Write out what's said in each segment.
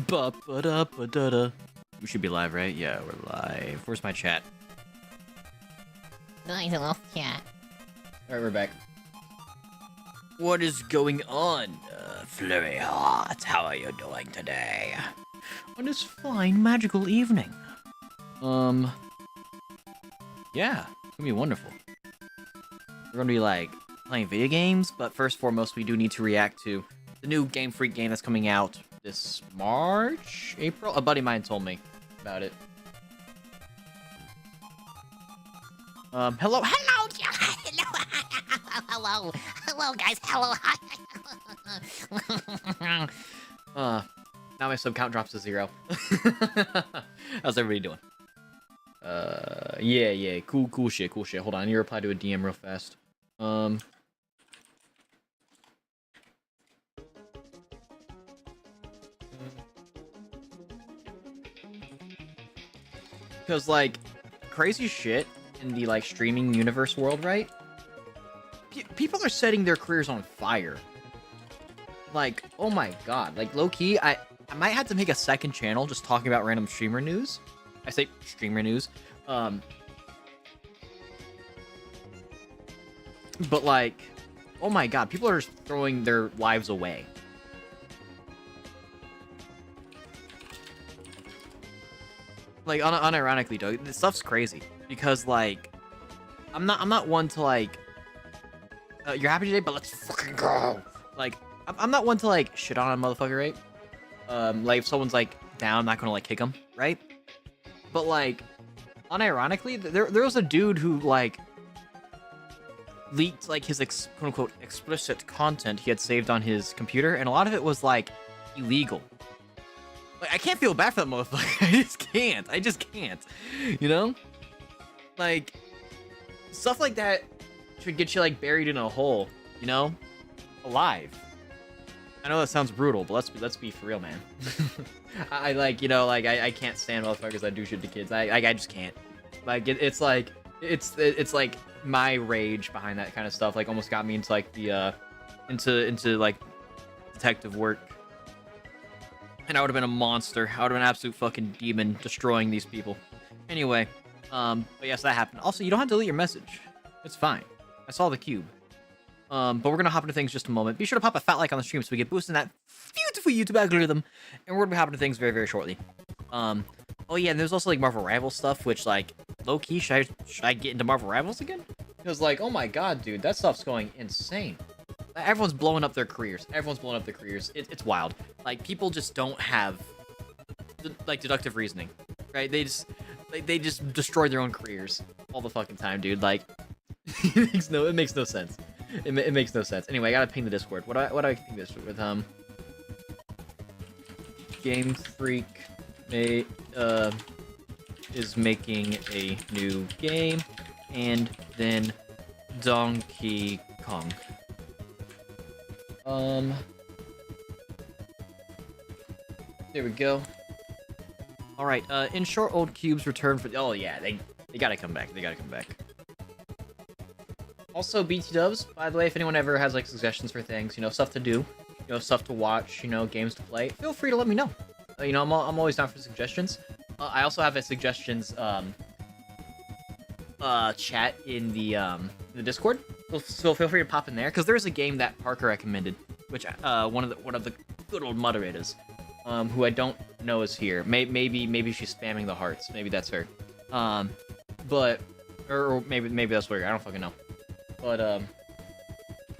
Ba-ba-da-ba-da-da. We should be live, right? Yeah, we're live. Where's my chat? Nice little cat. Alright, we're back. What is going on? Flurry Hot, how are you doing today? On this fine, magical evening. Yeah, it's gonna be wonderful. We're gonna be, like, playing video games, but first and foremost, we do need to react to the new Game Freak game that's coming out this March? April? A buddy of mine told me about it. Hello, Hello, guys, hello, now my sub count drops to 0. How's everybody doing? Yeah, cool shit. Hold on, I need to reply to a DM real fast. Because, like, crazy shit in the, like, streaming universe world, right? People are setting their careers on fire. Like, oh my god. Like, low-key, I might have to make a second channel just talking about random streamer news. I say streamer news. But, like, oh my god, people are just throwing their lives away. Like, unironically, though, this stuff's crazy. Because, like, I'm not one to, like, you're happy today, but let's fucking go. Like, I'm not one to, like, shit on a motherfucker, right? Like, if someone's, like, down, I'm not gonna, like, kick them, right? But, like, unironically, there was a dude who, like, leaked, like, his, quote-unquote, explicit content he had saved on his computer, and a lot of it was, like, illegal. Like, I can't feel bad for that motherfucker. I just can't. You know? Like, stuff like that should get you, like, buried in a hole, you know? Alive. I know that sounds brutal, but let's be for real, man. I like, you know, like, I can't stand motherfuckers that do shit to kids. I just can't. Like, it's like, it's like my rage behind that kind of stuff, like, almost got me into, like, the, into like, detective work. And I would have been a monster. I would have been an absolute fucking demon destroying these people. Anyway, but yes, that happened. Also, you don't have to delete your message. It's fine. I saw the cube. But we're gonna hop into things just a moment. Be sure to pop a fat like on the stream so we get boosted in that beautiful YouTube algorithm. And we're gonna be hopping into things very, very shortly. Oh yeah, and there's also like Marvel Rivals stuff, which like low-key, should I get into Marvel Rivals again? Because like, oh my god, dude, that stuff's going insane. Everyone's blowing up their careers. It's wild. Like, people just don't have like deductive reasoning, right? They just destroy their own careers all the fucking time, dude. Like, it makes no sense. It makes no sense. Anyway, I gotta ping the Discord. What do I ping this with? Game Freak is making a new game, and then Donkey Kong. There we go. Alright, in short, old cubes return for... Oh, yeah, they gotta come back. Also, BT Dubs, by the way, if anyone ever has, like, suggestions for things, you know, stuff to do, you know, stuff to watch, you know, games to play, feel free to let me know. You know, I'm always down for suggestions. I also have a suggestions, chat in the Discord. So feel free to pop in there, because there's a game that Parker recommended, which one of the good old moderators, who I don't know is here. Maybe she's spamming the hearts. Maybe that's her. But or maybe that's where I don't fucking know. But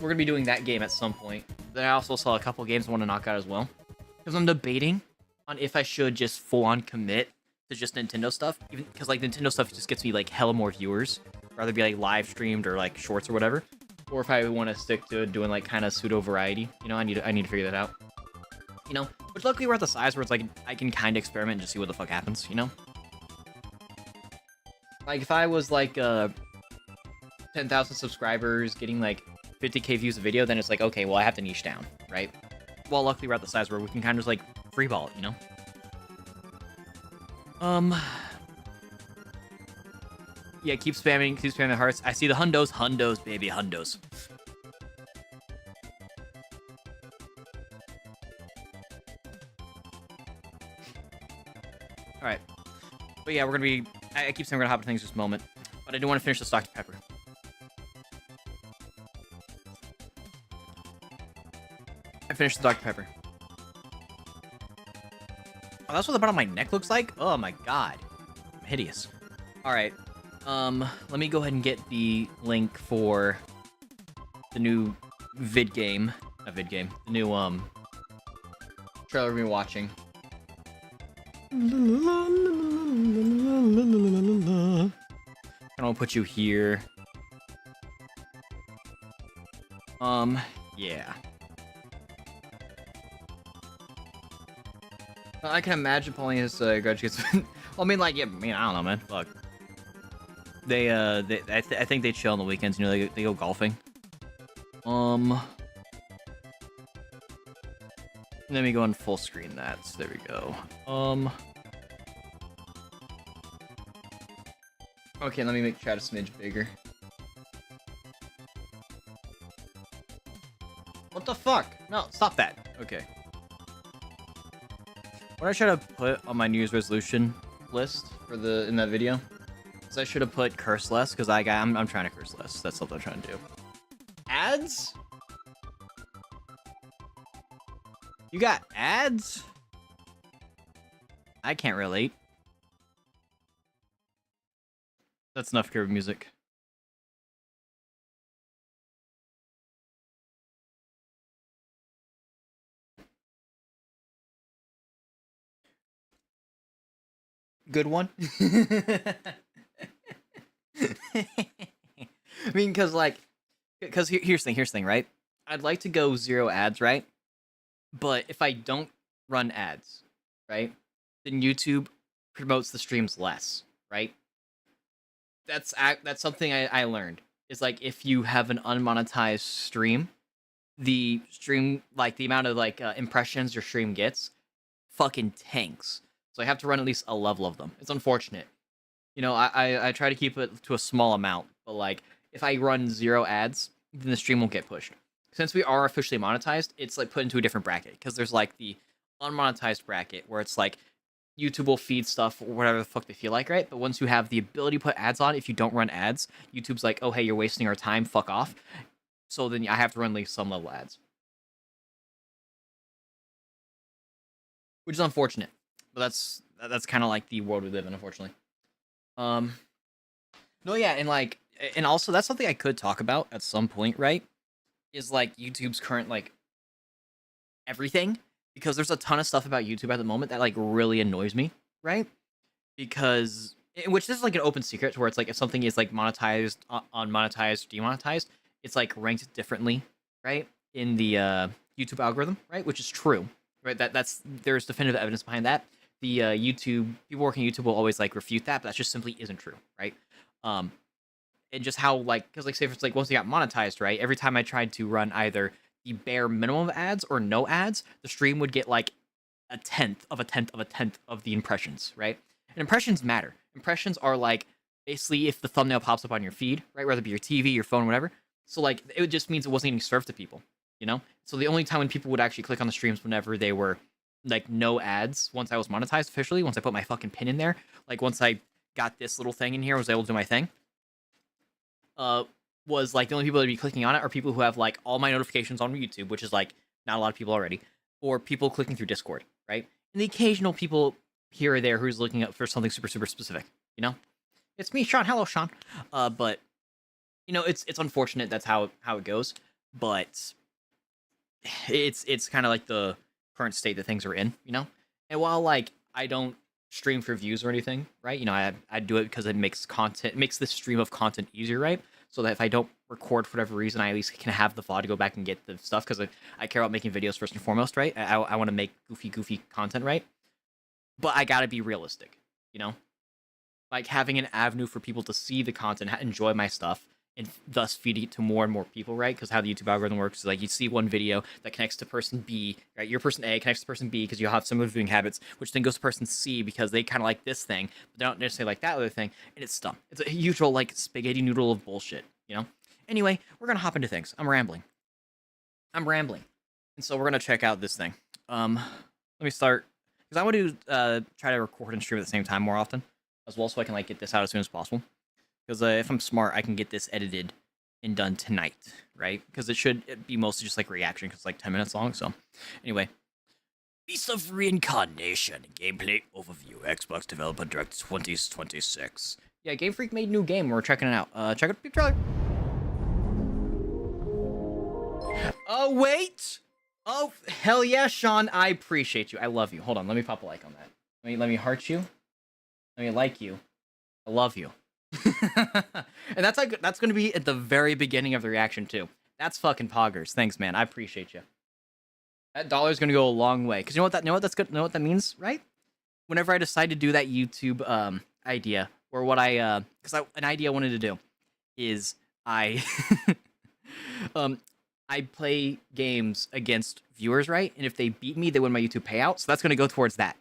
we're gonna be doing that game at some point. Then I also saw a couple games I want to knock out as well, because I'm debating on if I should just full on commit to just Nintendo stuff, even because like Nintendo stuff just gets me like hella more viewers. Rather be like live streamed or like shorts or whatever, or if I want to stick to doing like kind of pseudo variety, you know, I need to figure that out, you know. But luckily we're at the size where it's like I can kind of experiment and just see what the fuck happens, you know. Like if I was like 10,000 subscribers, getting like 50k views a video, then it's like, okay, well I have to niche down, right? Well, luckily we're at the size where we can kind of just like freeball it, you know. Yeah, keep spamming the hearts. I see the hundos, baby, hundos. But yeah, we're gonna be. I keep saying we're gonna hop into things just a moment, but I do want to finish this Dr. Pepper. I finished the Dr. Pepper. Oh, that's what the bottom of my neck looks like? Oh my god. Hideous. Alright. Let me go ahead and get the link for the new vid game. Not vid game. The new, trailer we've been watching. I don't put you here. Yeah. I can imagine Pauline has grudge gets. Well, I mean, like, yeah, I mean, I don't know, man. Fuck. I think they chill on the weekends. You know, they go golfing. Let me go and full screen that. So there we go. Okay, let me make chat a smidge bigger. What the fuck? No, stop that. Okay. What I should have put on my New Year's resolution list for in that video is I should have put curse less, because I'm trying to curse less. That's what I'm trying to do. Ads? You got ads? I can't relate. That's enough curve music. Good one. I mean, because here's the thing, right? I'd like to go 0 ads, right? But if I don't run ads, right, then YouTube promotes the streams less, right? That's something I learned. Is like if you have an unmonetized stream, the stream, like the amount of like impressions your stream gets, fucking tanks. So I have to run at least a level of them. It's unfortunate. You know, I try to keep it to a small amount, but like if I run 0 ads, then the stream won't get pushed. Since we are officially monetized, it's like put into a different bracket, because there's like the unmonetized bracket where it's like YouTube will feed stuff or whatever the fuck they feel like, right? But once you have the ability to put ads on, if you don't run ads, YouTube's like, oh hey, you're wasting our time, fuck off. So then I have to run at least some level ads, which is unfortunate. But that's kind of like the world we live in, unfortunately. No, yeah, and also that's something I could talk about at some point, right? Is like YouTube's current like everything, because there's a ton of stuff about YouTube at the moment that like really annoys me, right? Because which this is like an open secret where it's like if something is like monetized, unmonetized, demonetized, it's like ranked differently, right? In the YouTube algorithm, right? Which is true, right? There's definitive evidence behind that. The YouTube people working YouTube will always like refute that, but that just simply isn't true, right? And just how like, because like say if it's like once it got monetized, right? Every time I tried to run either the bare minimum of ads or no ads, the stream would get like a tenth of the impressions, right? And impressions matter. Impressions are like basically if the thumbnail pops up on your feed, right? Whether it be your TV, your phone, whatever. So like it just means it wasn't getting served to people, you know? So the only time when people would actually click on the streams whenever they were like no ads, once I was monetized officially, once I put my fucking pin in there, like once I got this little thing in here, I was able to do my thing. Was like the only people that would be clicking on it are people who have like all my notifications on YouTube, which is like not a lot of people already, or people clicking through Discord, right? And the occasional people here or there who's looking up for something super specific, you know? It's me, Sean. Hello, Sean. But you know, it's unfortunate that's how it goes, but it's kind of like the current state that things are in, you know? And while like I don't stream for views or anything, right? You know, I do it because it makes this stream of content easier, right? So that if I don't record for whatever reason, I at least can have the VOD to go back and get the stuff, because I care about making videos first and foremost, right? I want to make goofy content, right? But I gotta be realistic, you know? Like having an avenue for people to see the content, enjoy my stuff, and thus feed it to more and more people, right? Because how the YouTube algorithm works is like you see one video that connects to person B, right? Your person A connects to person B because you have similar viewing habits, which then goes to person C because they kind of like this thing, but they don't necessarily like that other thing, and it's dumb. It's a usual like spaghetti noodle of bullshit, you know? Anyway, we're gonna hop into things. I'm rambling. And so we're gonna check out this thing. Let me start, because I want to try to record and stream at the same time more often. as well, so I can like get this out as soon as possible. Because if I'm smart, I can get this edited and done tonight, right? Because it should be mostly just like reaction, because it's like 10 minutes long. So, anyway, Beast of Reincarnation gameplay overview. Xbox Developer Direct 2026. Yeah, Game Freak made a new game. We're checking it out. Check out the trailer. Oh wait! Oh hell yeah, Sean! I appreciate you. I love you. Hold on, let me pop a like on that. Let me heart you. Let me like you. I love you. And that's gonna be at the very beginning of the reaction too. That's fucking poggers. Thanks, man. I appreciate you. That dollar's gonna go a long way. Cause you know what that's good. Know what that means, right? Whenever I decide to do that YouTube idea, or what an idea I wanted to do is I I play games against viewers, right? And if they beat me, they win my YouTube payout. So that's gonna go towards that.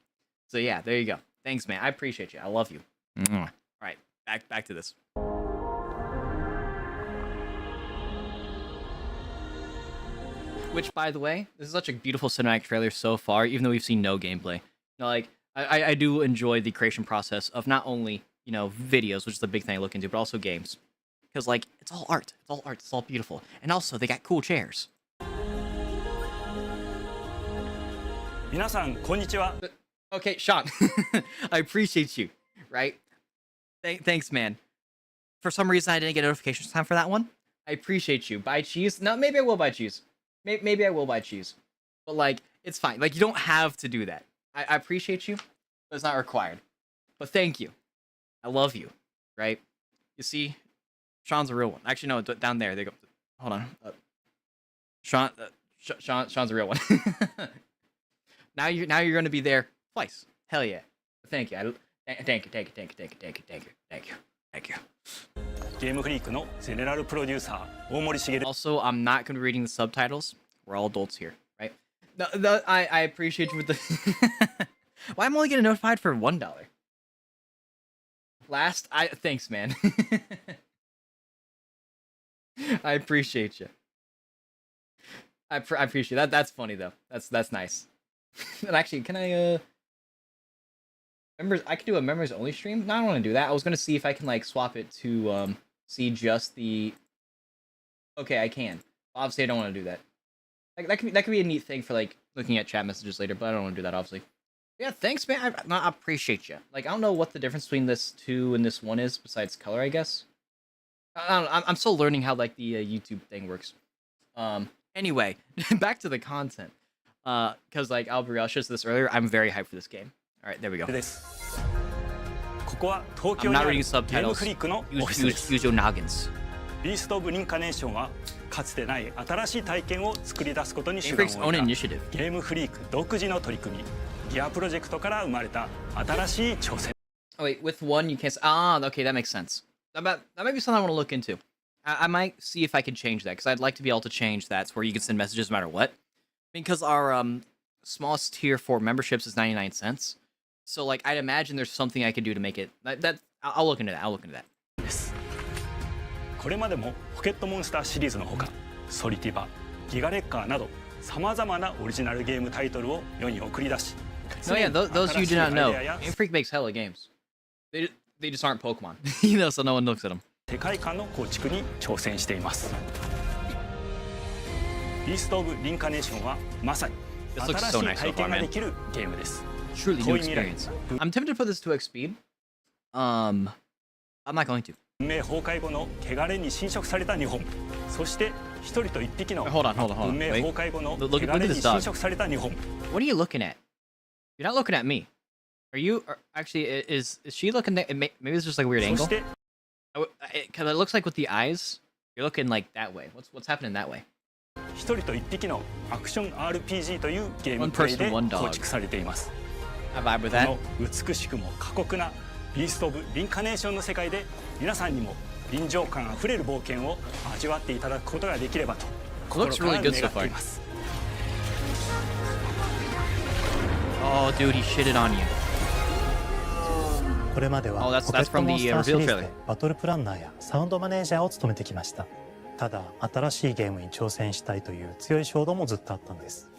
So yeah, there you go. Thanks, man. I appreciate you. I love you. All right, back to this. Which, by the way, this is such a beautiful cinematic trailer so far, even though we've seen no gameplay. You know, like, I do enjoy the creation process of not only, you know, videos, which is the big thing I look into, but also games. Because, like, it's all art. It's all art. It's all beautiful. And also, they got cool chairs. 皆さんこんにちは Okay, Sean. I appreciate you, right? Thanks, man. For some reason, I didn't get notifications time for that one. I appreciate you. Buy cheese? No, maybe I will buy cheese. Maybe I will buy cheese. But, like, it's fine. Like, you don't have to do that. I appreciate you, but it's not required. But thank you. I love you, right? You see, Sean's a real one. Actually, no, down there. They go. Hold on. Sean's a real one. Now you're gonna be there twice. Hell yeah. Thank you. Thank you. ゲームフリークのゼネラルプロデューサー大森茂 Also, I'm not gonna be reading the subtitles. We're all adults here, right? I appreciate you with the. Why am I only getting notified for $1? Thanks, man. I appreciate you. I appreciate that. That's funny though. That's nice. And actually, can I members? I could do a members only stream. No, I don't want to do that. I was gonna see if I can like swap it to see just the. Okay, I can. Obviously, I don't want to do that. Like that could be a neat thing for like looking at chat messages later, but I don't want to do that obviously. Yeah, thanks, man. I appreciate you. Like I don't know what the difference between this 2 and this 1 is besides color, I guess. I don't know. I'm still learning how like the YouTube thing works. Anyway, back to the content. Because like I'll be real, I showed this earlier. I'm very hyped for this game. All right, there we go. ここは東 I'm 京に not ある reading ゲーム subtitles. フリークのオフィスです Use your noggins. ビースト・オブ・リンカネーションはかつてない新しい体験を作り出すことに主 Game 眼 Freak's を own 置いた initiative. ゲームフリーク独自の取り組みギアプロジェクトから生まれた新しい挑戦 Oh wait, with 1 you can't. Okay, that makes sense. That might be something I want to look into. I might see if I can change that because I'd like to be able to change that to where you can send messages no matter what. Because our smallest tier for memberships is 99 cents. So like I'd imagine there's something I could do to make it. I'll look into that. I'll look into that. ですこれまでもポケットモンスターシリーズのほかソリティバギガレッカーなどさまざまなオリジナルゲームタイトルを世に送り出し No, yeah, those you do not know. Game Freak makes hella games. They just aren't Pokemon, you know, so no one looks at them. 世界観の構築に挑戦していますビースト・オブ・リンカネーションはまさに This 新 looks し so い nice so 体 far, 験が man. できるゲームです Truly new 遠い未来 experience. I'm tempted to put this to X speed. I'm not going to. 文明崩壊後の汚れに侵食された日本そして一人と一匹の Hold on. 文明 Wait. 崩壊後の Look 汚 at れ this に dog. 侵食された日本 What are you looking at? You're not looking at me. Are you? Actually, is she looking at? Maybe it's just like a weird そ angle. して Because it looks like with the eyes, you're looking like that way. What's happening that way? 一人と一匹のアクション RPG というゲーム One プレイ person, で one dog. 構築されています I vibe with こ that. の美しくも過酷なビースト・オブ・リンカネーションの世界で皆さんにも臨場感あふれる冒険を味わっていただくことができればと心 Looks から really 願 good so っ far. ています Oh, dude, he shitted on you. これまでは Oh, that's ポケット from モン the スターシリーズ reveal trailer. でバトルプランナーやサウンドマネージャーを務めてきました。ただ新しいゲームに挑戦したいという強い衝動もずっとあったんです。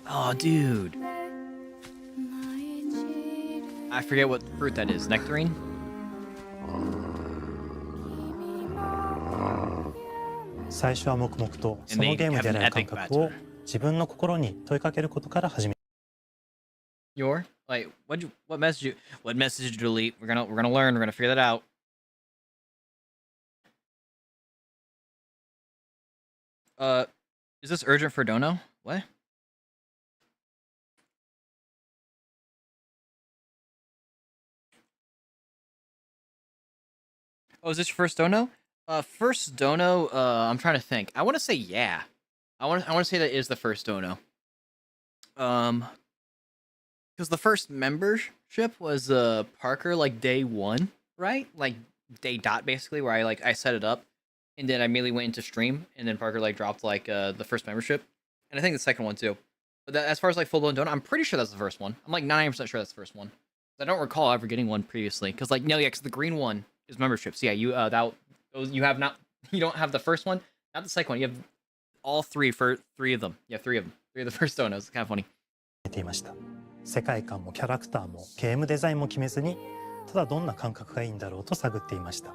Oh, dude. I forget what fruit that is. Nectarine? "最初は黙々とそのゲームである感覚を自分の心に問いかけることから始め。Your? Like, what message did you delete? We're gonna learn, we're gonna figure that out. Is this urgent for Dono? What? Oh, is this your first Dono? First Dono, I'm trying to think. I want to say yeah. I want to say that is the first Dono. Because the first membership was Parker like day 1, right? Like day dot basically, where I set it up, and then I immediately went into stream, and then Parker like dropped like the first membership, and I think the second one too. But as far as like full blown Dono, I'm pretty sure that's the first one. I'm like 99% sure that's the first one. I don't recall ever getting one previously, because like no, yeah, because the green one is memberships. Yeah, you you have not, you don't have the first one, not the second one. You have all three for 3 of them. Yeah, 3 of them. 3 of the first Donos. It's kind of funny. ていました。世界観もキャラクターもゲームデザインも決めずに、ただどんな感覚がいいんだろうと探っていました。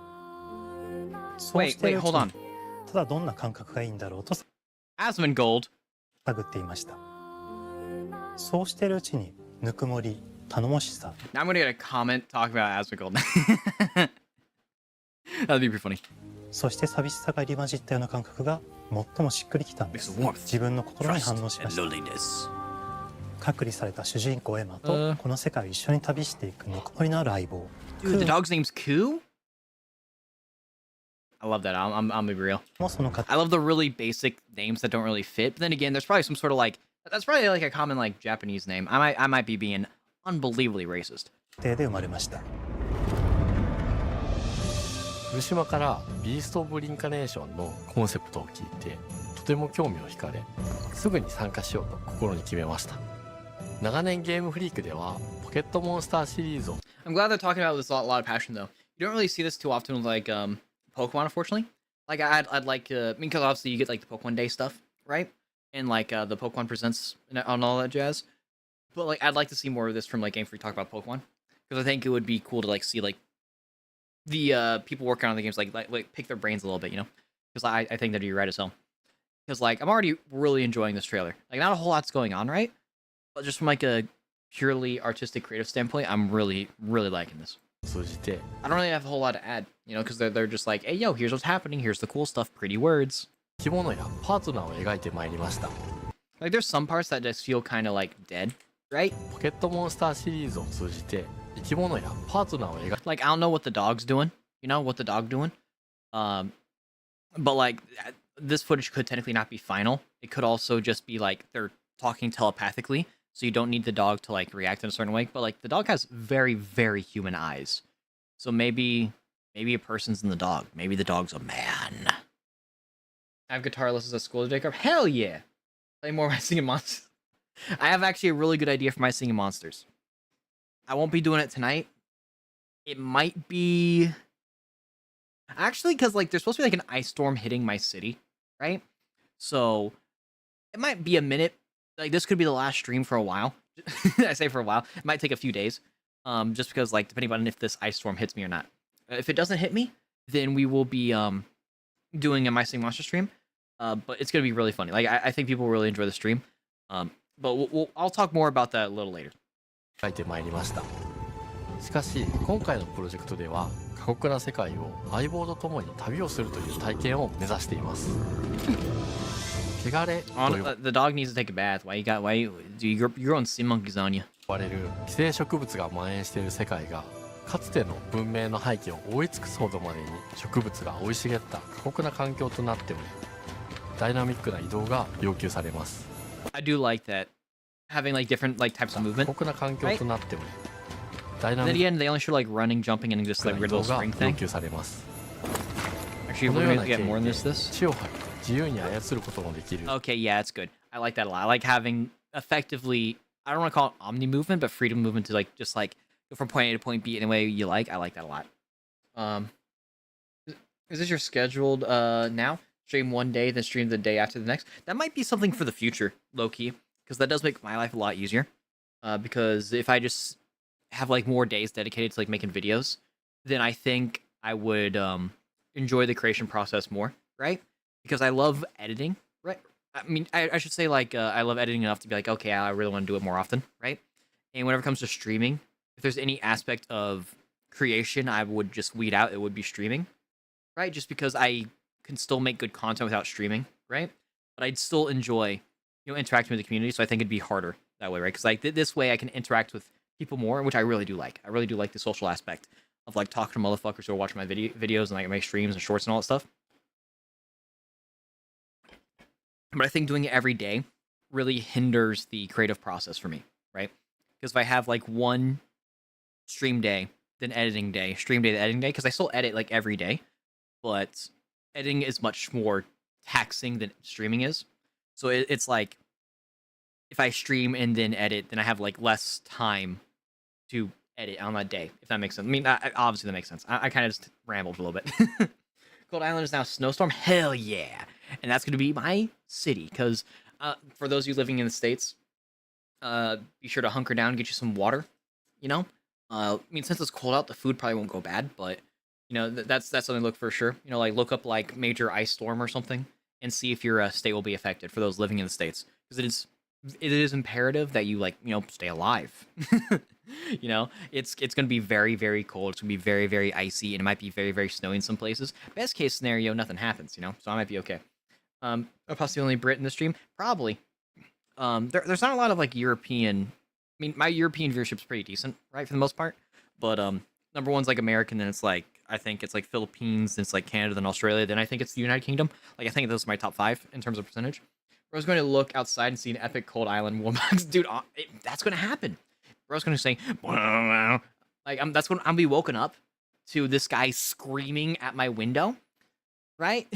そうしているうちに、ただどんな感覚がいいんだろうと探っていました。そうしているうちにぬくもり、頼もしさ。Now I'm gonna get a comment talking about Asmongold. That'd be pretty funny. そして寂しさが入り混じったような感覚が最もしっくりきたんです。自分の心に反応しました。隔離された主人公エマとこの世界を一緒に旅していくぬくもりのある相棒。Dude, the dog's name's Koo? I love that. I'm be real. I love the really basic names that don't really fit. But then again, there's probably some sort of like, that's probably like a common like Japanese name. I might be being unbelievably racist. で生まれました。古島からビースト・オブ・リンカネーションのコンセプトを聞いてとても興味を惹かれ、すぐに参加しようと心に決めました。長年ゲームフリークではポケットモンスターシリーズを I'm glad they're talking about this a lot of passion though. You don't really see this too often with like Pokemon, unfortunately. Like I'd like because obviously you get like the Pokemon Day stuff, right? And like the Pokemon Presents and all that jazz. But like I'd like to see more of this from like Game Freak talk about Pokemon, because I think it would be cool to like see like the people working on the games like pick their brains a little bit, you know? Because I think that'd be right as hell. Because like I'm already really enjoying this trailer. Like not a whole lot's going on, right? But just from like a purely artistic creative standpoint, I'm really liking this. I don't really have a whole lot to add, you know, because they're just like, hey yo, here's what's happening, here's the cool stuff, pretty words. 生き物やパートナーを描いてまいりました。 Like there's some parts that just feel kind of like dead, right? ポケットモンスターシリーズを通じて生き物やパートナーを描いて Like I don't know what the dog's doing, you know, what the dog doing. But like this footage could technically not be final. It could also just be like they're talking telepathically, so you don't need the dog to like react in a certain way. But like the dog has very human eyes, so maybe a person's in the dog. Maybe the dog's a man. I have guitar lessons at school, Jacob. Hell yeah! Play more of my singing monsters. I have actually a really good idea for my singing monsters. I won't be doing it tonight. It might be actually because like there's supposed to be like an ice storm hitting my city, right? So it might be a minute. Like this could be the last stream for a while. I say for a while. It might take a few days. Just because like depending on if this ice storm hits me or not. If it doesn't hit me, then we will be doing a My Sing Monster stream. But it's gonna be really funny. Like I think people will really enjoy the stream. But I'll talk more about that a little later. 描いてまいりました。しかし今回のプロジェクトでは過酷な世界を相棒と共に旅をするという体験を目指しています。汚れと呼 The dog needs to take a bath. Why you you're growing sea monkeys on you? ばれる寄生植物が蔓延している世界がかつての文明の廃棄を覆い尽くすほどまでに植物が生い茂った過酷な環境となっており、ダイナミックな移動が要求されます。 I do like that. Having like different like types of movement. 過酷な環境となっており、ダイナ Then ミッ again, they only show like running, jumping, and just ク like な移 weird 動 little が spring 要 thing. 求されます。 Actually, この we're ような gonna 経 get more 緯 in で this. 地を張り自由に操ることもできる Okay, yeah, it's good. I like that a lot. I like having effectively, I don't want to call it omni movement, but freedom movement to like just like go from point A to point B any way you like. I like that a lot. Is this your scheduled now? Stream one day, then stream the day after the next. That might be something for the future, low key, because that does make my life a lot easier. Because if I just have like more days dedicated to like making videos, then I think I would enjoy the creation process more, right? Because I love editing, right? I mean, I should say like I love editing enough to be like, okay, I really want to do it more often, right? And whenever it comes to streaming, if there's any aspect of creation I would just weed out, it would be streaming, right? Just because I can still make good content without streaming, right? But I'd still enjoy, interacting with the community. So I think it'd be harder that way, right? Because like this way I can interact with people more, which I really do like. I really do like the social aspect of like talking to motherfuckers who are watching my videos and like my streams and shorts and all that stuff. But I think doing it every day really hinders the creative process for me, right? Because if I have like one stream day, then editing day, stream day, then editing day, because I still edit like every day, but editing is much more taxing than streaming is. So it's like if I stream and then edit, then I have like less time to edit on that day, if that makes sense. I mean, obviously that makes sense. I kind of just rambled a little bit. Cold Island is now snowstorm. Hell yeah. And that's going to be my city, because for those of you living in the States, be sure to hunker down, get you some water, I mean, since it's cold out, the food probably won't go bad, but, that's something to look for sure. Like look up like major ice storm or something and see if your state will be affected for those living in the States, because it is imperative that you stay alive. It's going to be very, very cold. It's going to be very, very icy, and it might be very, very snowy in some places. Best case scenario, nothing happens, so I might be okay. I'll possibly only Brit in the stream, probably. There's not a lot of like European. I mean, my European viewership's pretty decent, right, for the most part. But number one's like American, then it's like I think it's like Philippines, then it's like Canada, then Australia, then I think it's the United Kingdom. Like I think those are my top 5 in terms of percentage. Bro's going to look outside and see an epic Cold Island Womax. Dude, that's going to happen. Bro's going to say, like, that's when I'll be woken up to this guy screaming at my window, right?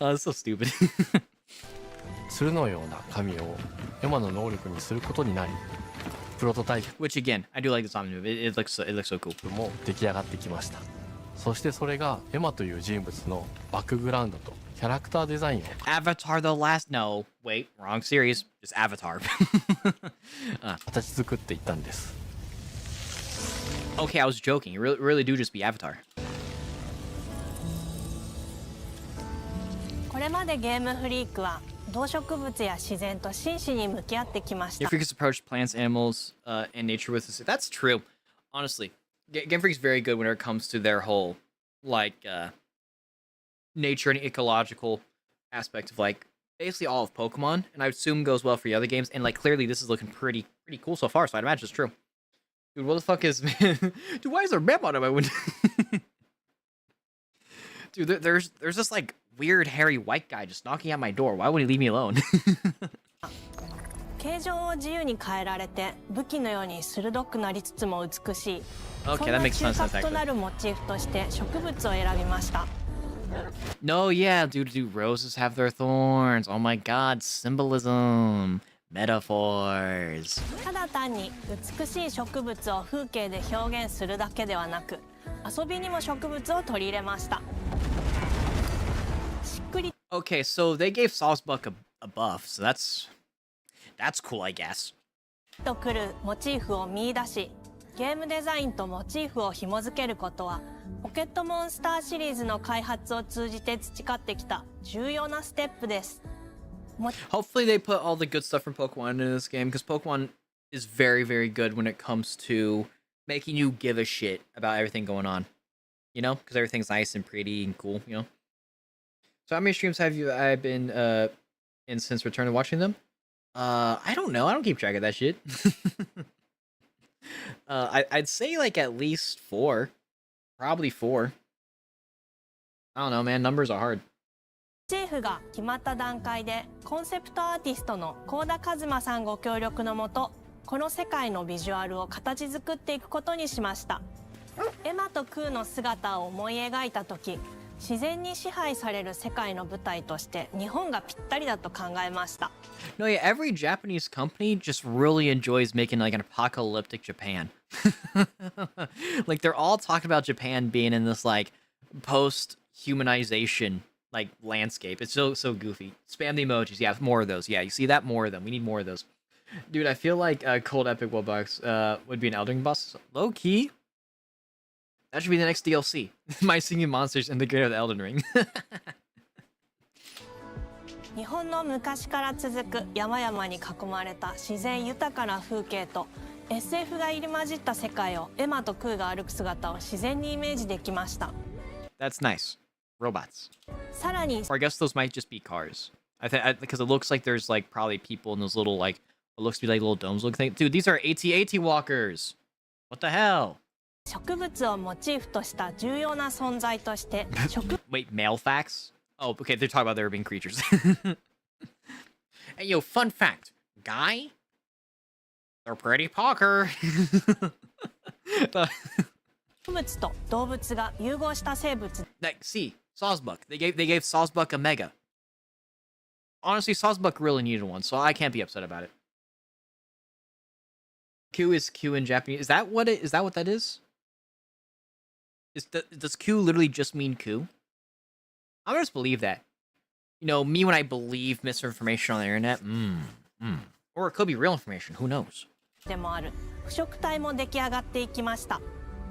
Oh, that's so stupid. 鶴のような髪をエマの能力にすることになり、プロトタイ Which again, I do like this omni move. It looks so cool. プも出来上がってきました。そしてそれがエマという人物のバックグラウンドとキャラクターデザインを Avatar the last... No, wait, wrong series. Just Avatar. 形作っていったんです。 Okay, I was joking. You really do just be Avatar. これまでゲームフリークは動植物や自然と真摯に向き合ってきました。 Game Freak has approached plants, animals, and nature with this. That's true. Honestly, Game Freak's very good when it comes to their whole, like, nature and ecological aspect of, like, basically all of Pokemon. And I assume goes well for the other games. And, like, clearly this is looking pretty cool so far, so I'd imagine it's true. Dude, what the fuck is... Dude, why is there a map on my window? Dude, there's this, like, weird hairy white guy just knocking at my door. Why would he leave me alone? 形状を自由に変えられて武器のように鋭くなりつつも美しい。 Okay, そん that な makes 中 sense, 核となるモチーフとして植物を選びました。 No, yeah, dude, roses have their thorns. Oh my god, symbolism. Metaphors. ただ単に美しい植物を風景で表現するだけではなく、遊びにも植物を取り入れました。 Okay, so they gave Sawsbuck a buff, so that's cool, I guess. とくるモチーフを見出し、ゲームデザインとモチーフを紐付けることは、ポケットモンスターシリーズの開発を通じて培ってきた重要なステップです。 Hopefully they put all the good stuff from Pokemon into this game, because Pokemon is very, very good when it comes to making you give a shit about everything going on. Because everything's nice and pretty and cool, So how many streams have I been in since return to watching them? I don't know. I don't keep track of that shit. I'd say like at least 4. Probably 4. I don't know, man. Numbers are hard. モチーフが決まった段階でコンセプトアーティストの幸田一馬さんご協力のもと、この世界のビジュアルを形作っていくことにしました。エマとクーの姿を思い描いた時、自然に支配される世界の舞台として日本がぴったりだと考えました。 No, yeah, every Japanese company just really enjoys making like an apocalyptic Japan. Like they're all talking about Japan being in this like post-humanization like landscape. It's so goofy. Spam the emojis. Yeah, more of those. Yeah, you see that? More of them. We need more of those. Dude, I feel like Cold Epic Wobbucks would be an Elden Ring boss. Low key, that should be the next DLC. My singing monsters integrated with Elden Ring. 日本の昔から続く山々に囲まれた自然豊かな風景と SF が入り混じった世界をエマとクーが歩く姿を自然にイメージできました。 That's nice. Robots. さらに Or I guess those might just be cars. I think because it looks like there's like probably people in those little like what looks to be like little domes looking thing. Dude, these are AT-AT walkers. What the hell? 植物をモチーフとした重要な存在としてWait, male facts? Oh, okay, they're talking about there being creatures. Hey, yo, fun fact. Guy? They're pretty poker. 植物と動物が融合した生物。 Like, see, Sawsbuck. They gave Sawsbuck a mega. Honestly, Sawsbuck really needed one, so I can't be upset about it. Q is Q in Japanese. Is that what that is? Does Q literally just mean Q? I'm gonna just believe that. You know, me when I believe misinformation on the internet. Or it could be real information. Who knows? でもある腐食体も出来上がっていきました。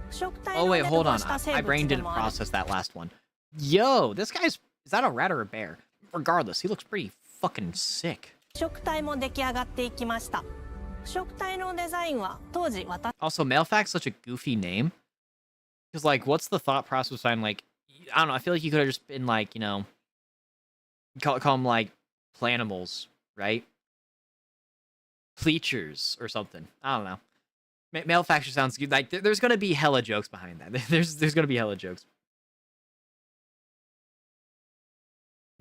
腐食体 Oh の wait, ネ hold ト on. した生 My 物 brain で didn't もある。 process that last one. Yo, this guy's is that a rat or a bear? Regardless, he looks pretty fucking sick. 腐食体も出来上がっていきました。腐食体のデザインは当時私 Also, Mailfax such a goofy name. Because like, what's the thought process behind like? I don't know. I feel like you could have just been like, you know, call them like planimals, right? Pleachers or something. I don't know. Mailfax just sounds good. Like, there's gonna be hella jokes behind that. There's gonna be hella jokes.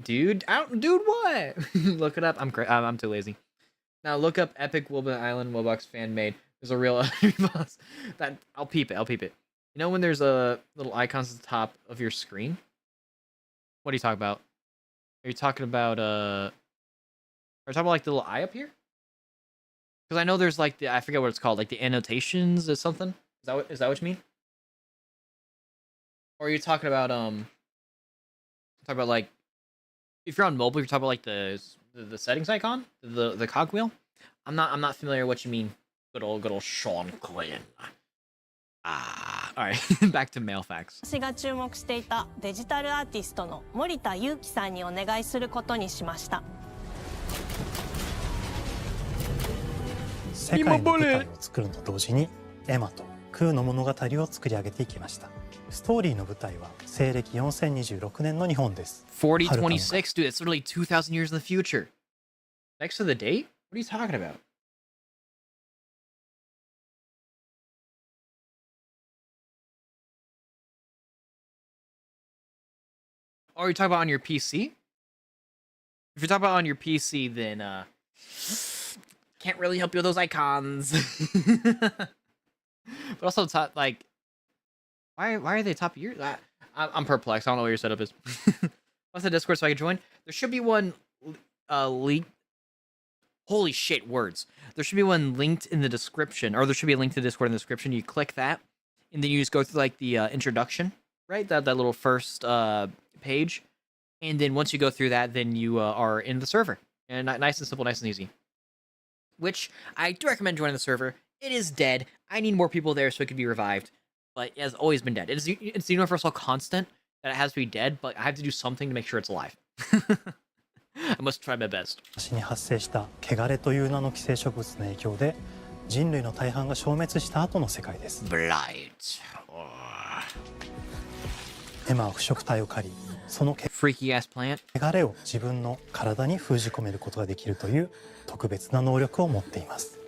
Dude, dude, what? Look it up. I'm too lazy. Now look up Epic Wilbur Island Wobbucks fan made. There's a real boss. That I'll peep it. You know when there's a little icons at the top of your screen? What are you talking about? Are you talking about are you talking about like the little eye up here? Because I know there's like I forget what it's called, like the annotations or something. Is that what you mean? Or are you talking about like if you're on mobile, you're talking about like the settings icon, the cogwheel. I'm not familiar with what you mean. Good old Sean Quinn. All right, back to Mailfax. 私が注目していたデジタルアーティストの森田裕樹さんにお願いすることにしました。世界の舞台を作ると同時にエマとクーの物語を作り上げていきました。ストーリーの舞台は西暦4026年の日本です。4026, dude, it's literally 2,000 years in the future. Next to the date? What are you talking about? Oh, are you talking about on your PC? If you're talking about on your PC, then can't really help you with those icons. But also, like, why are they top of your? I'm perplexed. I don't know what your setup is. What's the Discord so I can join? There should be one linked. Holy shit, words. There should be one linked in the description, or there should be a link to Discord in the description. You click that, and then you just go through like the introduction, right? That little first page, and then once you go through that, then you are in the server, and nice and simple, nice and easy. Which I do recommend joining the server. It is dead. I need more people there so it could be revived, but it has always been dead. It's the universal constant that it has to be dead, but I have to do something to make sure it's alive. I must try my best. 私に発生した汚れという名の寄生植物の影響で人類の大半が消滅した後の世界です。Blight. エマは腐食体を狩り、その Freaky ass plant. 汚れを自分の体に封じ込めることができるという特別な能力を持っています。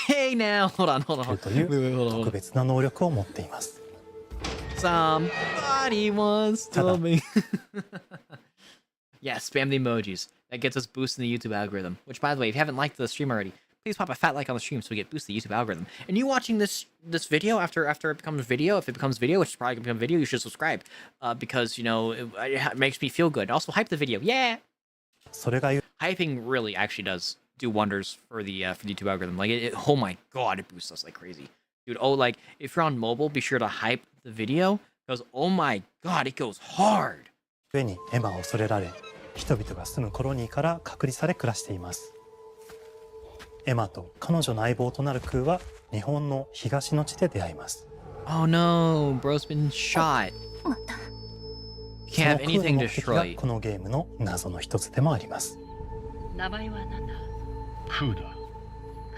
Hey now, hold on. という特別な能力を持っています。Somebody wants to me. Yeah, spam the emojis. That gets us boosted in the YouTube algorithm. Which, by the way, if you haven't liked the stream already, please pop a fat like on the stream so we get boosted the YouTube algorithm. And you watching this video after it becomes video, if it becomes video, which is probably gonna become video, you should subscribe because you know it makes me feel good. Also, hype the video. Yeah. それが Hyping really actually does do wonders for the YouTube algorithm. Like oh my god, it boosts us like crazy, dude. Oh, like if you're on mobile, be sure to hype the video because oh my god, it goes hard. 故にエマは恐れられ、人々が住むコロニーから隔離され暮らしています。エマと彼女の相棒となるクーは日本の東の地で出会います。Oh no, bro's been shot. また Can't そ have のクー anything の目的が destroyed. このゲームの謎の一つでもあります。名前は何だ？クーだ。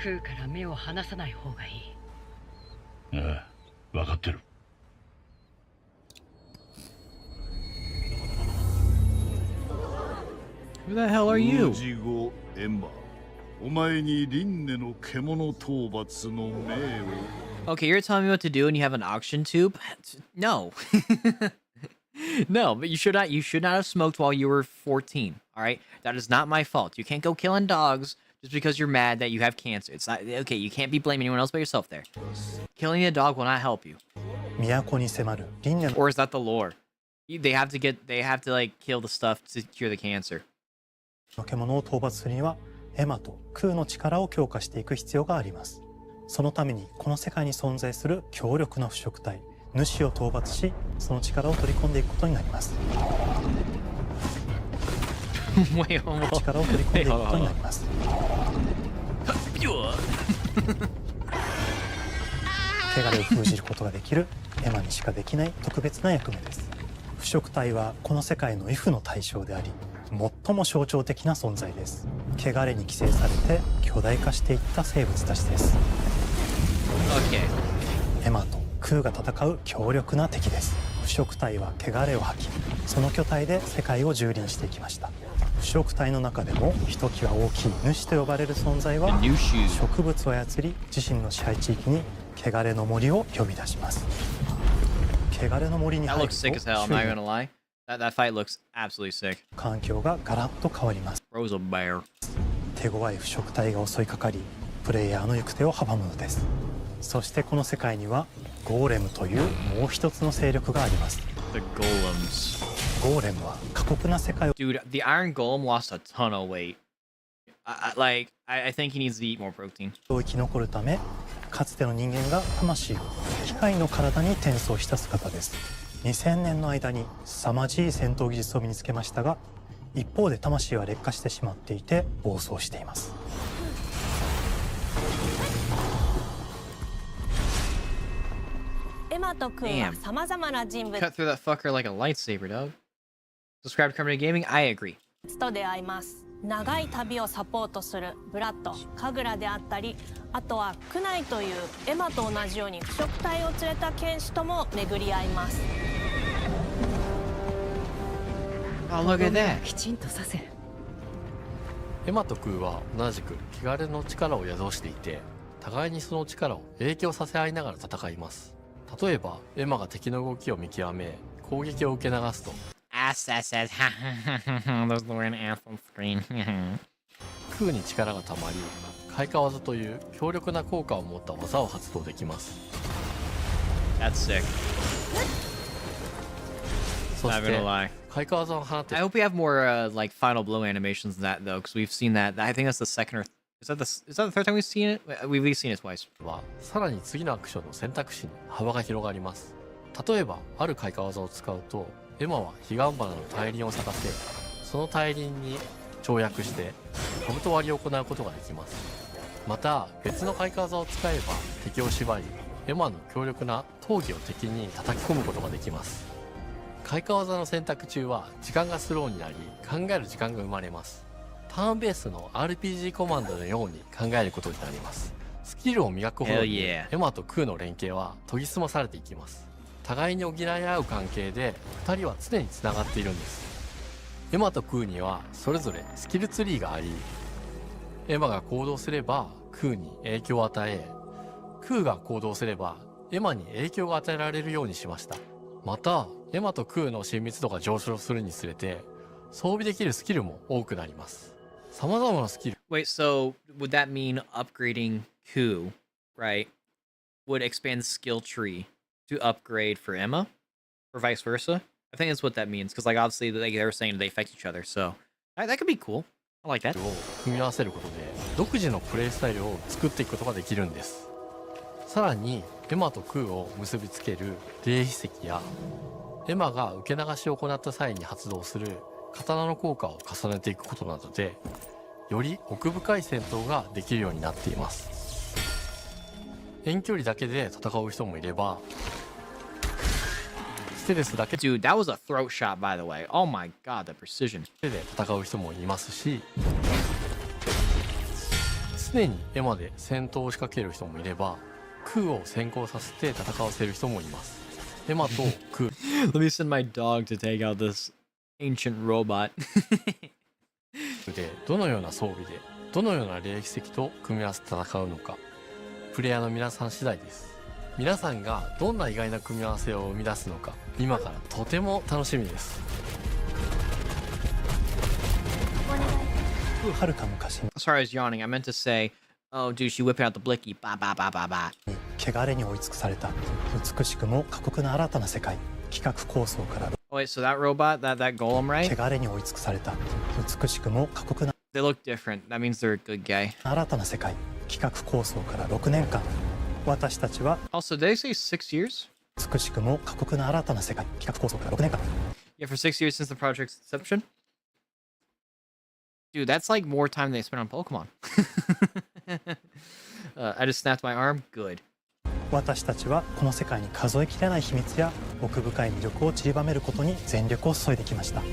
クーから目を離さない方がいい。ああ、分かってる。Who the hell are you? ジゴエマ、お前に輪廻の獣討伐の命を。Okay, you're telling me what to do and you have an auction tube? No. No, but you should not have smoked while you were 14. All right? That is not my fault. You can't go killing dogs just because you're mad that you have cancer. It's not okay, you can't be blaming anyone else but yourself there. Killing a dog will not help you. 都に迫る輪廻の Or is that the lore? They have to like kill the stuff to cure the cancer. 獣を討伐するにはエマとクーの力を強化していく必要があります。そのためにこの世界に存在する強力な腐食体主を討伐し、その力を取り込んでいくことになります。Wait, hold on. 力を取り込んでいくことになります。汚れを封じることができるエマにしかできない特別な役目です。腐食体はこの世界の畏怖の対象であり、最も象徴的な存在です。汚れに寄生されて巨大化していった生物たちです。Okay. エマとクーが戦う強力な敵です。腐食体は汚れを吐き、その巨体で世界を蹂躙していきました。腐食体の中でもひときわ大きい主と呼ばれる存在は、植物を操り自身の支配地域に汚れの森を呼び出します。汚れの森に That 入る looks と sick as hell, I'm not gonna lie. That fight looks absolutely sick. 環境がガラッと変わります。 Bro's a bear. 手強い腐食体が襲いかかり、プレイヤーの行く手を阻むのです。そしてこの世界にはゴーレムというもう一つの勢力があります。 The golems. ゴーレムは過酷な世界を Dude, the Iron Golem lost a ton of weight. I think he needs to eat more protein. 生き残るため、かつての人間が魂を機械の体に転送した姿です。2000年の間に凄まじい戦闘技術を身につけましたが、一方で魂は劣化してしまっていて暴走しています。エマとクーは様々な人物 Cut through that fucker like a lightsaber, dog. Subscribe to Permanent Gaming? I agree. と出会います。長い旅をサポートするブラッド、カグラであったり、あとはクナイというエマと同じように腐食体を連れた剣士とも巡り合います。Oh, look at that. きちんとさせ。エマとクーは同じく汚れの力を宿していて、互いにその力を影響させ合いながら戦います。例えばエマが敵の動きを見極め攻撃を受け流すと、 Those were an ass on screen. クーに力がたまり開花技という強力な効果を持った技を発動できます。 That's sick. そ Not し gonna て lie. 開花技を放って I hope we have more like final blow animations than that though, because we've seen that. I think that's the second or is that the third time we've seen it? We've seen it twice. はさらに次のアクションの選択肢に幅が広がります。例えばある開花技を使うとエマは彼岸花の大輪を咲かせその大輪に跳躍して兜割りを行うことができます。また別の開花技を使えば敵を縛りエマの強力な闘技を敵に叩き込むことができます。開花技の選択中は時間がスローになり考える時間が生まれます。ターンベースの RPG コマンドのように考えることになります。スキルを磨くほどに Hell yeah. エマとクーの連携は研ぎ澄まされていきます。互いに補い合う関係で2人は常につながっているんです。エマとクーにはそれぞれスキルツリーがあり、エマが行動すればクーに影響を与え、クーが行動すればエマに影響が与えられるようにしました。またエマとクーの親密度が上昇するにつれて装備できるスキルも多くなります。様々なスキル Wait, so would that mean upgrading Ku, right, would expand the skill tree to upgrade for Emma, or vice versa? I think that's what that means, because like obviously like they were saying they affect each other, so that could be cool. I like that. を組み合わせることで独自のプレイスタイルを作っていくことができるんです。さらにエマとクーを結びつける霊秘石やエマが受け流しを行った際に発動する刀の効果を重ねていくことなどでより奥深い戦闘ができるようになっています。遠距離だけで戦う人もいれば、ステルスだけ Dude, that was a throat shot, by the way. Oh my god, the precision. で戦う人もいますし、常にエマで戦闘を仕掛ける人もいれば、空を先行させて戦わせる人もいます。エマと空 Let me send my dog to take out this ancient robot. でどのような装備でどのような霊石と組み合わせて戦うのか、プレイヤーの皆さん次第です。皆さんがどんな意外な組み合わせを生み出すのか、今からとても楽しみです。はるか昔に Sorry, I was yawning. I meant to say, oh, dude, she whipped out the blicky. Ba ba ba ba ba. 汚れに追い尽くされた美しくも過酷な新たな世界、企画構想から Oh, wait, so that robot, that golem, right? 汚れに追い尽くされた美しくも過酷な They look different. That means they're a good guy. 新たな世界、企画構想から6年間、私たちは Also, did they say 6 years? 美しくも過酷な新たな世界、企画構想から6年間 Yeah, for 6 years since the project's inception? Dude, that's like more time they spent on Pokemon. I just snapped my arm. Good. 私たちはこの世界に数えきれない秘密や奥深い魅力を散りばめることに全力を注いできました。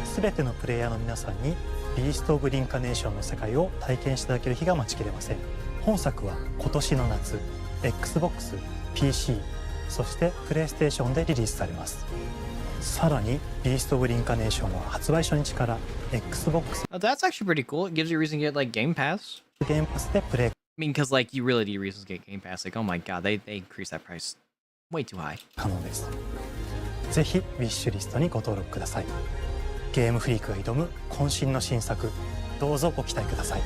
すべてのプレイヤーの皆さんにビースト・オブ・リンカネーションの世界を体験していただける日が待ちきれません。本作は今年の夏 XBOX、PC、そしてプレイステーションでリリースされます。さらにビースト・オブ・リンカネーションは発売初日から XBOX Oh, that's actually pretty cool. It gives you a reason to get like Game Pass. ゲームパスでプレイ I mean, because like you really need reasons to get Game Pass. Like, oh my god, they increased that price way too high. 可能です。ぜひウィッシュリストにご登録ください。ゲームフリークが挑む渾身の新作、どうぞご期待ください。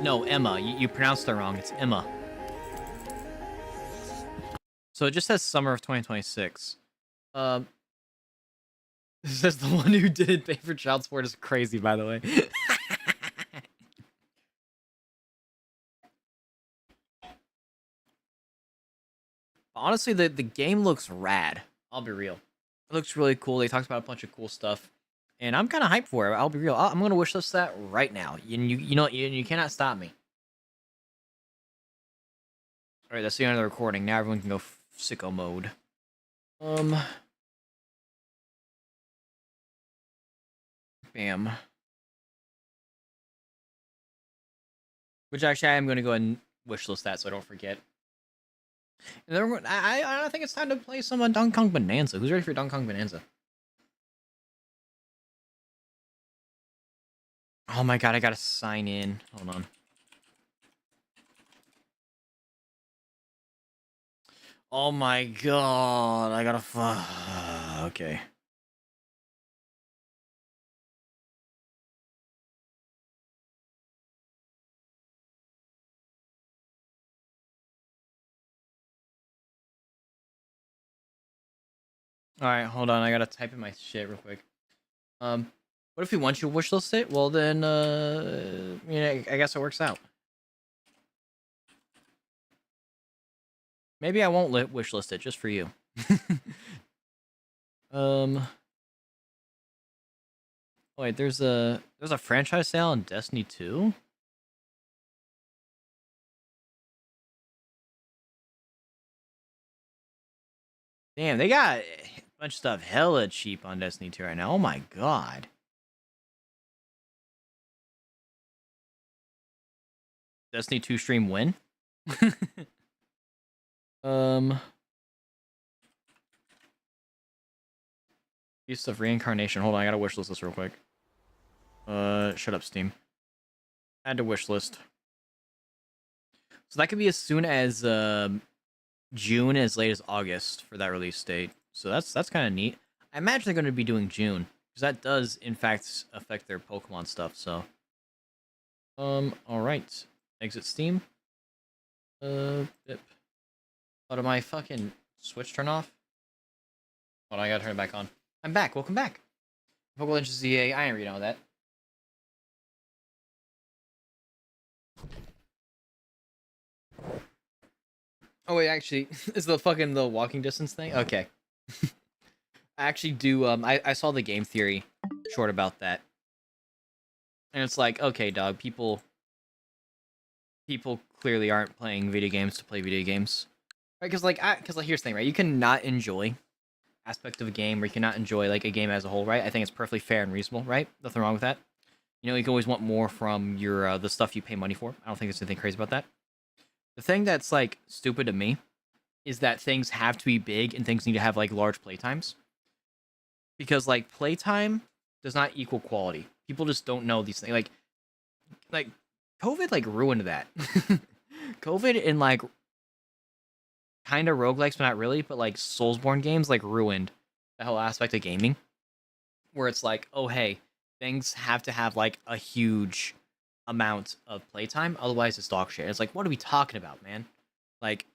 No, Emma. You pronounced it wrong. It's Emma. So it just says summer of 2026. It says the one who didn't pay for child support is crazy, by the way. Honestly, the game looks rad. I'll be real. It looks really cool. They talked about a bunch of cool stuff. And I'm kind of hyped for it. I'll be real. I'm going to wishlist that right now. You know, you cannot stop me. Alright, that's the end of the recording. Now everyone can go sicko mode. Bam. Which actually I am going to go ahead and wishlist that so I don't forget. And then I think it's time to play some Donkey Kong Bonanza. Who's ready for Donkey Kong Bonanza? Oh my god, I gotta sign in. Hold on. Oh my god, I gotta okay. Alright, hold on, I gotta type in my shit real quick. What if we want you to wishlist it? Well then, I guess it works out. Maybe I won't wishlist it just for you. Wait, there's a franchise sale on Destiny 2? Damn, they got a bunch of stuff hella cheap on Destiny 2 right now. Oh my god. Destiny 2 stream win? Piece of Reincarnation. Hold on, I gotta wishlist this real quick. Shut up, Steam. Add to wishlist. So that could be as soon as June, as late as August for that release date. So that's kind of neat. I imagine they're going to be doing June because that does in fact affect their Pokemon stuff. So, all right. Exit Steam. Yep. Oh, did my fucking switch turn off? Hold on, I gotta turn it back on. I'm back. Welcome back. Pokemon Legends ZA. I ain't reading all that. Oh wait, actually, is the walking distance thing? Okay. I actually do. I saw the game theory short about that, and it's like, okay, dog. People clearly aren't playing video games to play video games, right? Because here's the thing, right? You cannot enjoy aspect of a game, or you cannot enjoy like a game as a whole, right? I think it's perfectly fair and reasonable, right? Nothing wrong with that. You know, you can always want more from your the stuff you pay money for. I don't think there's anything crazy about that. The thing that's like stupid to me is that things have to be big and things need to have like large playtimes. Because like playtime does not equal quality. People just don't know these things. Like COVID like ruined that. COVID and like kind of roguelikes, but not really, but like Soulsborne games like ruined the whole aspect of gaming. Where it's like, oh hey, things have to have like a huge amount of playtime, otherwise it's dog shit. It's like, what are we talking about, man? Like,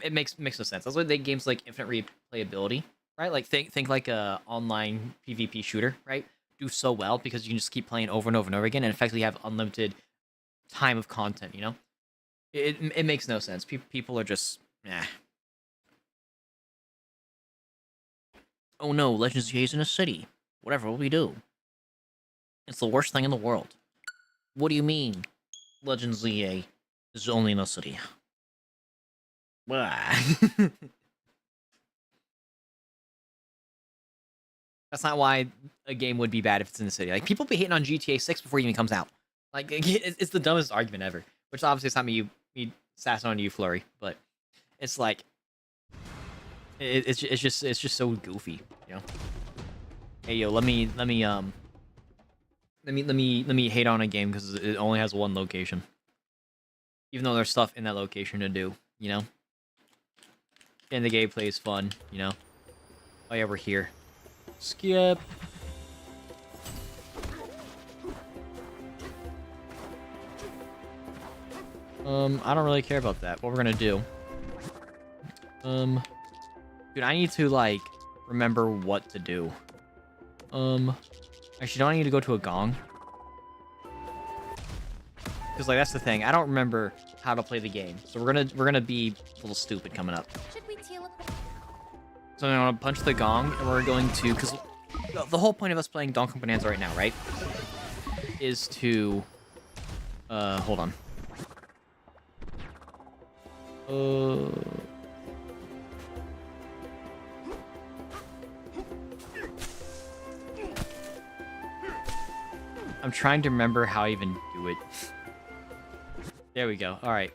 it makes no sense. That's why they games like infinite replayability, right? Like think like a online PvP shooter, right? Do so well because you can just keep playing over and over and over again, and effectively have unlimited time of content. You know, it makes no sense. People are just Oh no, Legends is in a city. Whatever will we do? It's the worst thing in the world. What do you mean? Legends ZA is only in a city. That's not why a game would be bad if it's in the city. Like, people be hating on GTA 6 before it even comes out. Like, it's the dumbest argument ever. Which obviously it's not me sassing on you, Flurry, but it's like it's just so goofy, you know. Hey yo, let me hate on a game because it only has one location. Even though there's stuff in that location to do, you know? And the gameplay is fun, you know? Oh yeah, we're here. Skip! I don't really care about that. What we're gonna do... Dude, I need to, like, remember what to do. Actually, don't I need to go to a gong? Because, like, that's the thing. I don't remember how to play the game. So we're gonna be a little stupid coming up. So I'm gonna punch the gong, and we're going to... Because the whole point of us playing Donkey Kong Bonanza right now, right? Is to... hold on. I'm trying to remember how I even do it. There we go. Alright.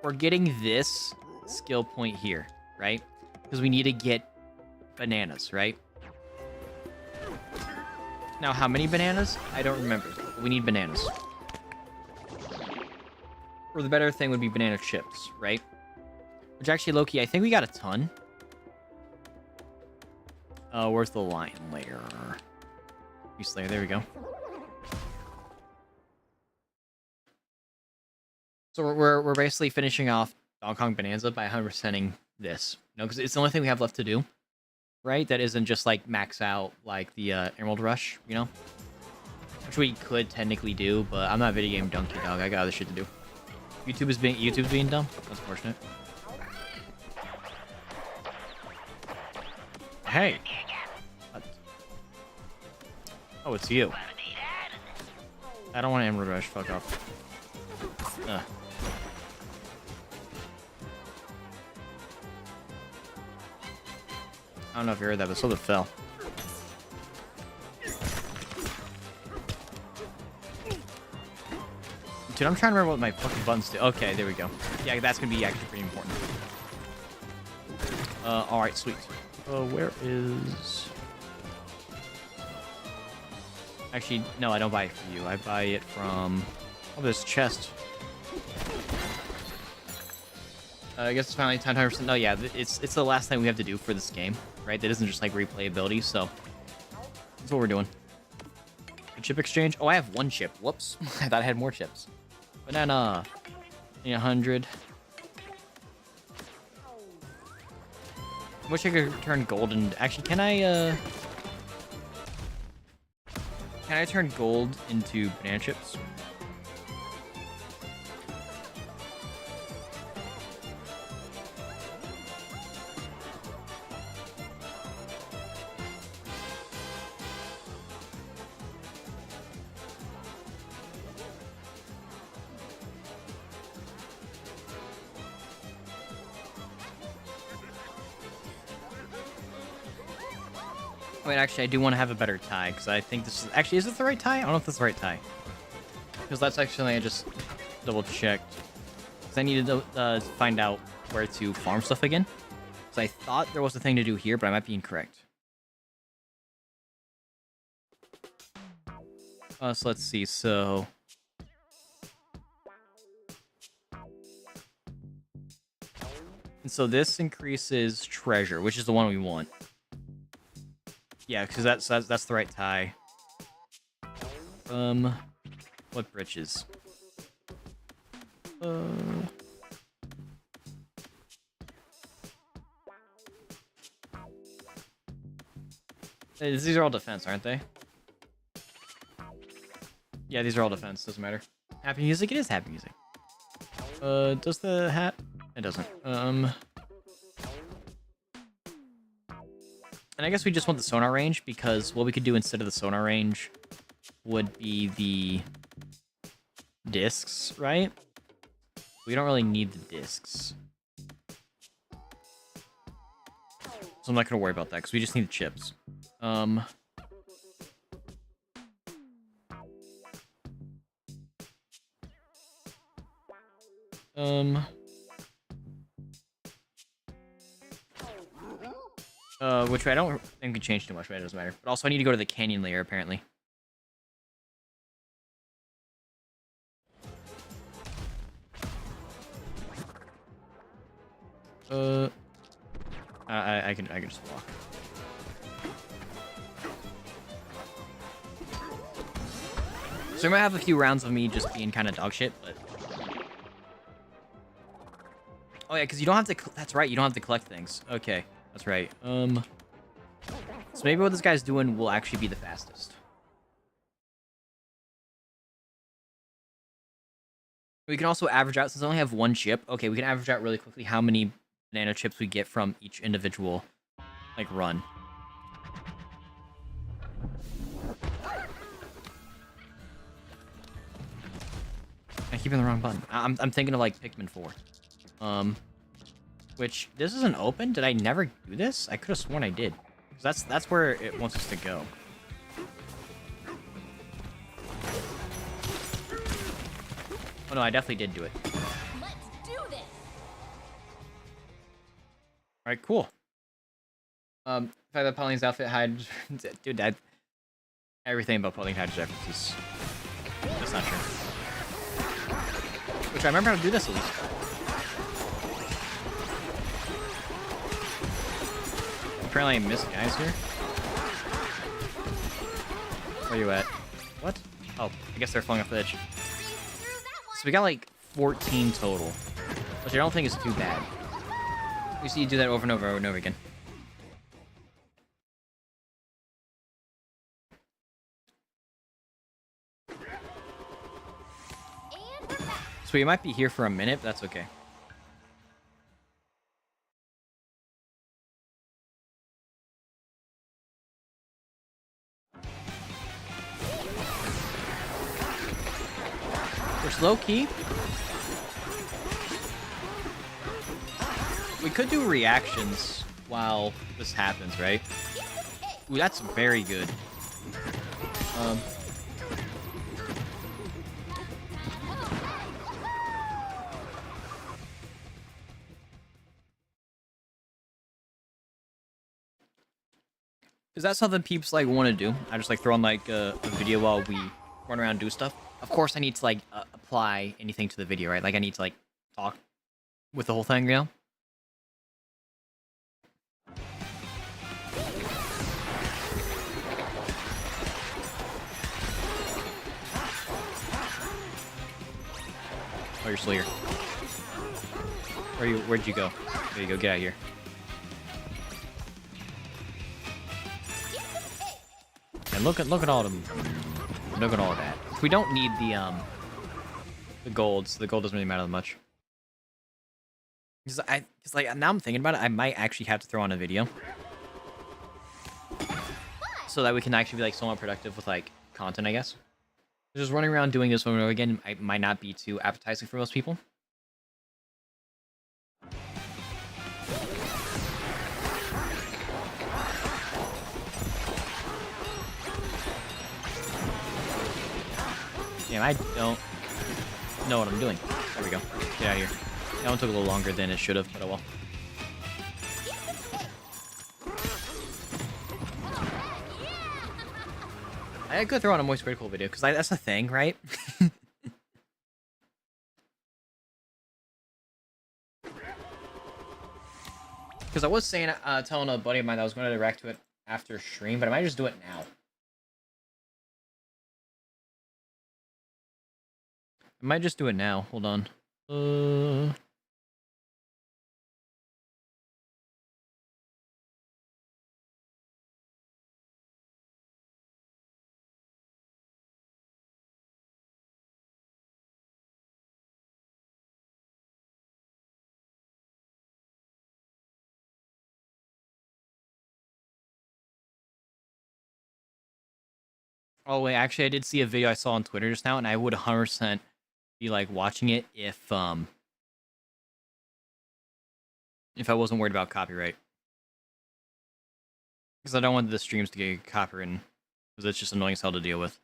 We're getting this skill point here, right? Because we need to get bananas, right? Now, how many bananas? I don't remember. But we need bananas. Or the better thing would be banana chips, right? Which actually, low-key, I think we got a ton. Where's the lion layer? Beast layer, there we go. So we're basically finishing off Donkey Kong Bonanza by 100%ing this. You know, because it's the only thing we have left to do, right? That isn't just, like, max out, like, the Emerald Rush, you know? Which we could technically do, but I'm not a video game donkey dog. I got other shit to do. YouTube's being dumb. That's unfortunate. Hey. What? Oh, it's you. I don't want Emerald Rush. Fuck off. I don't know if you heard that, but so fell. Dude, I'm trying to remember what my fucking buttons do. Okay, there we go. Yeah, that's gonna be actually pretty important. Alright, sweet. Where is... Actually, no, I don't buy it from you. I buy it from... Oh, this chest. I guess it's finally time 100%. No, yeah, it's the last thing we have to do for this game, right? That isn't just like replayability, so that's what we're doing. A chip exchange? Oh, I have one chip. Whoops. I thought I had more chips. Banana. 100. Wish I could turn gold and actually can I turn gold into banana chips? Wait, actually, I do want to have a better tie, because I think this is... Actually, is this the right tie? I don't know if this is the right tie. Because that's actually, I just double-checked. Because I needed to find out where to farm stuff again. So I thought there was a thing to do here, but I might be incorrect. So let's see, so... And so this increases treasure, which is the one we want. Yeah, because that's the right tie. What britches? These are all defense, aren't they? Yeah, these are all defense. Doesn't matter. Happy music? It is happy music. Does the hat? It doesn't. And I guess we just want the sonar range, because what we could do instead of the sonar range would be the discs, right? We don't really need the discs. So I'm not going to worry about that, because we just need the chips. Which I don't think can change too much, but it doesn't matter. But also I need to go to the canyon layer, apparently. I can just walk. So we might have a few rounds of me just being kind of dog shit, but... Oh yeah, because you don't have to... That's right, you don't have to collect things. Okay, that's right. So maybe what this guy's doing will actually be the fastest. We can also average out, since I only have one chip, okay, we can average out really quickly how many banana chips we get from each individual, like, run. I keep hitting the wrong button. I'm thinking of, like, Pikmin 4. Which, this isn't open? Did I never do this? I could have sworn I did. Because that's where it wants us to go. Oh no, I definitely did do it. Let's do this. Alright, cool. If I have Pauline's outfit hide... Dude, everything about Pauline hides references. That's not true. Which I remember how to do this at least. Apparently I missed guys here. Where you at? What? Oh, I guess they're falling off the edge. So we got like 14 total, which I don't think is too bad. We see you do that over and over and over again. So we might be here for a minute, but that's okay. We're low key. We could do reactions while this happens, right? Ooh, that's very good. Is that something peeps like want to do? I just like throw on like a video while we run around and do stuff. Of course, I need to like apply anything to the video, right? Like I need to like talk with the whole thing, you know? Oh, you're still here. Where'd you go? There you go. Get out of here. And look at all them. Look at all of that. We don't need the golds. The gold doesn't really matter that much. Because like now I'm thinking about it, I might actually have to throw on a video so that we can actually be like somewhat productive with like content, I guess. Just running around doing this over and over again, it might not be too appetizing for most people. Damn, I don't know what I'm doing. There we go. Get out of here. That one took a little longer than it should have, but oh well. I could throw on a moist critical video, because that's the thing, right? Because I was saying, telling a buddy of mine that I was going to react to it after stream, but I might just do it now. I might just do it now. Hold on. Oh wait, actually I did see a video I saw on Twitter just now, and I would 100% be like watching it if I wasn't worried about copyright. Because I don't want the streams to get copyrighted, because it's just annoying as hell to deal with.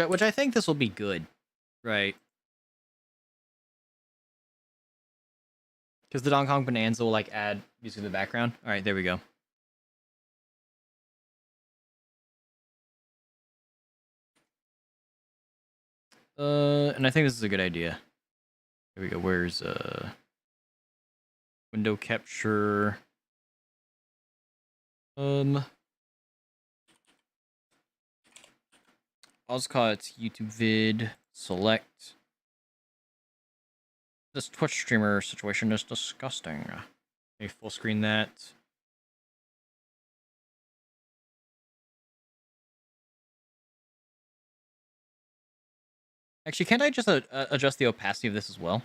Which I think this will be good, right? Because the Donkey Kong Bonanza will like add music in the background. All right, there we go. And I think this is a good idea. Here we go. Where's window capture? I'll just call it YouTube vid. Select. This Twitch streamer situation is disgusting. Maybe full screen that. Actually, can't I just adjust the opacity of this as well?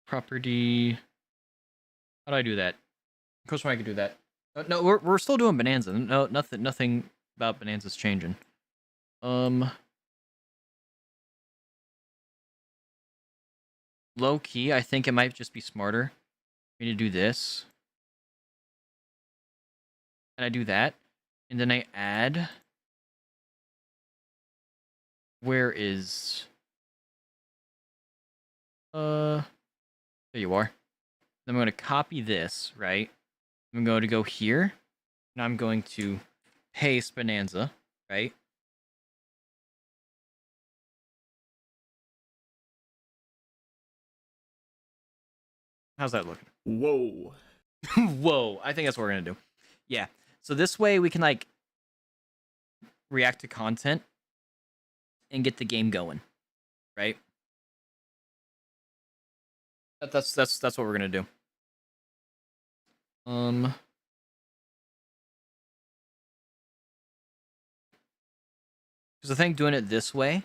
Property. How do I do that? Of course, I can do that. No, we're still doing Bananza. No, nothing about Bananza's changing. Low key, I think it might just be smarter for me to do this. And I do that, and then I add. Where is? There you are. Then I'm going to copy this, right? I'm going to go here. Now I'm going to paste Bananza, right? How's that looking? Whoa. Whoa, I think that's what we're going to do. Yeah. So this way we can like react to content and get the game going, right? That's what we're going to do. Because I think doing it this way,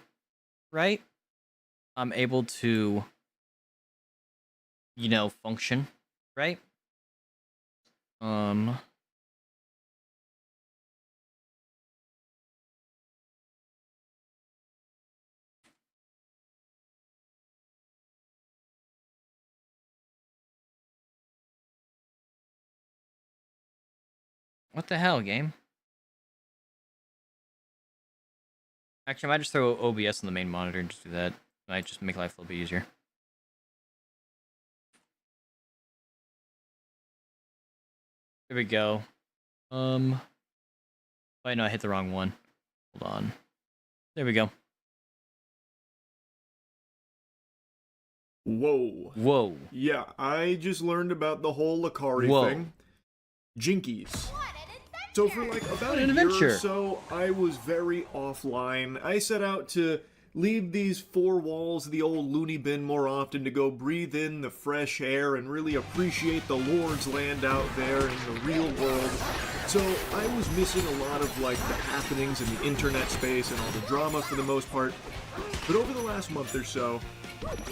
right? I'm able to, you know, function, right? What the hell, game? Actually, I might just throw OBS on the main monitor and just do that. Might just make life a little bit easier. Here we go. Wait, no, I hit the wrong one. Hold on. There we go. Whoa. Whoa. Yeah, I just learned about the whole Lakari thing. Jinkies. So for like about a year or so, I was very offline. I set out to leave these four walls of the old loony bin more often to go breathe in the fresh air and really appreciate the Lord's land out there in the real world. So I was missing a lot of like the happenings in the internet space and all the drama for the most part. But over the last month or so,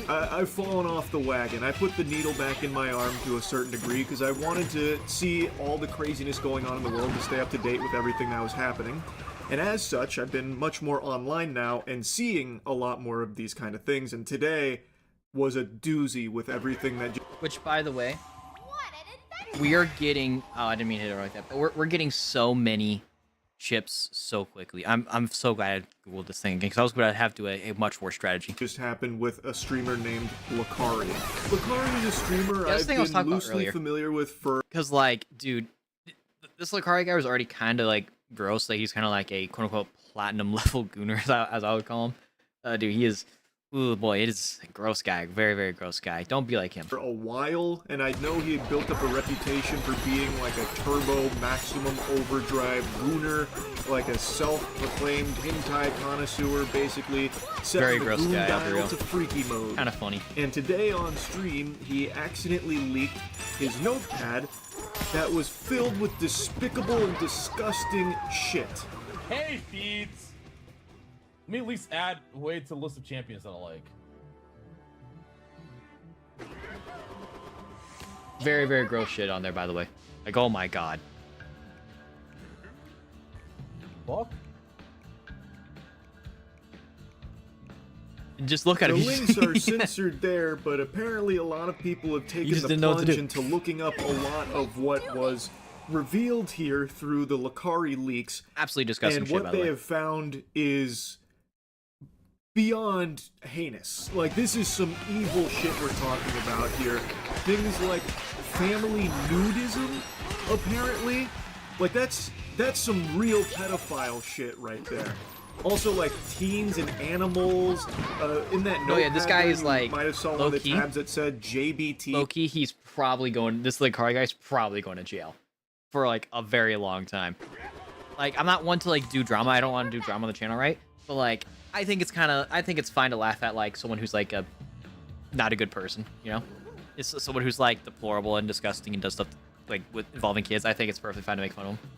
I've fallen off the wagon. I put the needle back in my arm to a certain degree because I wanted to see all the craziness going on in the world to stay up to date with everything that was happening. And as such, I've been much more online now and seeing a lot more of these kind of things. And today was a doozy with everything that... Which, by the way, we are getting... Oh, I didn't mean to hit it like that. But we're getting so many ships so quickly. I'm so glad I googled this thing again because I was going to have to do a much more strategy. Just happened with a streamer named Lakari. Lakari is a streamer I've been loosely familiar with for... Because, like, dude, this Lakari guy was already kind of, like, gross. Like, he's kind of like a quote-unquote platinum level gooner, as I would call him. Dude, he is... Ooh, boy, it is a gross guy. Very, very gross guy. Don't be like him. For a while, and I know he had built up a reputation for being like a turbo maximum overdrive gooner, like a self-proclaimed hentai connoisseur, basically. Very gross guy, I'll be real. To freaky mode. Kind of funny. And today on stream, he accidentally leaked his notepad that was filled with despicable and disgusting shit. Hey, feeds! Let me at least add way to the list of champions that I like. Very, very gross shit on there, by the way. Like, oh my god. Fuck. Just look at the him. The links are censored there, but apparently a lot of people have taken the plunge into looking up a lot of what was revealed here through the Lakari leaks. Absolutely disgusting shit, by the way. And what they have found is beyond heinous. Like, this is some evil shit we're talking about here. Things like family nudism, apparently. Like, that's some real pedophile shit right there. Also, like, teens and animals. In that note, yeah, this guy is like might have saw one of the tabs that said JBT. Low-key, he's probably going. This Lakari guy's probably going to jail for like a very long time. Like, I'm not one to like do drama. I don't want to do drama on the channel, right? But like, I think it's fine to laugh at like someone who's like not a good person, you know? It's someone who's like deplorable and disgusting and does stuff like with involving kids. I think it's perfectly fine to make fun of them.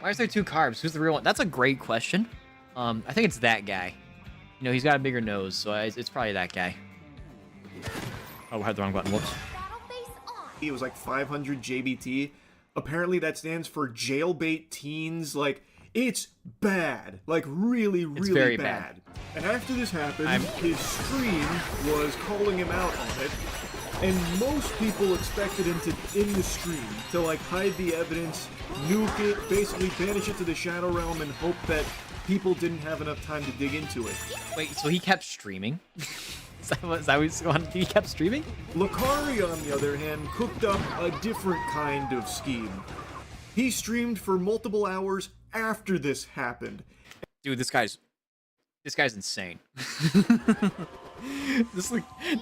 Why is there two carbs? Who's the real one? That's a great question. I think it's that guy. You know, he's got a bigger nose, so it's probably that guy. Oh, I had the wrong button. Whoops. It was like 500 JBT. Apparently that stands for jailbait teens. Like, it's bad. Like, really, really very bad. And after this happened, his stream was calling him out on it. And most people expected him to, in the stream, to like hide the evidence, nuke it, basically banish it to the Shadow Realm and hope that people didn't have enough time to dig into it. Wait, so he kept streaming? Is that what's going on? He kept streaming? Lakari, on the other hand, cooked up a different kind of scheme. He streamed for multiple hours after this happened. Dude, this guy's insane.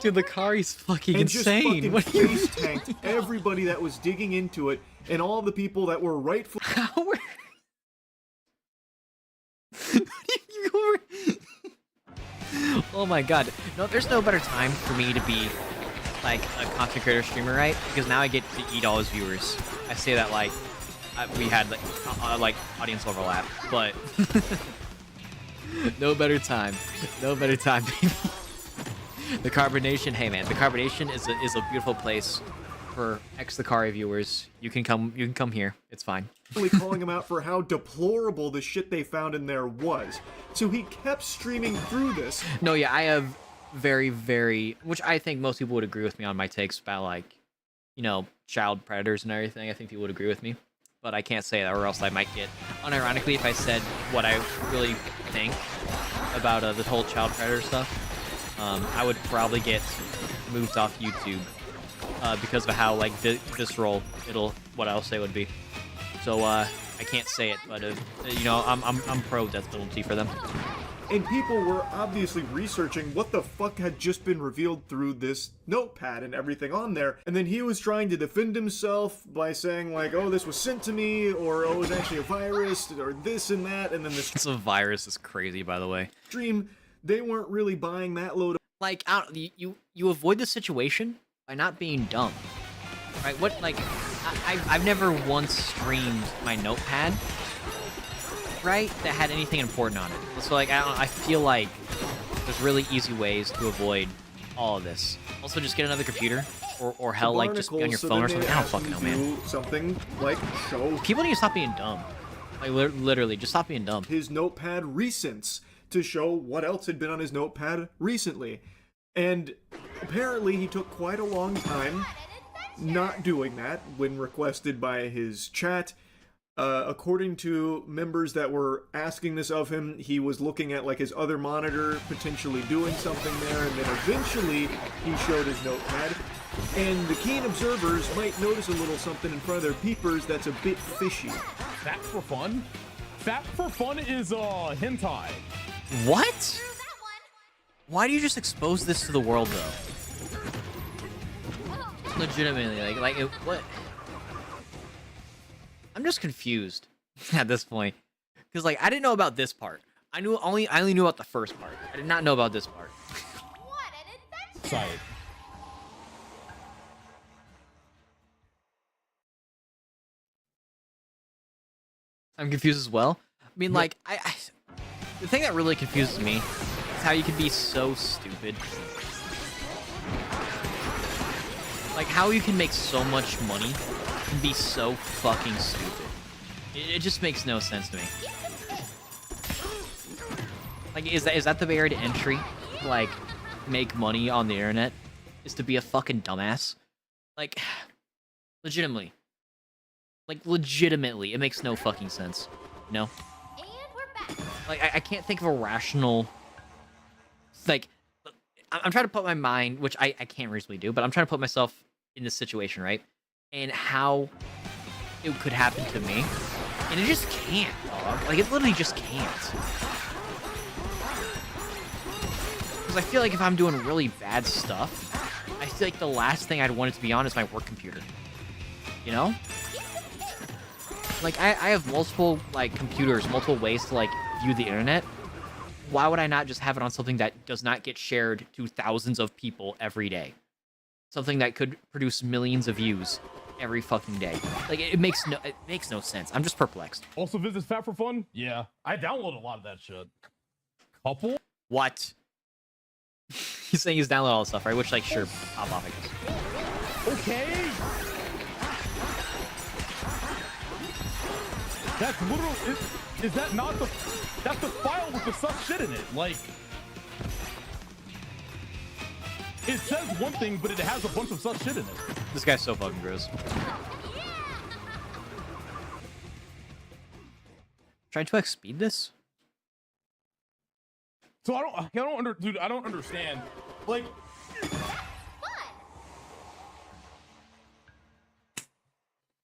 Dude, Lakari's fucking insane. And just fucking face tanked everybody that was digging into it and all the people that were rightful. Oh my god. No, there's no better time for me to be like a content creator streamer, right? Because now I get to eat all his viewers. I say that like we had like audience overlap, but no better time. No better time, baby. The Carbonation, hey man, the Carbonation is a beautiful place for ex-Lakari viewers. You can come here. It's fine. Calling him out for how deplorable the shit they found in there was. So he kept streaming through this. No, yeah, I have very, very, which I think most people would agree with me on my takes about, like, you know, child predators and everything. I think people would agree with me, but I can't say that, or else I might get, unironically, if I said what I really think about the whole child predator stuff, I would probably get moved off YouTube because of how like visceral what I'll say would be. So I can't say it, but you know, I'm pro death penalty for them. And people were obviously researching what the fuck had just been revealed through this notepad and everything on there. And then he was trying to defend himself by saying like, oh, this was sent to me, or oh, it was actually a virus, or this and that. And then this It's a virus is crazy, by the way. stream, they weren't really buying that load of Like, you avoid the situation by not being dumb, right? What, like, I've never once streamed my notepad, right, that had anything important on it. So, like, I feel like there's really easy ways to avoid all of this. Also, just get another computer, or hell, like, just be on your phone or something. I don't fucking know, man. Something like show People need to stop being dumb. Like, literally, just stop being dumb. his notepad recents to show what else had been on his notepad recently. And apparently he took quite a long time not doing that when requested by his chat. According to members that were asking this of him, he was looking at like his other monitor, potentially doing something there, and then eventually he showed his notepad. And the keen observers might notice a little something in front of their peepers that's a bit fishy. Fat for fun? Fat for fun is hentai. What? Why do you just expose this to the world, though? Legitimately, like what? I'm just confused at this point, because like I didn't know about this part. I only knew about the first part. I did not know about this part. What an adventure! Sorry. I'm confused as well. I mean, like the thing that really confuses me is how you can be so stupid. Like how you can make so much money and be so fucking stupid. It just makes no sense to me. Like, is that the barrier to entry? Like, make money on the internet is to be a fucking dumbass? Like, legitimately. Like, legitimately, it makes no fucking sense. You know? And we're back. Like, I can't think of a rational... Like, I'm trying to put my mind, which I can't reasonably do, but I'm trying to put myself in this situation, right? And how it could happen to me. And it just can't, dog. Like, it literally just can't. Because I feel like if I'm doing really bad stuff, I feel like the last thing I'd want it to be on is my work computer. You know? Like, I have multiple, like, computers, multiple ways to, like, view the internet. Why would I not just have it on something that does not get shared to thousands of people every day? Something that could produce millions of views every fucking day. Like, it makes no sense. I'm just perplexed. Also visits Fat for Fun? Yeah. I download a lot of that shit. Couple? What? He's saying he's downloaded all the stuff, right? Which, like, sure, pop off, I guess. Okay. That's literally... Is that not the... That's the file with the sus shit in it. Like... It says one thing, but it has a bunch of sus shit in it. This guy's so fucking gross. Try to speed this? So I don't understand. Like...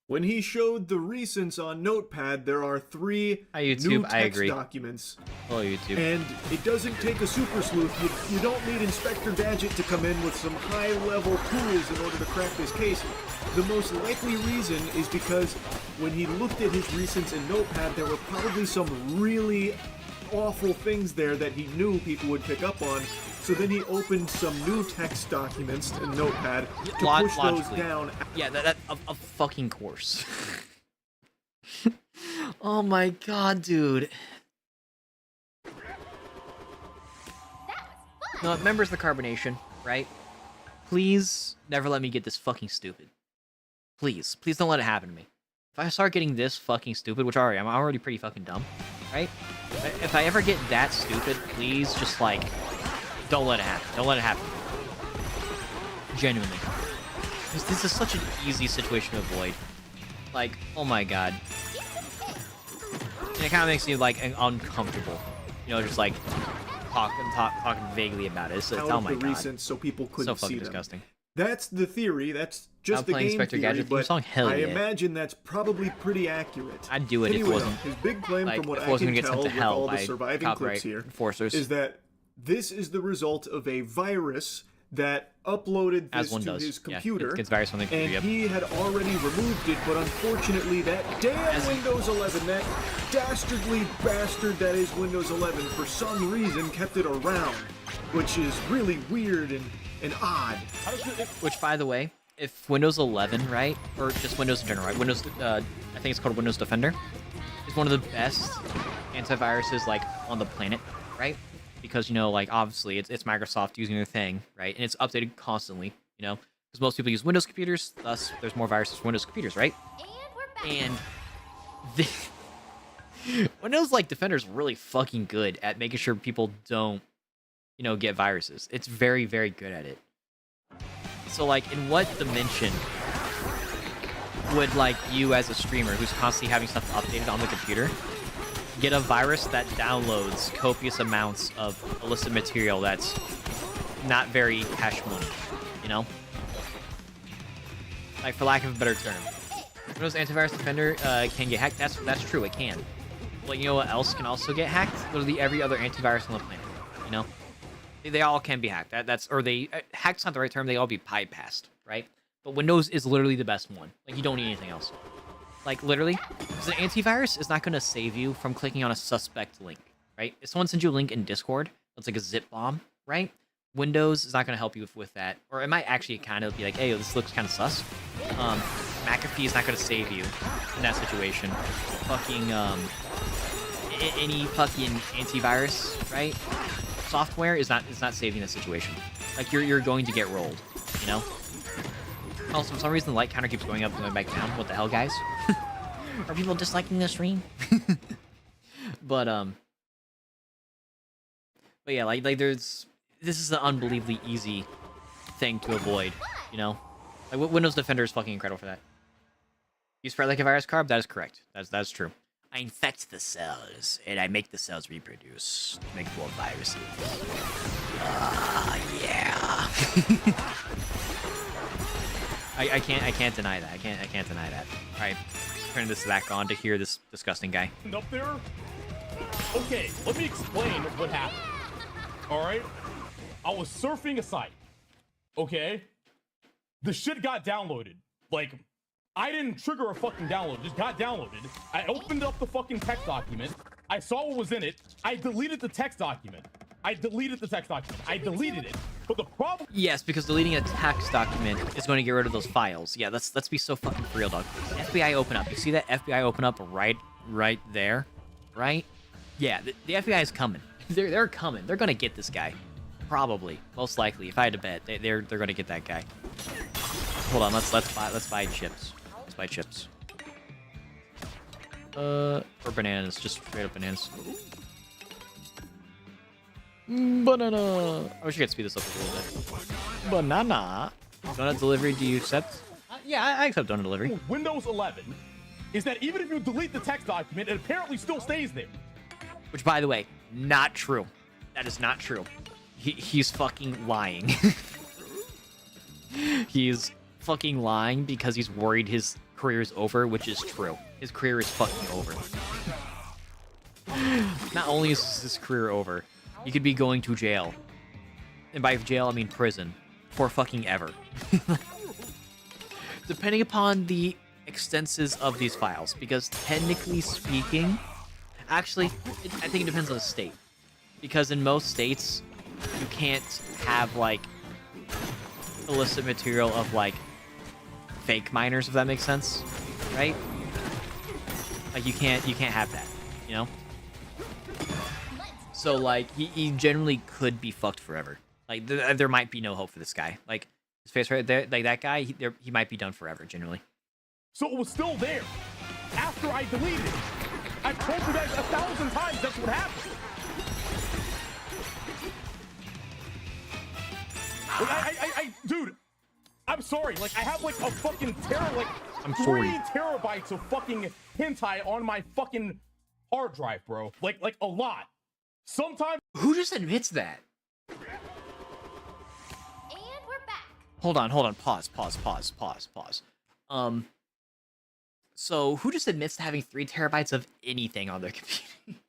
When he showed the recents on Notepad, there are 3 YouTube, new I text agree. documents. Oh, YouTube. And it doesn't take a super sleuth. You don't need Inspector Gadget to come in with some high-level tools in order to crack this case. The most likely reason is because when he looked at his recents in Notepad, there were probably some really awful things there that he knew people would pick up on. So then he opened some new text documents in Notepad to push those down. Yeah, that a fucking course. Oh my god, dude. No, members of the Carbonation, right? Please never let me get this fucking stupid. Please. Please don't let it happen to me. If I start getting this fucking stupid, which I'm already pretty fucking dumb, right? If I ever get that stupid, please just, like, don't let it happen. Don't let it happen. Genuinely. This is such an easy situation to avoid. Like, oh my god. And it kind of makes me, like, uncomfortable. You know, just, like, talking vaguely about it. It's, oh my god. So people couldn't so fucking see them. disgusting. That's the theory. That's just the game Inspector theory, Gadget theme but song? Hell I yeah. imagine that's probably pretty accurate. I'd do it if it Anyway, wasn't his big claim like from what if I it wasn't can gonna get tell sent to with hell all the by surviving copyright clips here enforcers. is that this is the result of a virus that uploaded As this one to does. his Yeah, computer, it gets virus on the computer, and yep. he had already removed it, but unfortunately that damn Windows 11, that dastardly bastard that is Windows 11, for some reason kept it around, which is really weird and odd. Which, by the way, if Windows 11, right, or just Windows in general, right, Windows, I think it's called Windows Defender, is one of the best antiviruses, like, on the planet, right? Because, you know, like, obviously, it's Microsoft using their thing, right? And it's updated constantly, you know? Because most people use Windows computers, thus, there's more viruses for Windows computers, right? And the Windows, like, Defender is really fucking good at making sure people don't, you know, get viruses. It's very, very good at it. So, like, in what dimension would, like, you as a streamer who's constantly having stuff updated on the computer get a virus that downloads copious amounts of illicit material that's not very cash money, you know? Like, for lack of a better term. Windows Antivirus Defender can get hacked. That's true, it can. But you know what else can also get hacked? Literally every other antivirus on the planet, you know? They all can be hacked. Hacked's not the right term, they all be bypassed, right? But Windows is literally the best one. Like, you don't need anything else. Like, literally, because an antivirus is not going to save you from clicking on a suspect link, right? If someone sends you a link in Discord, that's like a zip bomb, right? Windows is not going to help you with that. Or it might actually kind of be like, hey, this looks kind of sus. McAfee is not going to save you in that situation. Fucking, any fucking antivirus, right? Software is not saving the situation. Like, you're going to get rolled, you know? Also, for some reason, the light counter keeps going up and going back down. What the hell, guys? Are people disliking the stream? But yeah, like this is an unbelievably easy thing to avoid, you know? Like, Windows Defender is fucking incredible for that. You spread like a virus carb? That is correct. That's true. I infect the cells, and I make the cells reproduce to make more viruses. Yeah. I can't deny that. I can't deny that. All right, turn this back on to hear this disgusting guy. Up there. Okay, let me explain what happened. All right, I was surfing a site. Okay, the shit got downloaded. Like, I didn't trigger a fucking download. It just got downloaded. I opened up the fucking text document. I saw what was in it. I deleted the text document. I deleted it. But the problem... Yes, because deleting a text document is going to get rid of those files. Yeah, let's be so fucking for real, dog. FBI open up. You see that FBI open up right there? Right? Yeah, the FBI is coming. They're coming. They're going to get this guy. Probably. Most likely. If I had to bet, they're going to get that guy. Hold on, let's buy chips. Let's buy chips. Or bananas. Just straight up bananas. Banana. I wish I could speed this up a little bit. Banana. Donut delivery, do you accept? Yeah, I accept donut delivery. Windows 11 is that even if you delete the text document, it apparently still stays there. Which, by the way, not true. That is not true. He's fucking lying. He's fucking lying because he's worried his career is over, which is true. His career is fucking over. Not only is his career over, he could be going to jail. And by jail, I mean prison. For fucking ever. Depending upon the extenses of these files. Because technically speaking... Actually, I think it depends on the state. Because in most states, you can't have, like, illicit material of, like, fake minors, if that makes sense. Right? Like, you can't have that, you know? So, like, he generally could be fucked forever. Like, there might be no hope for this guy. Like, his face right there, like, that guy, he might be done forever, generally. So it was still there after I deleted it. I've told you guys 1,000 times that's what happened. Like, dude, I'm sorry. Like, I have, like, a fucking I'm 3 sorry. terabytes of fucking hentai on my fucking hard drive, bro. Like a lot. Sometimes... Who just admits that? And we're back. Hold on. Pause. So who just admits to having 3 terabytes of anything on their computer?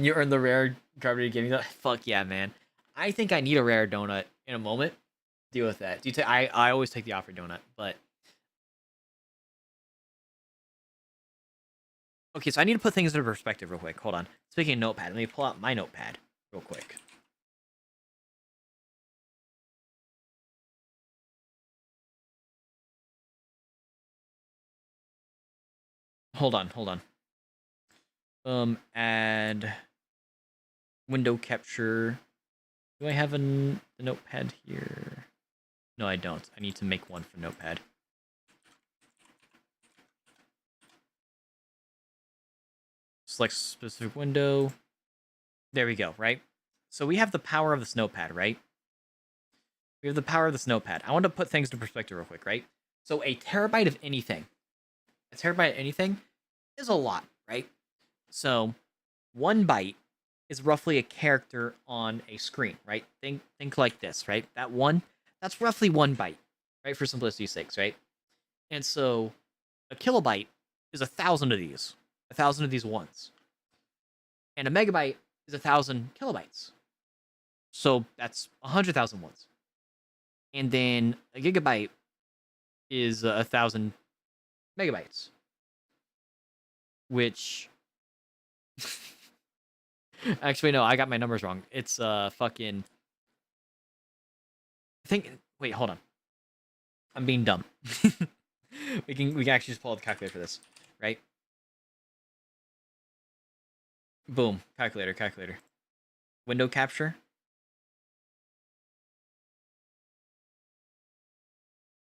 You earned the rare garbage gaming donut. Fuck yeah, man. I think I need a rare donut in a moment. Deal with that. I always take the offered donut, but okay, so I need to put things into perspective real quick. Hold on. Speaking of notepad, let me pull out my notepad real quick. Hold on. Add window capture. Do I have a notepad here? No, I don't. I need to make one for notepad. Select specific window. There we go, right? So we have the power of this notepad, right? We have the power of this notepad. I want to put things into perspective real quick, right? So a terabyte of anything. A terabyte of anything is a lot, right? So 1 byte is roughly a character on a screen, right? Think like this, right? That's roughly 1 byte, right? For simplicity's sake, right? And so a kilobyte is 1,000 of these. 1,000 of these ones. And a megabyte is 1,000 kilobytes. So that's 100,000 ones. And then a gigabyte is 1,000 megabytes. Which... Actually, no, I got my numbers wrong. It's fucking... Wait, hold on. I'm being dumb. we can actually just pull out the calculator for this, right? Boom. Calculator. Window capture.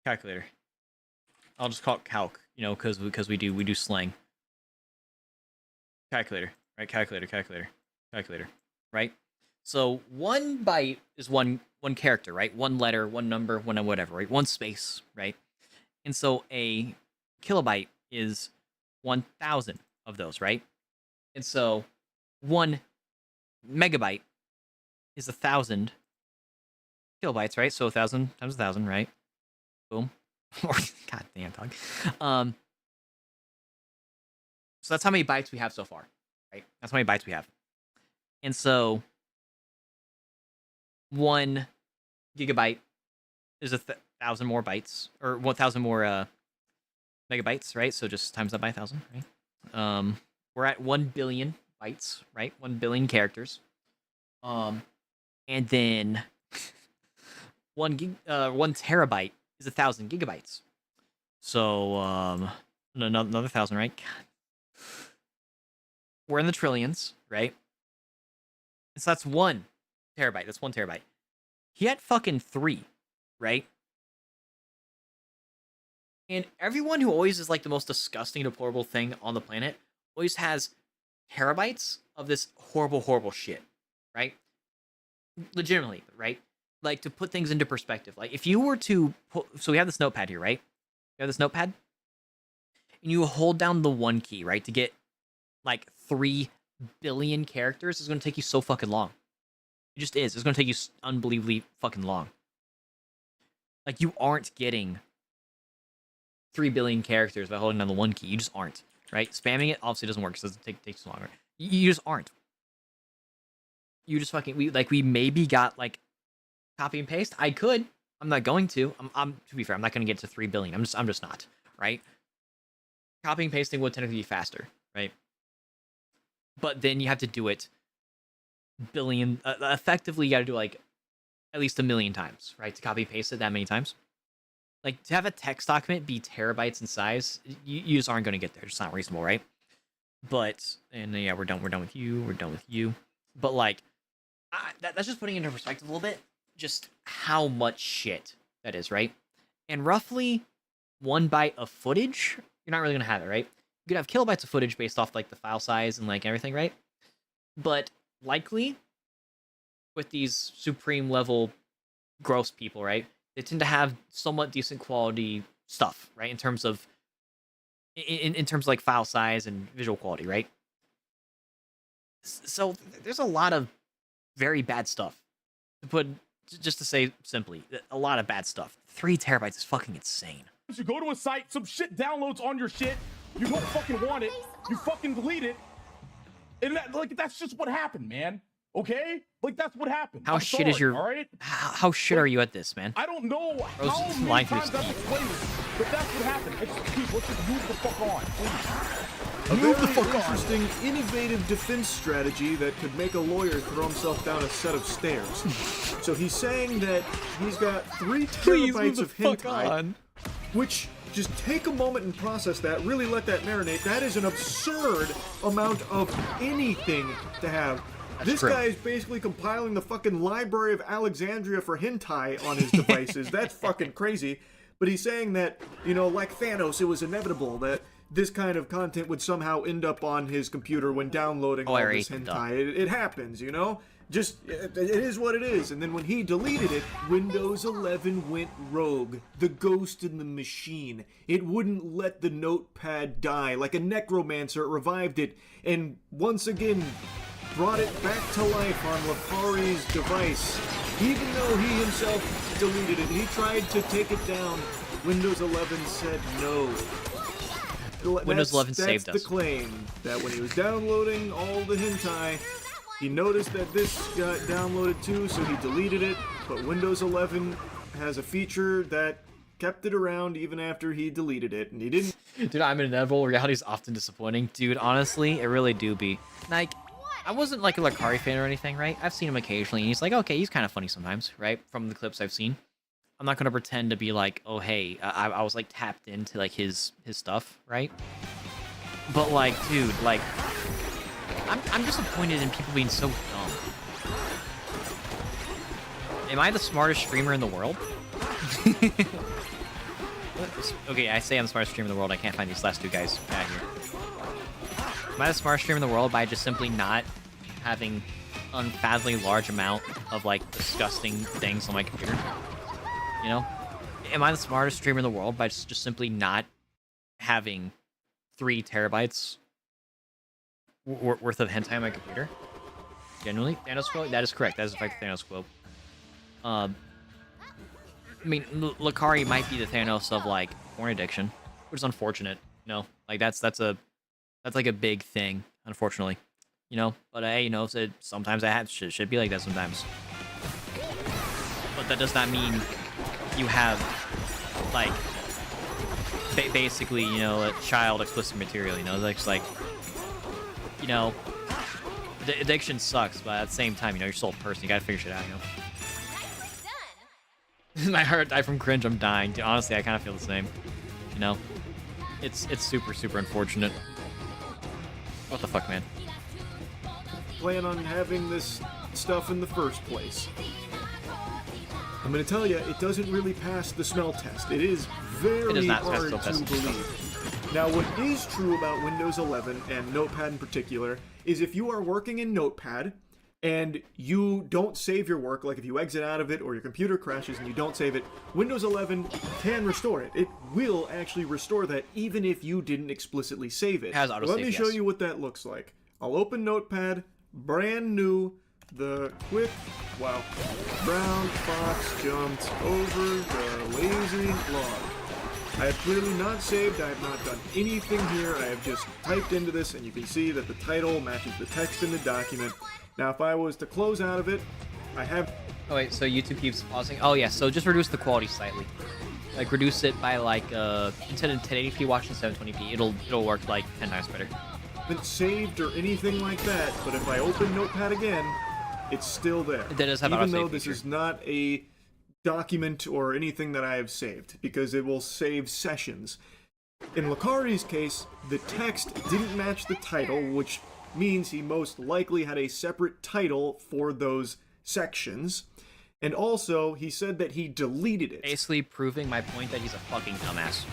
Calculator. I'll just call it calc, you know, because we do slang. Calculator, right? Calculator. Right? So 1 byte is one character, right? 1 letter, 1 number, 1 whatever, right? 1 space, right? And so a kilobyte is 1,000 of those, right? And so 1 megabyte is 1,000 kilobytes, right? So 1,000 times 1,000, right? Boom. God damn, dog. So that's how many bytes we have so far, right? That's how many bytes we have. And so 1 gigabyte is 1,000 more bytes, or 1,000 more megabytes, right? So just times that by 1,000, right? We're at 1 billion bytes, right? 1 billion characters. And then 1 terabyte is 1,000 gigabytes. So another 1,000, right? God. We're in the trillions, right? So that's 1 terabyte. That's 1 terabyte. He had fucking 3, right? And everyone who always is like the most disgusting, deplorable thing on the planet always has terabytes of this horrible shit, right? Legitimately, right? Like, to put things into perspective, like if you were to so we have this notepad here, right? You have this notepad, and you hold down the 1 key, right, to get like 3 billion characters. It's going to take you so fucking long. It just is. It's going to take you unbelievably fucking long. Like, you aren't getting 3 billion characters by holding down the 1 key. You just aren't, right? Spamming it obviously doesn't work because it takes too long. Right? You just aren't. You just fucking... We maybe got, like, copy and paste. I could. I'm not going to. To be fair, I'm not going to get to 3 billion. I'm just not, right? Copying and pasting would technically be faster, right? But then you have to do it billion... effectively, you got to do, like, at least 1 million times, right? To copy and paste it that many times. Like, to have a text document be terabytes in size, you just aren't going to get there. It's not reasonable, right? But, and yeah, we're done with you. But, like, that's just putting it into perspective a little bit. Just how much shit that is, right? And roughly 1 byte of footage, you're not really going to have it, right? You could have kilobytes of footage based off, like, the file size and, like, everything, right? But likely, with these supreme level gross people, right? They tend to have somewhat decent quality stuff, right? In terms of like file size and visual quality, right? So there's a lot of very bad stuff to put just to say simply, a lot of bad stuff. 3 terabytes is fucking insane. You go to a site, some shit downloads on your shit, you don't fucking want it, you fucking delete it, and that's just what happened, man. Okay? Like, that's what happened. How shit is your... all right? How shit are you at this, man? I don't know Bro's how just many lying through times his I've explained this, but that's what happened. Dude, let's just move the fuck on, please. A very interesting, innovative defense strategy that could make a lawyer throw himself down a set of stairs. So he's saying that he's got 3 terabytes of hentai, which, just take a moment and process that, really let that marinate. That is an absurd amount of anything to have. This guy is basically compiling the fucking Library of Alexandria for hentai on his devices. That's fucking crazy. But he's saying that, you know, like Thanos, it was inevitable that this kind of content would somehow end up on his computer when downloading all this hentai. It happens, you know? Just, it is what it is. And then when he deleted it, Windows 11 went rogue. The ghost in the machine. It wouldn't let the notepad die. Like a necromancer, it revived it. And once again, brought it back to life on Lakari's device. Even though he himself deleted it, he tried to take it down. Windows 11 said no. Windows 11 saved us. That's the claim, that when he was downloading all the hentai, he noticed that this got downloaded too, so he deleted it. But Windows 11 has a feature that kept it around even after he deleted it, and he didn't... Dude, I'm inevitable. Reality is often disappointing. Dude, honestly, it really do be. Like, I wasn't like a Lakari fan or anything, right? I've seen him occasionally, and he's like, okay, he's kind of funny sometimes, right? From the clips I've seen. I'm not gonna pretend to be like, oh, hey, I was like tapped into like his stuff, right? But like, dude, like, I'm disappointed in people being so dumb. Am I the smartest streamer in the world? Okay, I say I'm the smartest streamer in the world. I can't find these last 2 guys back here. Am I the smartest streamer in the world by just simply not having unfathomably large amount of like disgusting things on my computer? You know? Am I the smartest streamer in the world by just simply not having 3 terabytes worth of hentai on my computer? Genuinely? Thanos quote? That is correct. That is in fact the Thanos quote. I mean, Lakari might be the Thanos of like porn addiction, which is unfortunate. You know, like that's like a big thing, unfortunately. You know, but hey, you know, sometimes I should be like that sometimes. But that does not mean you have like basically, you know, a child explicit material. You know, it's like, you know, the addiction sucks, but at the same time, you know, you're still a person. You gotta figure shit out. You know. My heart died from cringe. I'm dying. Honestly, I kind of feel the same. You know, it's super unfortunate. What the fuck, man? Plan on having this stuff in the first place. I'm gonna tell you, it doesn't really pass the smell test. It is very hard to believe. Now, what is true about Windows 11 and Notepad in particular is if you are working in Notepad and you don't save your work, like if you exit out of it or your computer crashes and you don't save it, Windows 11 can restore it. It will actually restore that even if you didn't explicitly save it. Let me show you what that looks like. I'll open Notepad, brand new, the quick, wow, brown fox jumped over the lazy log. I have clearly not saved, I have not done anything here, I have just typed into this and you can see that the title matches the text in the document. Now, if I was to close out of it, I have... Oh, wait, so YouTube keeps pausing? Oh, yeah, so just reduce the quality slightly. Like, reduce it by, like, instead of 1080p watching 720p, it'll work, like, 10 times better. Been saved or anything like that, but if I open Notepad again, it's still there. It does have even though this is not a document or anything that I have saved, because it will save sessions. In Lakari's case, the text didn't match the title, which means he most likely had a separate title for those sections. And also, he said that he deleted it. Basically proving my point that he's a fucking dumbass.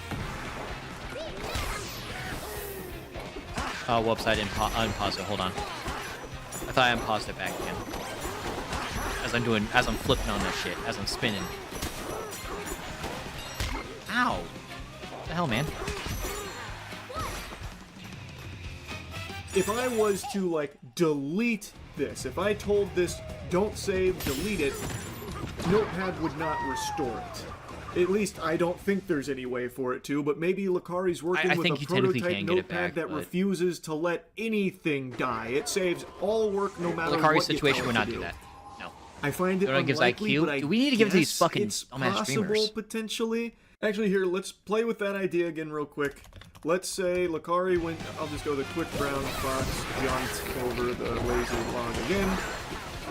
Oh, whoops, I didn't unpause it. Hold on. I thought I unpaused it back again. As I'm flipping on that shit, as I'm spinning. Ow! What the hell, man? If I was to, like, delete this, if I told this, don't save, delete it, notepad would not restore it. At least I don't think there's any way for it to, but maybe Lucari's working with a prototype notepad that refuses to let anything die. It saves all work no matter what. Lucari's situation would not do that. No. I find it unlikely, but I do we need to give it to these fucking it's dumbass possible streamers? Potentially. Actually, here, let's play with that idea again real quick. Let's say Lucari went. I'll just go the quick brown fox jaunt over the lazy log again.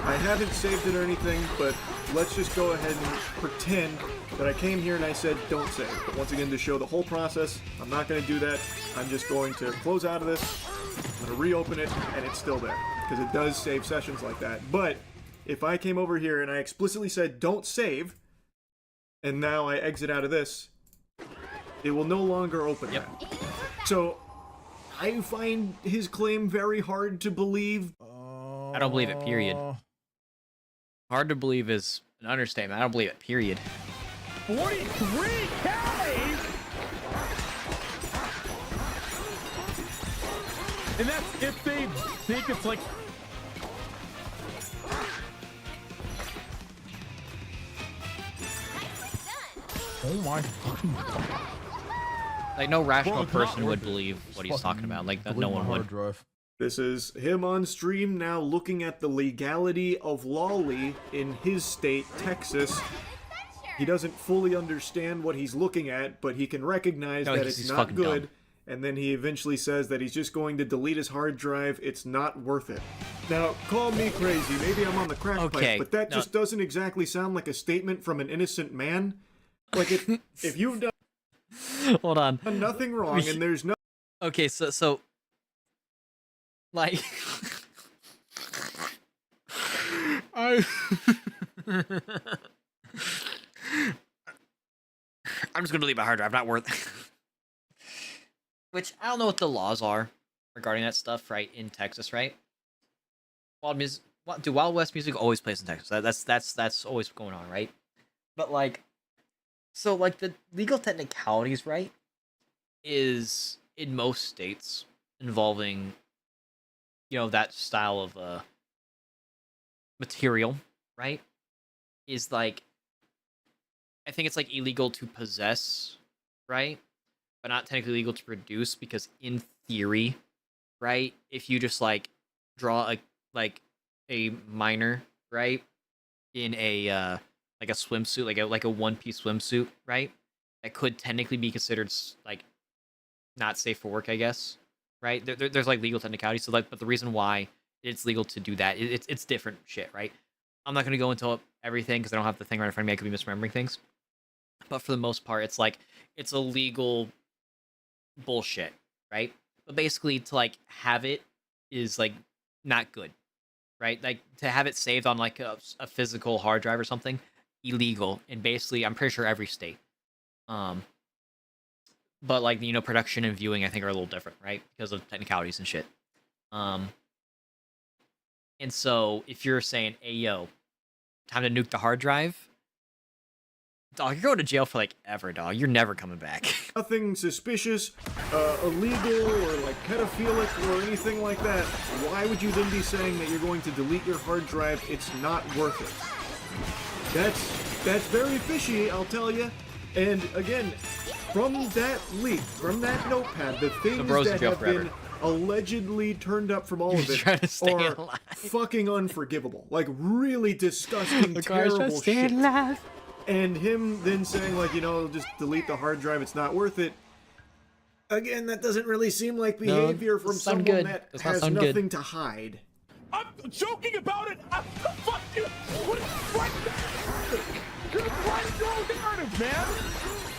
I haven't saved it or anything, but let's just go ahead and pretend that I came here and I said don't save. But once again, to show the whole process, I'm not going to do that. I'm just going to close out of this. I'm going to reopen it, and it's still there because it does save sessions like that. But if I came over here and I explicitly said don't save, and now I exit out of this, it will no longer open that. So I find his claim very hard to believe. I don't believe it, period. Hard to believe is an understatement. I don't believe it, period. 43K! And that's if they think it's like... Oh my fucking God. Like, no rational person would believe what he's talking about. Like, no one would. This is him on stream now looking at the legality of lolly in his state, Texas. He doesn't fully understand what he's looking at, but he can recognize that it's not good. Dumb. And then he eventually says that he's just going to delete his hard drive. It's not worth it. Now, call me crazy. Maybe I'm on the crack pipe, but that just doesn't exactly sound like a statement from an innocent man. Like, if you've done... Hold on. Nothing wrong, and there's no... Okay, so... Like... I'm just gonna delete my hard drive, not worth it. Which, I don't know what the laws are regarding that stuff, right, in Texas, right? Wild West music always plays in Texas. That's always going on, right? But, like... So, like, the legal technicalities, right, is, in most states, involving, you know, that style of, material, right, is, like, I think it's, like, illegal to possess, right, but not technically legal to produce, because in theory, right, if you just, like, draw, a minor, right, in a, like a swimsuit, like a one-piece swimsuit, right? That could technically be considered like not safe for work, I guess, right? There's like legal technicalities, so like, but the reason why it's legal to do that, it's different shit, right? I'm not gonna go into everything because I don't have the thing right in front of me. I could be misremembering things, but for the most part, it's like it's illegal bullshit, right? But basically, to like have it is like not good, right? Like to have it saved on like a physical hard drive or something. Illegal in basically I'm pretty sure every state, but like, you know, production and viewing I think are a little different, right, because of technicalities and shit. And so if you're saying, hey yo, time to nuke the hard drive, dog, you're going to jail for like ever, dog. You're never coming back. Nothing suspicious, illegal, or like pedophilic or anything like that. Why would you then be saying that you're going to delete your hard drive? It's not worth it. That's very fishy, I'll tell you. And again, from that leak, from that notepad, the things that have been allegedly turned up from all of it are fucking unforgivable. Like, really disgusting, terrible shit. And him then saying, like, you know, just delete the hard drive, it's not worth it. Again, that doesn't really seem like behavior from someone that has nothing to hide. I'm joking about it. Fuck you. What is You're writing your own narrative, man.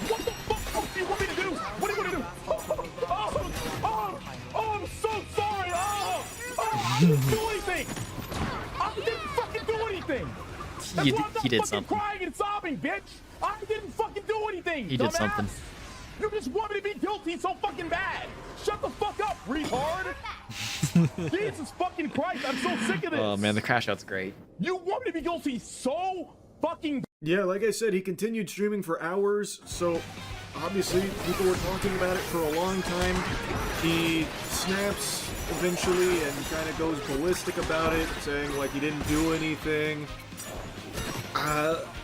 What the fuck do you want me to do? What do you want to do? I'm so sorry. I didn't do anything. I didn't fucking do anything. He did something. Crying and sobbing, bitch. I didn't fucking do anything. He did something. You just want me to be guilty so fucking bad. Shut the fuck up, retard. Jesus fucking Christ, I'm so sick of this. Oh man, the crash out's great. You want me to be guilty so fucking... Yeah, like I said, he continued streaming for hours, so obviously people were talking about it for a long time. He snaps eventually and kind of goes ballistic about it, saying like he didn't do anything.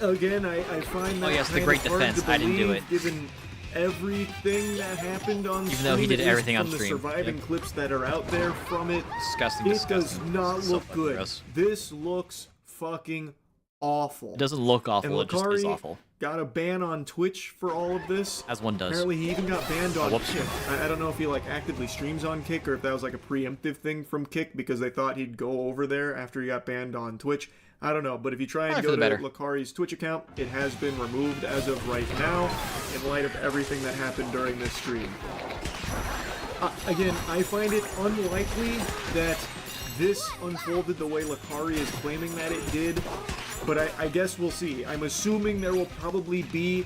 Again, I find that Oh yes, the kind great of hard defense. to I didn't do it. believe, given everything that happened on Even stream, though he did at least everything on from stream. the surviving Yep. clips that are out there from it, Disgusting. it Disgusting. does not So look fucking good. gross. This looks fucking awful. It doesn't look awful. And It just is Lakari awful. got a ban on Twitch for all of this. As one does. Apparently, he even got banned on whoops. Kick. I don't know if he like actively streams on Kick or if that was like a preemptive thing from Kick because they thought he'd go over there after he got banned on Twitch. I don't know, but if you try and Probably go for to the Lakari's Twitch account, it has been removed as of right now in light of everything that happened during this stream. Again, I find it unlikely that this unfolded the way Lakari is claiming that it did, but I guess we'll see. I'm assuming there will probably be,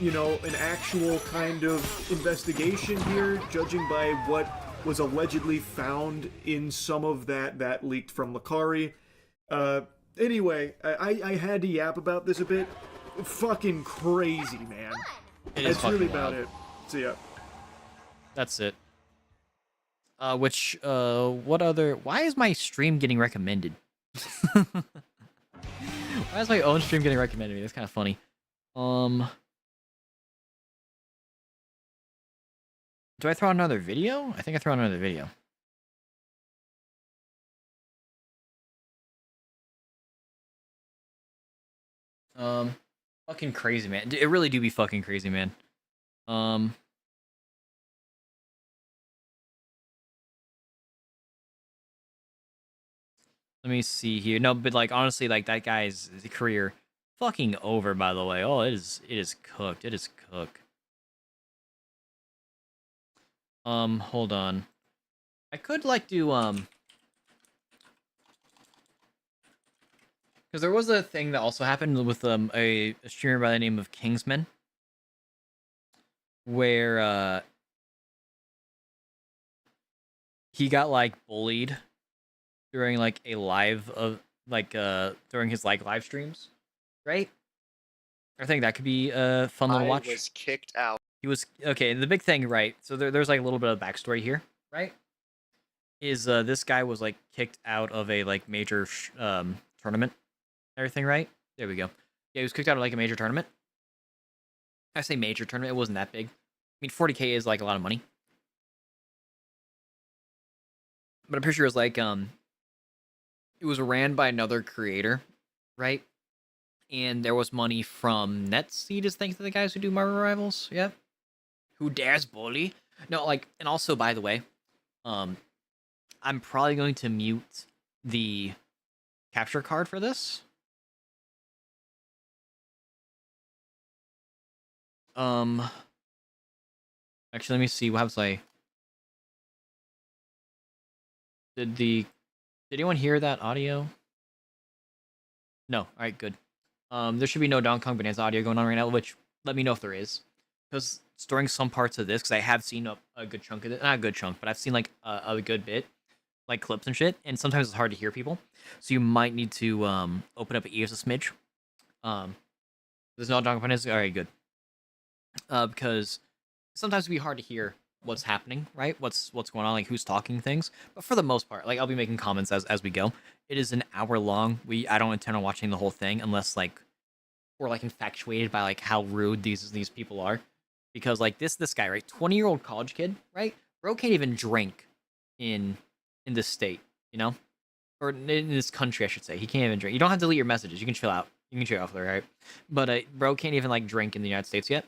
you know, an actual kind of investigation here, judging by what was allegedly found in some of that leaked from Lakari. Anyway, I had to yap about this a bit. Fucking crazy, man. That's really about it. So yeah. That's it. What other... Why is my stream getting recommended? Why is my own stream getting recommended to me? That's kind of funny. Do I throw out another video? I think I throw out another video. Fucking crazy, man. It really do be fucking crazy, man. Let me see here. No, but like honestly, like that guy's career fucking over, by the way. Oh, it is cooked. It is cooked. Hold on. I could like do because there was a thing that also happened with a streamer by the name of Kingsman, where he got like bullied during like a live of like during his like live streams, right? I think that could be a fun little watch. I was kicked out. He was okay. The big thing, right? So there's like a little bit of backstory here, right? Is this guy was like kicked out of a like major tournament, everything, right? There we go. Yeah, he was kicked out of like a major tournament. I say major tournament. It wasn't that big. I mean, 40K is like a lot of money, but I'm pretty sure it was like it was ran by another creator, right? And there was money from NetSeed, is thanks to the guys who do Marvel Rivals. Yeah. Who dares bully? No, like, and also, by the way, I'm probably going to mute the capture card for this. Actually, let me see. What happens? Did anyone hear that audio? No. All right, good. There should be no Donkey Kong Bananza audio going on right now, which let me know if there is. Because during some parts of this, because I have seen a good chunk of it, not a good chunk, but I've seen like a good bit, like clips and shit, and sometimes it's hard to hear people. So you might need to open up ears a smidge. There's no Donkey Kong Bananza? All right, good. Because sometimes it'd be hard to hear what's happening, right? What's going on, like who's talking things. But for the most part, like I'll be making comments as we go. It is an hour long. I don't intend on watching the whole thing unless like we're like infatuated by like how rude these people are. Because like this guy, right? 20-year-old college kid, right? Bro can't even drink in this state, you know? Or in this country, I should say. He can't even drink. You don't have to delete your messages. You can chill out. You can chill out there, right? But bro can't even like drink in the United States yet.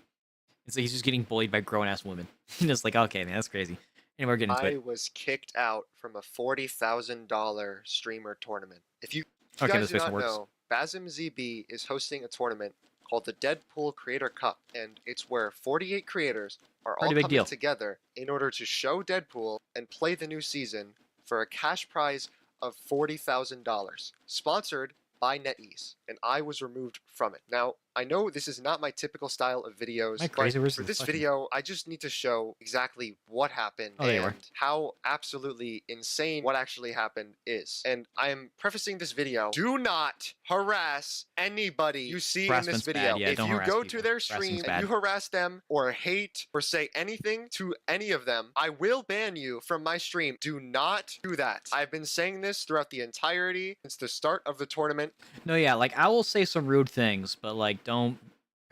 And so he's just getting bullied by grown-ass women. Just like, okay, man, that's crazy. Anyway, we're getting into it. I was kicked out from a $40,000 streamer tournament. If you Okay, guys this do makes not it worse. know, Basm ZB is hosting a tournament called the Deadpool Creator Cup, and it's where 48 creators are all Pretty big coming deal. together in order to show Deadpool and play the new season for a cash prize of $40,000, sponsored by NetEase, and I was removed from it. Now, I know this is not my typical style of videos, Am I crazy? but Where's for the this fucking- video, I just need to show exactly what happened Oh, there you are. and how absolutely insane what actually happened is. And I am prefacing this video, do not harass anybody you see in this Harassment's video. bad. Yeah, if don't you harass go people. to their Harassing's stream and bad. you harass them or hate or say anything to any of them, I will ban you from my stream. Do not do that. I've been saying this throughout the entirety since the start of the tournament. No, yeah, like I will say some rude things, but like don't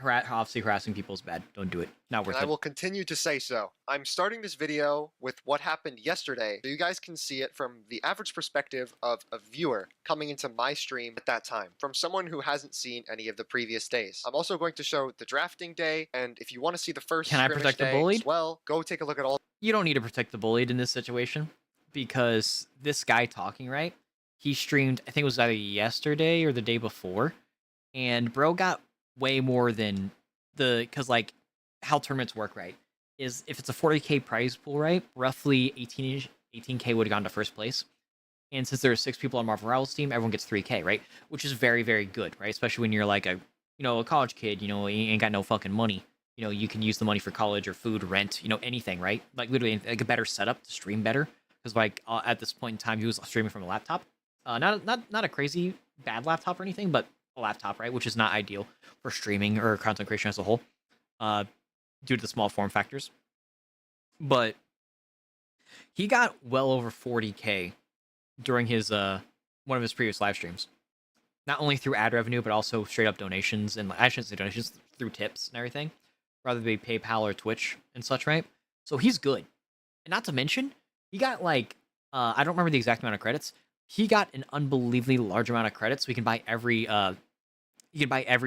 obviously harassing people is bad. Don't do it. Not worth And I it. will continue to say so. I'm starting this video with what happened yesterday, so you guys can see it from the average perspective of a viewer coming into my stream at that time, from someone who hasn't seen any of the previous days. I'm also going to show the drafting day, and if you want to see the first Can I scrimmage protect the day bullied? as well, go take a look at all. You don't need to protect the bullied in this situation because this guy talking, right? He streamed, I think it was either yesterday or the day before, and bro got way more than because like how tournaments work, right? Is if it's a 40k prize pool, right? Roughly 18k would have gone to first place. And since there are 6 people on Marvel Rivals team, everyone gets 3k, right? Which is very, very good, right? Especially when you're like a college kid, you ain't got no fucking money. You can use the money for college or food, rent, anything, right? Like literally like a better setup to stream better. Because like at this point in time, he was streaming from a laptop, not a crazy bad laptop or anything, but a laptop, right? Which is not ideal for streaming or content creation as a whole, due to the small form factors. But he got well over 40k during his one of his previous live streams. Not only through ad revenue, but also straight up donations, and I shouldn't say donations, through tips and everything, rather than be PayPal or Twitch and such, right? So he's good. And not to mention, he got like, I don't remember the exact amount of credits. He got an unbelievably large amount of credits. So he can buy every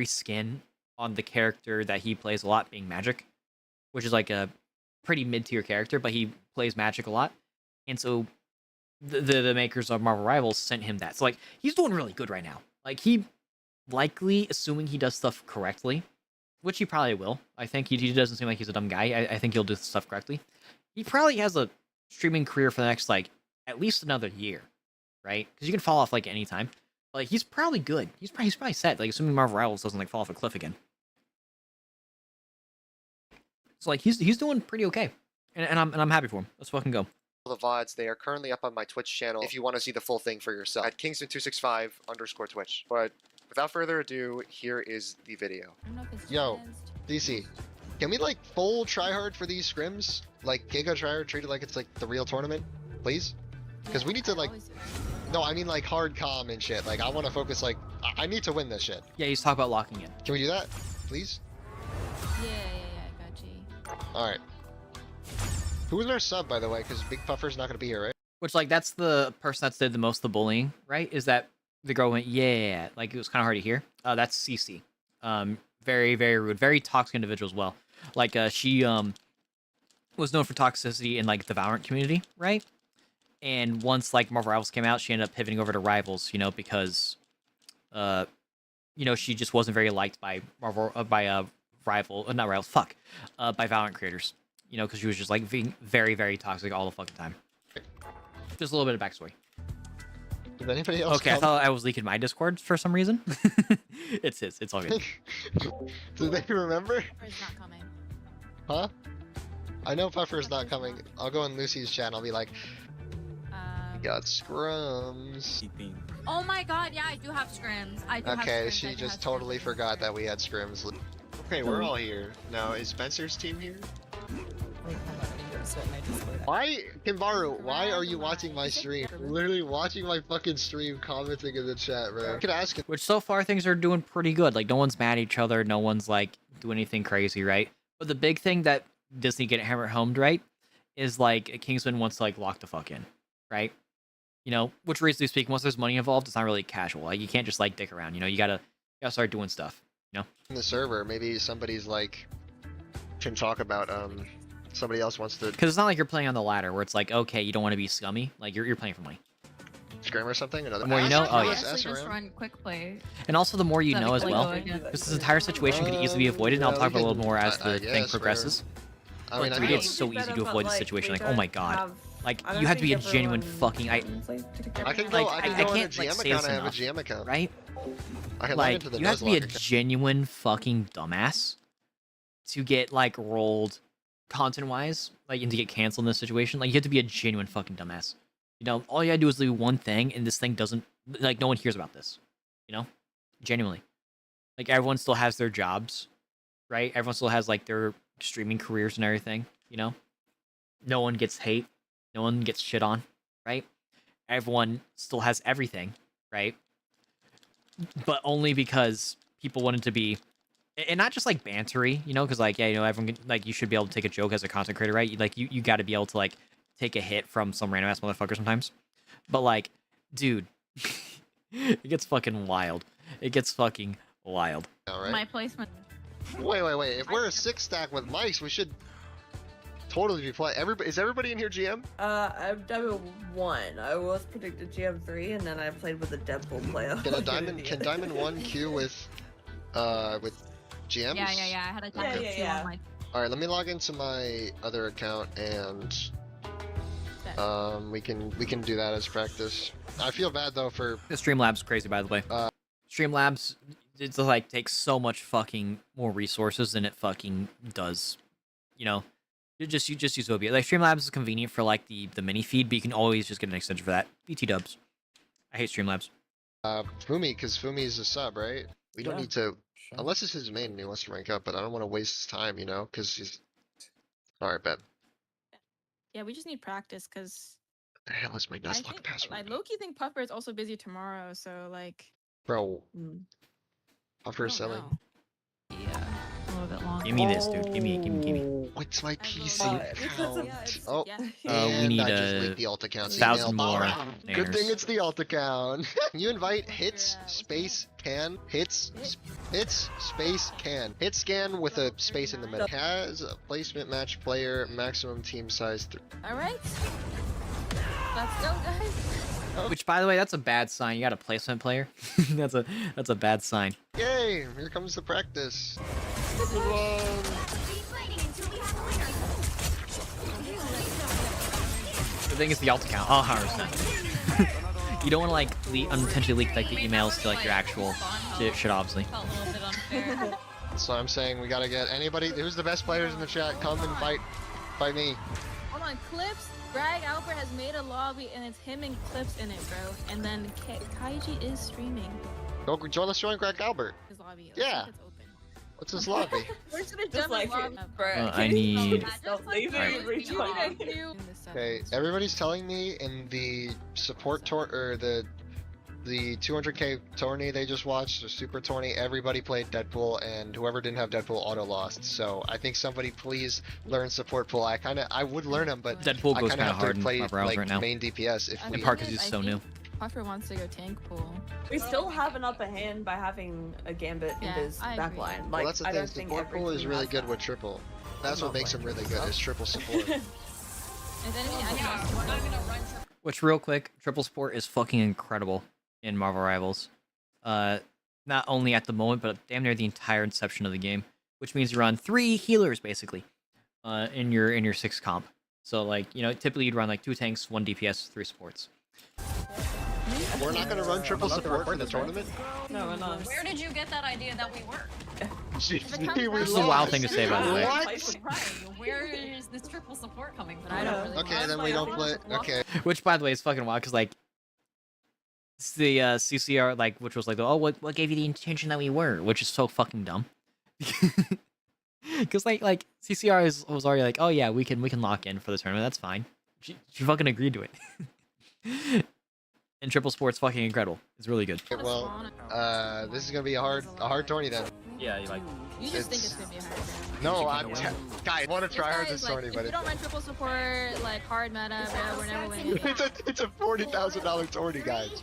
skin on the character that he plays a lot, being Magic, which is like a pretty mid-tier character, but he plays Magic a lot. And so the makers of Marvel Rivals sent him that. So like he's doing really good right now. Like he likely, assuming he does stuff correctly, which he probably will. I think he doesn't seem like he's a dumb guy. I think he'll do stuff correctly. He probably has a streaming career for the next like at least another year, right? Because you can fall off like any time. Like he's probably good. He's probably set. Like assuming Marvel Rivals doesn't like fall off a cliff again. So like he's doing pretty okay, and I'm happy for him. Let's fucking go. The VODs, they are currently up on my Twitch channel if you want to see the full thing for yourself at Kingston265_Twitch. But without further ado, here is the video. Yo, DC, can we like full tryhard for these scrims? Like Giga tryhard, treat it like it's like the real tournament, please? Because we need to like, no, I mean like hard comm and shit. Like I want to focus like, I need to win this shit. Yeah, he's talking about locking in. Can we do that, please? Yeah, I got you. All right. Who was our sub, by the way? Because Big Puffer's not going to be here, right? Which, like, that's the person that's did the most of the bullying, right? Is that the girl went, yeah, like, it was kind of hard to hear. That's CC. Very, very rude. Very toxic individual as well. Like, she was known for toxicity in, like, the Valorant community, right? And once, like, Marvel Rivals came out, she ended up pivoting over to Rivals, because, she just wasn't very liked by by Valorant creators. Because she was just, like, being very, very toxic all the fucking time. Just a little bit of backstory. Did anybody else Okay, I thought I was leaking my Discord for some reason. It's his. It's all good. Do they remember? Puffer's not coming. Huh? I know Puffer's not coming. I'll go on Lucy's channel and be like, we got scrums. Oh my god, yeah, I do have scrims. I do have Okay, scrims. I she do just have totally forgot that we had scrims. Okay, we're all here. Now, is Spencer's team here? Why, Kimbaru, why are you watching my stream? Literally watching my fucking stream, commenting in the chat, bro. I could ask him. Which so far things are doing pretty good. Like, no one's mad at each other. No one's, like, doing anything crazy, right? But the big thing that Disney get hammered homed, right, is, like, Kingsman wants to, like, lock the fuck in, right? Which reasonably speaking, once there's money involved, it's not really casual. Like, you can't just, like, dick around, you gotta start doing stuff, In the server, maybe somebody's like, can talk about, somebody else wants to Because it's not like you're playing on the ladder where it's like, okay, you don't want to be scummy. Like, you're playing for money. scrim or something. Another The more you know, oh yeah. Actually just run quick play. And also the more you know as well. Because This entire situation could easily be avoided, and I'll talk about it a little more as the I thing guess, progresses. I mean, Like, I 3D, know. it's so easy to avoid the situation. Like, oh my god. Like, you have to be a genuine fucking. I can go. Like, I can I go on a can't, GM say account. this I have a enough, GM account. right? I can log Like, into the you have to be a Nuzlocke account. genuine fucking dumbass to get like rolled content-wise, like, and to get canceled in this situation. Like, you have to be a genuine fucking dumbass. You know, all you gotta do is do one thing, and this thing doesn't, like, no one hears about this. You know, genuinely. Like, everyone still has their jobs, right? Everyone still has like their streaming careers and everything. You know, no one gets hate, no one gets shit on, right? Everyone still has everything, right? But only because people wanted to be, and not just like bantery, you know, because like, yeah, you know, everyone can, like, you should be able to take a joke as a content creator, right? Like, you got to be able to like take a hit from some random ass motherfucker sometimes. But like, dude, it gets fucking wild. It gets fucking wild. All right. My placement. Wait. If we're a 6-stack with mics, we should totally be playing. Is everybody in here GM? I've done 1. I was predicted GM3, and then I played with a Deadpool player. Can Diamond 1 queue with GMs? Yeah. I had a time Yeah. on my. All right, let me log into my other account and we can do that as practice. I feel bad though for the Streamlabs crazy, by the way. Streamlabs, it's like takes so much fucking more resources than it fucking does. You know, you just use OBS. Like, Streamlabs is convenient for like the mini feed, but you can always just get an extension for that. BT dubs. I hate Streamlabs. Fumi, because Fumi is a sub, right? We don't need to, unless it's his main and he wants to rank up, but I don't want to waste his time, you know, because he's. All right, bet. Yeah, we just need practice, because The hell is my Nuzlocke password? I low-key think Puffer is also busy tomorrow, so like. Bro. Puffer is selling. Yeah, a little bit longer. Give me this, dude. Give me. What's my PC account? Oh, we and need I just leaked the alt account. 1,000 more. Good thing it's the alt account. You invite hits space can hits space can hit scan with a space in the middle. Has a placement match player maximum team size. All right. Let's go, guys. Which, by the way, that's a bad sign. You got a placement player. that's a bad sign. Yay! Here comes the practice. The thing is the alt account. Oh, 100%. You don't want to like unintentionally leak like the emails to like your actual shit, obviously. So I'm saying we gotta get anybody who's the best players in the chat. Come and fight me. Hold on, Clips. Greg Albert has made a lobby, and it's him and Clips in it, bro. And then Kaiji is streaming. Go join. Let's join Greg Albert. His lobby. Yeah. What's his lobby? We're just gonna jump like lobby, bro. I need. Okay, everybody's telling me in the support tour or the 200k tourney they just watched, the super tourney, everybody played Deadpool, and whoever didn't have Deadpool auto lost. So I think somebody please learn support pool. I would learn them, but Deadpool goes kind of hard in play my browser like right now. main DPS if we. In part because he's so new. Puffer wants to go tank pool. We still have an upper hand by having a Gambit in his backline. Like, Well, that's the I thing. don't think Support pool is every really team good has with triple. That's what makes him really good. Is triple support. Which, real quick, triple support is fucking incredible in Marvel Rivals. Not only at the moment, but damn near the entire inception of the game. Which means you run 3 healers basically, in your 6 comp. So like, you know, typically you'd run like 2 tanks, 1 DPS, 3 supports. We're not gonna run triple support for the tournament. No, we're not. Where did you get that idea that we were? This is a wild thing to say, by the way. Where is this triple support coming from? I don't really Okay, then we don't play. Okay. Which, by the way, is fucking wild because like, it's the CCR like, which was like, oh, what gave you the intention that we were, which is so fucking dumb. Because like CCR was already like, oh yeah, we can lock in for the tournament. That's fine. She fucking agreed to it. And triple sport's fucking incredible. It's really good. Okay, well, this is gonna be a hard tourney then. Yeah, you like. You just think it's gonna be a hard round. No, guys, I want to try hard this tourney, but if you don't run triple support, like hard meta, bro, we're never winning. it's a $40,000 tourney, guys.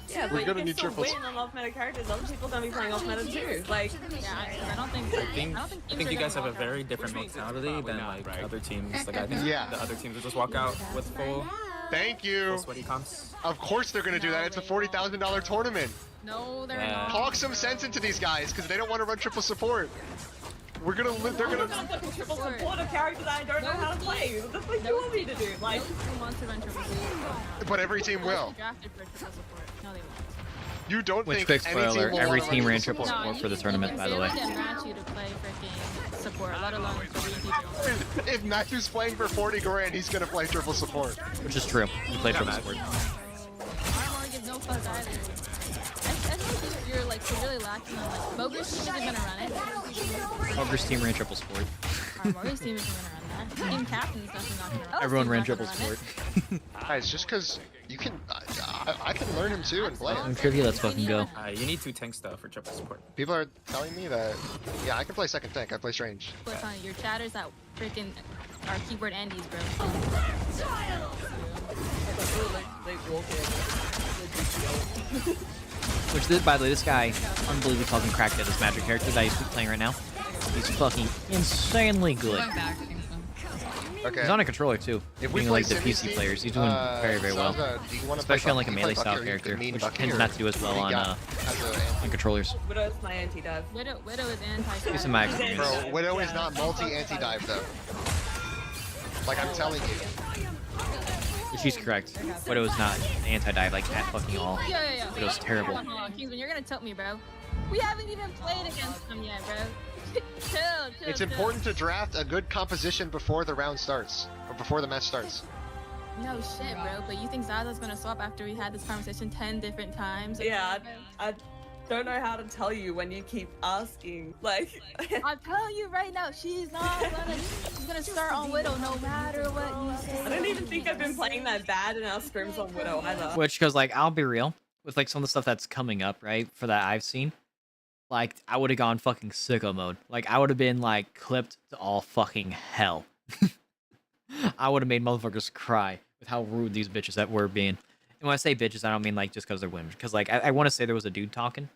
Yeah, we're but gonna you need can still triple. win on off-meta characters. Other people gonna be playing off-meta too. Like, I don't think. I think you guys have a very different mentality than like other teams. Like I think the other teams will just walk out with full. Thank you. Sweaty comps. Of course they're gonna do that. It's a $40,000 tournament. No, they're not. Talk some sense into these guys because they don't want to run triple support. We're gonna. They're gonna. I'm fucking triple support a character that I don't know how to play. What the fuck do you want me to do? Like. But every team will. Drafted for triple support. No, they won't. You don't Which think quick any team spoiler, will every wanna team run ran triple triple support for the tournament, by the way. They wouldn't match you to play freaking support, let alone 3 people. If Matthew's playing for 40 grand, he's gonna play triple support. Which is true. You play triple support. Armor gives no fuck either. I think you're like severely lacking on like Bogus team isn't gonna run it. Bogus team ran triple support. Bogus team isn't gonna run that. Team captain's definitely not gonna run. Everyone ran triple support. Guys, just because you can, I can learn him too and play On it. trivia, let's fucking go. You need 2 tanks though for triple support. People are telling me that, yeah, I can play second tank. I play strange. What's on your chatters that freaking are keyboard Andes, bro. Which, by the way, this guy, unbelievably fucking cracked at this magic character that he's playing right now. He's fucking insanely good. Okay. He's on a controller too. If we Being play like the PC Simi, players, he's doing very, very well. Zaza, do you wanna Especially play on like a Bucky? melee Play style Bucky or character, mean which Bucky, tends or not to do as well on controllers. Widow's my anti-dive. Widow is anti. Based on my experience. Bro, Widow is not multi-anti-dive though. Like I'm telling you. She's correct. Widow is not anti-dive like at fucking all. Yeah. Widow's terrible. Hold on, Kingsman, you're gonna tell me, bro. We haven't even played against them yet, bro. chill. It's important to draft a good composition before the round starts, or before the match starts. No shit, bro. But you think Zaza's gonna swap after we had this conversation 10 different times? Yeah, I don't know how to tell you when you keep asking. Like, I'm telling you right now, she's gonna start on Widow no matter what you say. I don't even think I've been playing that bad in our scrims on Widow either. Which, because like, I'll be real, with like some of the stuff that's coming up, right, for that I've seen, like, I would have gone fucking sicko mode. Like, I would have been like clipped to all fucking hell. I would have made motherfuckers cry with how rude these bitches that were being. And when I say bitches, I don't mean like just because they're women. Because like I want to say there was a dude talking,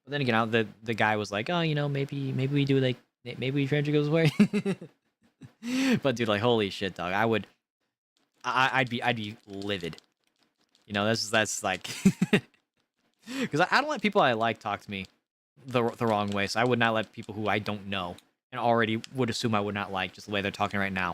but then again, the guy was like, oh, you know, maybe we do like maybe Frederick goes away. But dude, like, holy shit, dog, I'd be livid. You know, that's like, because I don't let people I like talk to me the wrong way. So I would not let people who I don't know and already would assume I would not like just the way they're talking right now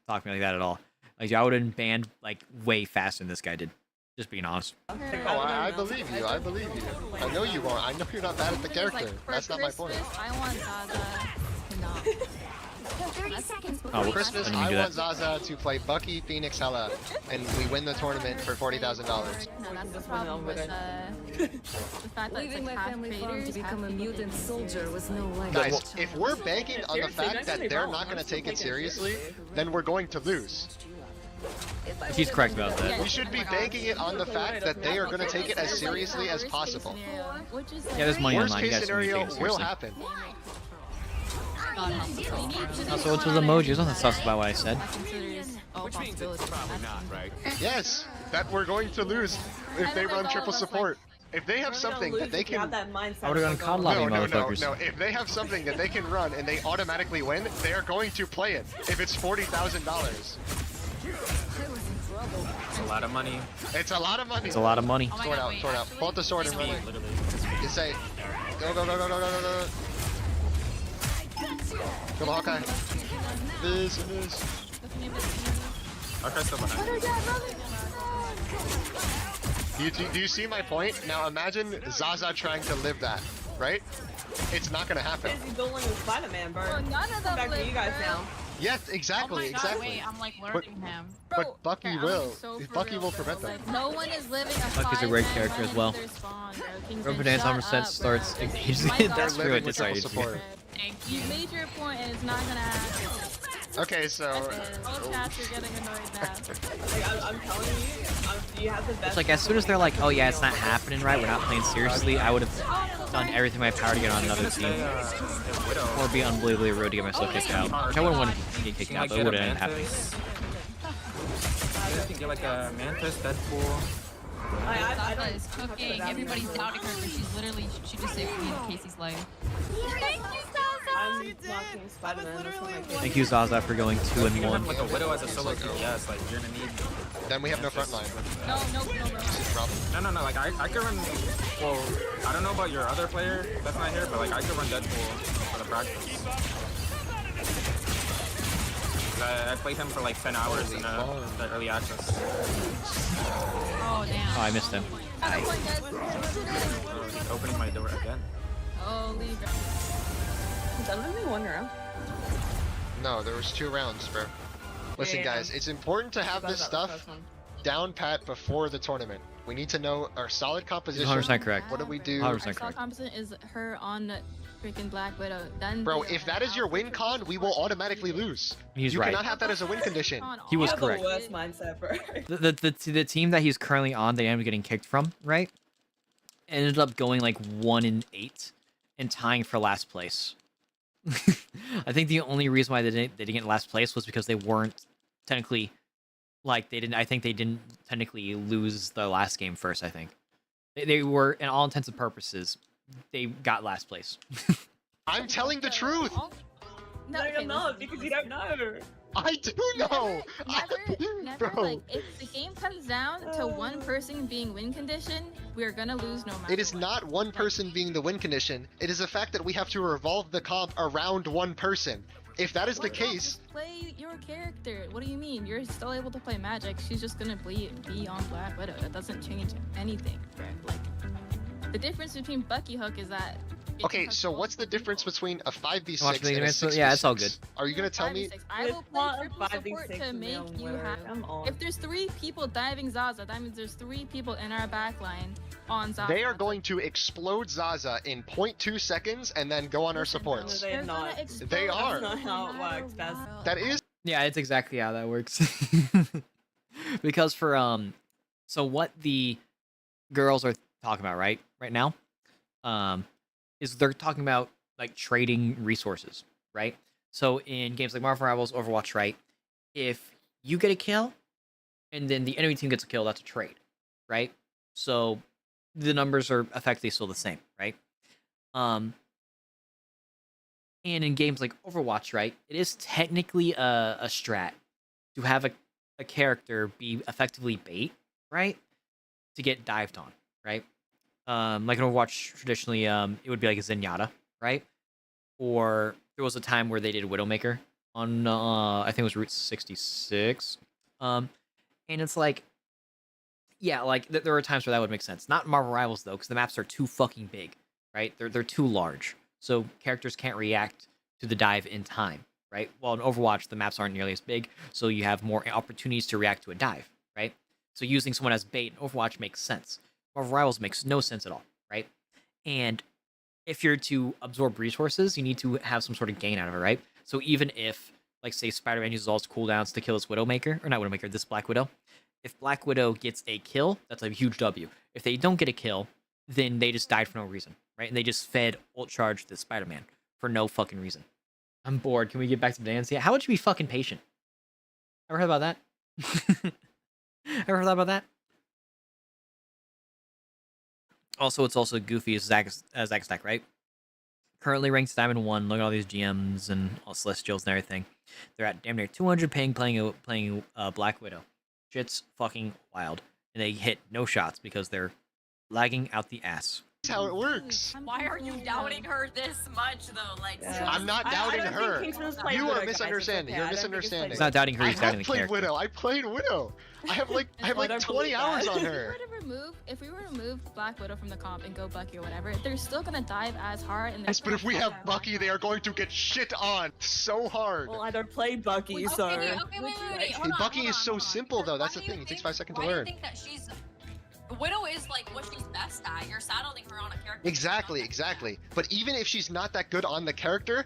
talk to me like that at all. Like, I would have been banned like way faster than this guy did. Just being honest. Oh, I believe you. I believe you. I know you won't. I know you're not bad at the character. That's not my point. I want Zaza to not. Oh, For Christmas, I want Zaza to play Bucky, Phoenix, Hela, and we win the tournament for $40,000. No, that's the problem with the fact that it's like half traders, to become a mutant soldier was no way. Guys, if we're banking on the fact that they're not going to take it seriously, then we're going to lose. She's correct about that. We should be banking it on the fact that they are going to take it as seriously as possible. Yeah, there's money Worst online. You case guys scenario can take it will seriously. happen. Also, what's with the emojis? Nothing sus about what I said. Which means it's probably not, right? Yes, that we're going to lose if they run triple support. If they have something that they can... I would've gone COD lobby, motherfuckers. No. If they have something that they can run and they automatically win, they are going to play it. If it's $40,000. It's a lot of money. It's a lot of money. It's a lot of money. Sword out, sword out. Pull out the sword and run it. You say, go, go, go, go, go, go, go, go. Kill the Hawkeye. This and this. Hawkeye's still behind. Do you see my point? Now imagine Zaza trying to live that, right? It's not gonna happen. He's dueling with Spider-Man, bro. Well, none of them Back to you guys now. Yes, exactly, exactly. Wait, I'm like learning him. But Bucky I'm will. so for Bucky real, will bro. prevent them. Like, no one is living a Bucky's a great 5-man character as run well. into their spawn, bro. Kingsman, Bananza shut 100% up, starts bro. engaging. My God, That's true. living It with decided. triple support. You made your point and it's not gonna happen. Okay, so... All chats are getting annoyed now. Like, I'm telling you, you have the best... It's like, as soon as they're like, oh yeah, it's not happening right, we're not playing seriously, I would have done everything in my power to get on another team. Or be unbelievably rude to get myself kicked out. Which I wouldn't want to get kicked out, but it wouldn't end up happening. You can get like a Mantis, Deadpool. Zaza is cooking. Everybody's doubting her because she just saved me in Casey's life. Thank you, I'm blocking Spider-Man. That's what my kid- Thank you, Zaza, for going 2 and You can 1. have like a Widow as a solo DPS, like you're gonna need... Then we have no front line. No, bro. No, like I could run... Well, I don't know about your other player that's not here, but like I could run Deadpool for the practice. I played him for like 10 hours in the early access. Oh damn. Oh, I missed him. Oh, he's opening my door again. Holy. Is that only one round? No, there was 2 rounds, bro. Listen, guys, it's important to have this stuff down pat before the tournament. We need to know our solid composition. 100% correct. What do we do? 100% correct. Composite is her on freaking Black Widow. Then Bro, if that is your win con, we will automatically lose. He's you right. cannot have that as a win condition. He was You have correct. the worst mindset, bro. The team that he's currently on, they ended up getting kicked from, right? Ended up going like 1-8 and tying for last place. I think the only reason why they didn't get last place was because they weren't technically, like, I think they didn't technically lose the last game first, I think. They were, in all intents and purposes, they got last place. I'm telling the truth! No, you're not, because you don't know. I do know! Never, Bro. like, if the game comes down to one person being win condition, we're gonna lose no matter It is not one person being the win condition. It is the fact that we have to revolve the comp around one person. If that is the case... Play your character. What do you mean? You're still able to play Magic. She's just gonna be on Black Widow. That doesn't change anything, right? Like, the difference between Bucky Hook is that... Okay, so what's the difference between a 5v6 Watch the and a events, 6v6? yeah, it's all good. Are you gonna tell me... I will play not triple 5v6 support to make male you winner. have... Come on. If there's 3 people diving Zaza, that means there's 3 people in our backline on Zaza. They are going to explode Zaza in 0.2 seconds and then go on our supports. They're not. They are. That's not how it works. That is... Yeah, it's exactly how that works. Because for, so what the girls are talking about, right now, is they're talking about, like, trading resources, right? So in games like Marvel Rivals, Overwatch, right, if you get a kill, and then the enemy team gets a kill, that's a trade, right? So the numbers are effectively still the same, right? And in games like Overwatch, right, it is technically a strat to have a character be effectively bait, right, to get dived on, right? Like in Overwatch, traditionally, it would be like a Zenyatta, right? Or there was a time where they did Widowmaker on, I think it was Route 66. And it's like, yeah, like, there are times where that would make sense. Not in Marvel Rivals, though, because the maps are too fucking big, right? They're too large. So characters can't react to the dive in time, right? While in Overwatch, the maps aren't nearly as big, so you have more opportunities to react to a dive, right? So using someone as bait in Overwatch makes sense. Marvel Rivals makes no sense at all, right? And if you're to absorb resources, you need to have some sort of gain out of it, right? So even if, like, say, Spider-Man uses all his cooldowns to kill his Widowmaker, or not Widowmaker, this Black Widow, if Black Widow gets a kill, that's a huge W. If they don't get a kill, then they just died for no reason, right? And they just fed ult charge to Spider-Man for no fucking reason. I'm bored. Can we get back to Bananza? How would you be fucking patient? Ever heard about that? Ever heard about that? Also, it's also goofy as Zack Stack, right? Currently ranked Diamond 1. Look at all these GMs and all Celestials and everything. They're at damn near 200 playing Black Widow. Shit's fucking wild. And they hit no shots because they're lagging out the ass. That's how it works. Why are you doubting her this much, though? Like, I'm not doubting her. You are misunderstanding. You're misunderstanding. He's not doubting her. He's doubting the character. Widow. I played Widow. I have like 20 hours on her. If we were to remove Black Widow from the comp and go Bucky or whatever, they're still gonna dive as hard. And Yes, but if we have Bucky, they are going to get shit on so hard. Well, I don't play Bucky, so. Okay, wait. Hey, Bucky is so simple though. That's the thing. It takes 5 seconds to learn. Why do you think that she's... Widow is like what she's best at. You're saddling her on a character. Exactly. But even if she's not that good on the character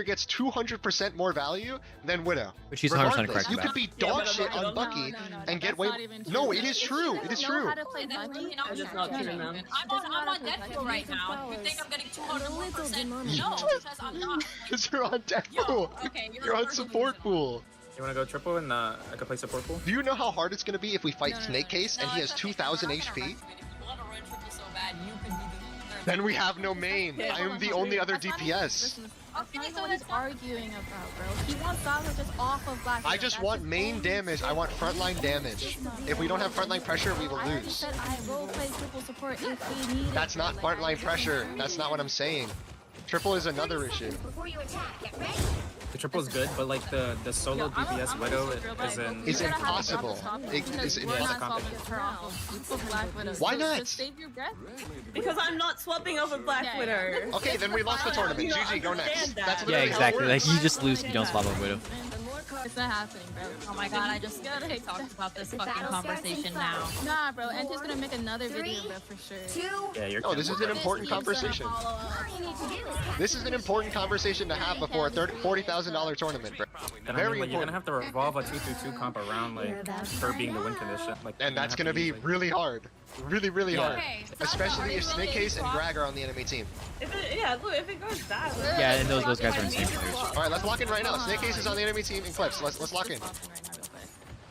gets 200% more value than Widow. But she's 100% correct. You could be dog shit on Bucky and get way. No, it is true. It is true. I'm just not true, man. I'm on Deadpool right now. You think I'm getting 201%? No, because I'm not. Because you're on Deadpool. Okay, you're on support pool. You wanna go triple and I could play support pool? Do you know how hard it's gonna be if we fight Snake Case and he has 2,000 HP? Then we have no main. I am the only other DPS. That's not what he's arguing about, bro. He wants Zaza just off of Black Widow. I just want main damage. I want frontline damage. If we don't have frontline pressure, we will lose. I will play triple support if we need it. That's not frontline pressure. That's not what I'm saying. Triple is another issue. triple is good, but like the solo DPS Widow isn't. It's impossible. It's impossible. Why not? Just save your breath. Because I'm not swapping over Black Widow. Okay, then we lost the tournament. GG, go next. That's literally Yeah, exactly. how it Like works. you just lose if you don't swap over Widow. It's not happening, bro. Oh my god, I just gotta talk about this fucking conversation now. Nah, bro. And just gonna make another video, bro, for sure. Yeah, you're. No, this is an important conversation. This is an important conversation to have before a $40,000 tournament, bro. Then Very like, you're gonna important. have to revolve a 2-2-2 comp around like her being the win condition. Like, And that's gonna be really hard. Really hard. Okay. Especially if Snake Case and Greg are on the enemy team. If it goes bad. Yeah, and those guys are insane players. Alright, let's lock in right now. Snake Case is on the enemy team in Clips. Let's lock in.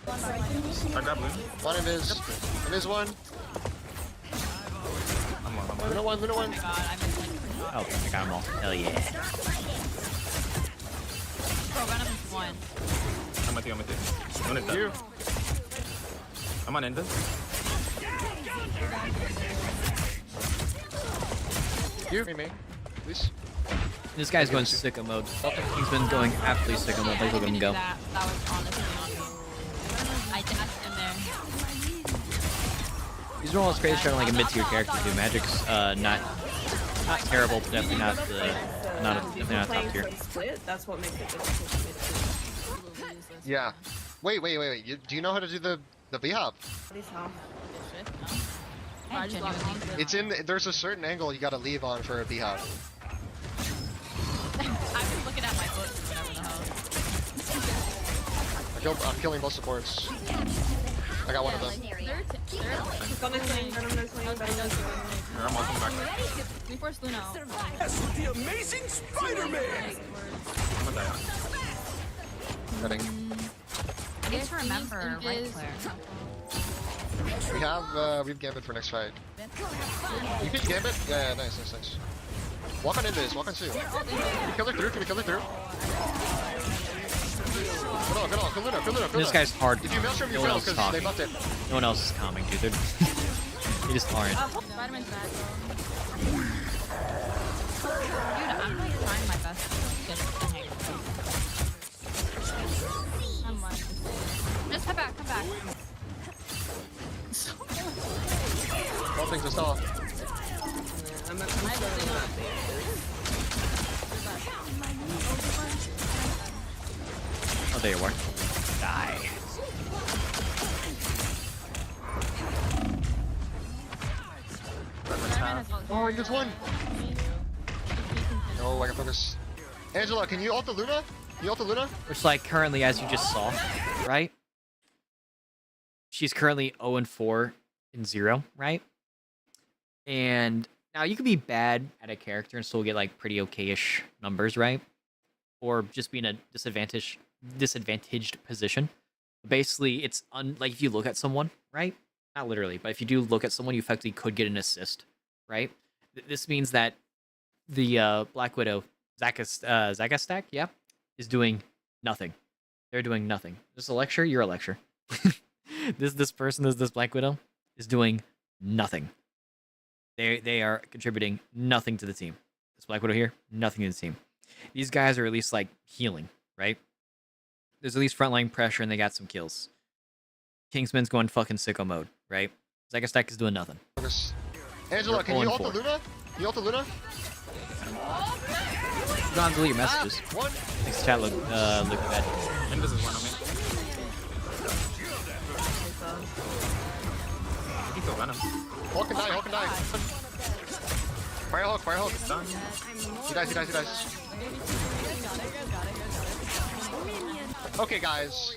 I grab Luna. One invis. Invis one. Luna one, Luna one. Oh, I got them all. Hell yeah. Bro, Venom is one. I'm with you. Luna's dead. I'm on Indus. You, me, please. This guy's going sicko mode. He's been going absolutely sicko mode. Like, look at him go. That was honestly on me. I dashed in there. He's rolling crazy trying like a mid-tier character too. Magic's not terrible, but definitely not definitely not top tier. Split, that's what makes it difficult. Yeah. Wait. Do you know how to do the V-hop? It's in. There's a certain angle you gotta leave on for a V-hop. I was looking at my books or whatever the hell. I'm killing both supports. I got one of them. I'm ulting back. We forced Luna out. Yes, with the amazing Spider-Man. I'm gonna die. Cutting. I need to remember, right, Claire? We have Gambit for next fight. You pick Gambit? Yeah, nice. Walk on into this, walk on two. Can we kill her through? Can we kill her through? Good on, kill Luna. This guy's hard. If you maelstrom, you No one fail else is because they talking. buffed it. No one else is calming, dude. They just aren't. Spider-Man's bad, though. Dude, I'm like trying my best to get the hang of it. I'm like, Just come back. All things to stall. Oh, there you are. Die. Oh, I just won. No, I can focus. Angela, can you ult the Luna? You ult the Luna? Which, like, currently, as you just saw, right? She's currently 0-4 in 0, right? And now you could be bad at a character and still get, like, pretty okay-ish numbers, right? Or just be in a disadvantaged position. Basically, it's like if you look at someone, right? Not literally, but if you do look at someone, you effectively could get an assist, right? This means that the Black Widow, Zagastak, yeah, is doing nothing. They're doing nothing. This a lecture? You're a lecture. this person, this Black Widow, is doing nothing. They are contributing nothing to the team. This Black Widow here, nothing to the team. These guys are at least like healing, right? There's at least frontline pressure and they got some kills. Kingsman's going fucking sicko mode, right? Zagastak is doing nothing. Focus. Angela, can you ult the Luna? You ult the Luna? Go on, delete your messages. One. Makes chat look bad. And this is one of me. You can Venom. Hulk can die. Fire Hulk. Done. He dies. Okay, guys.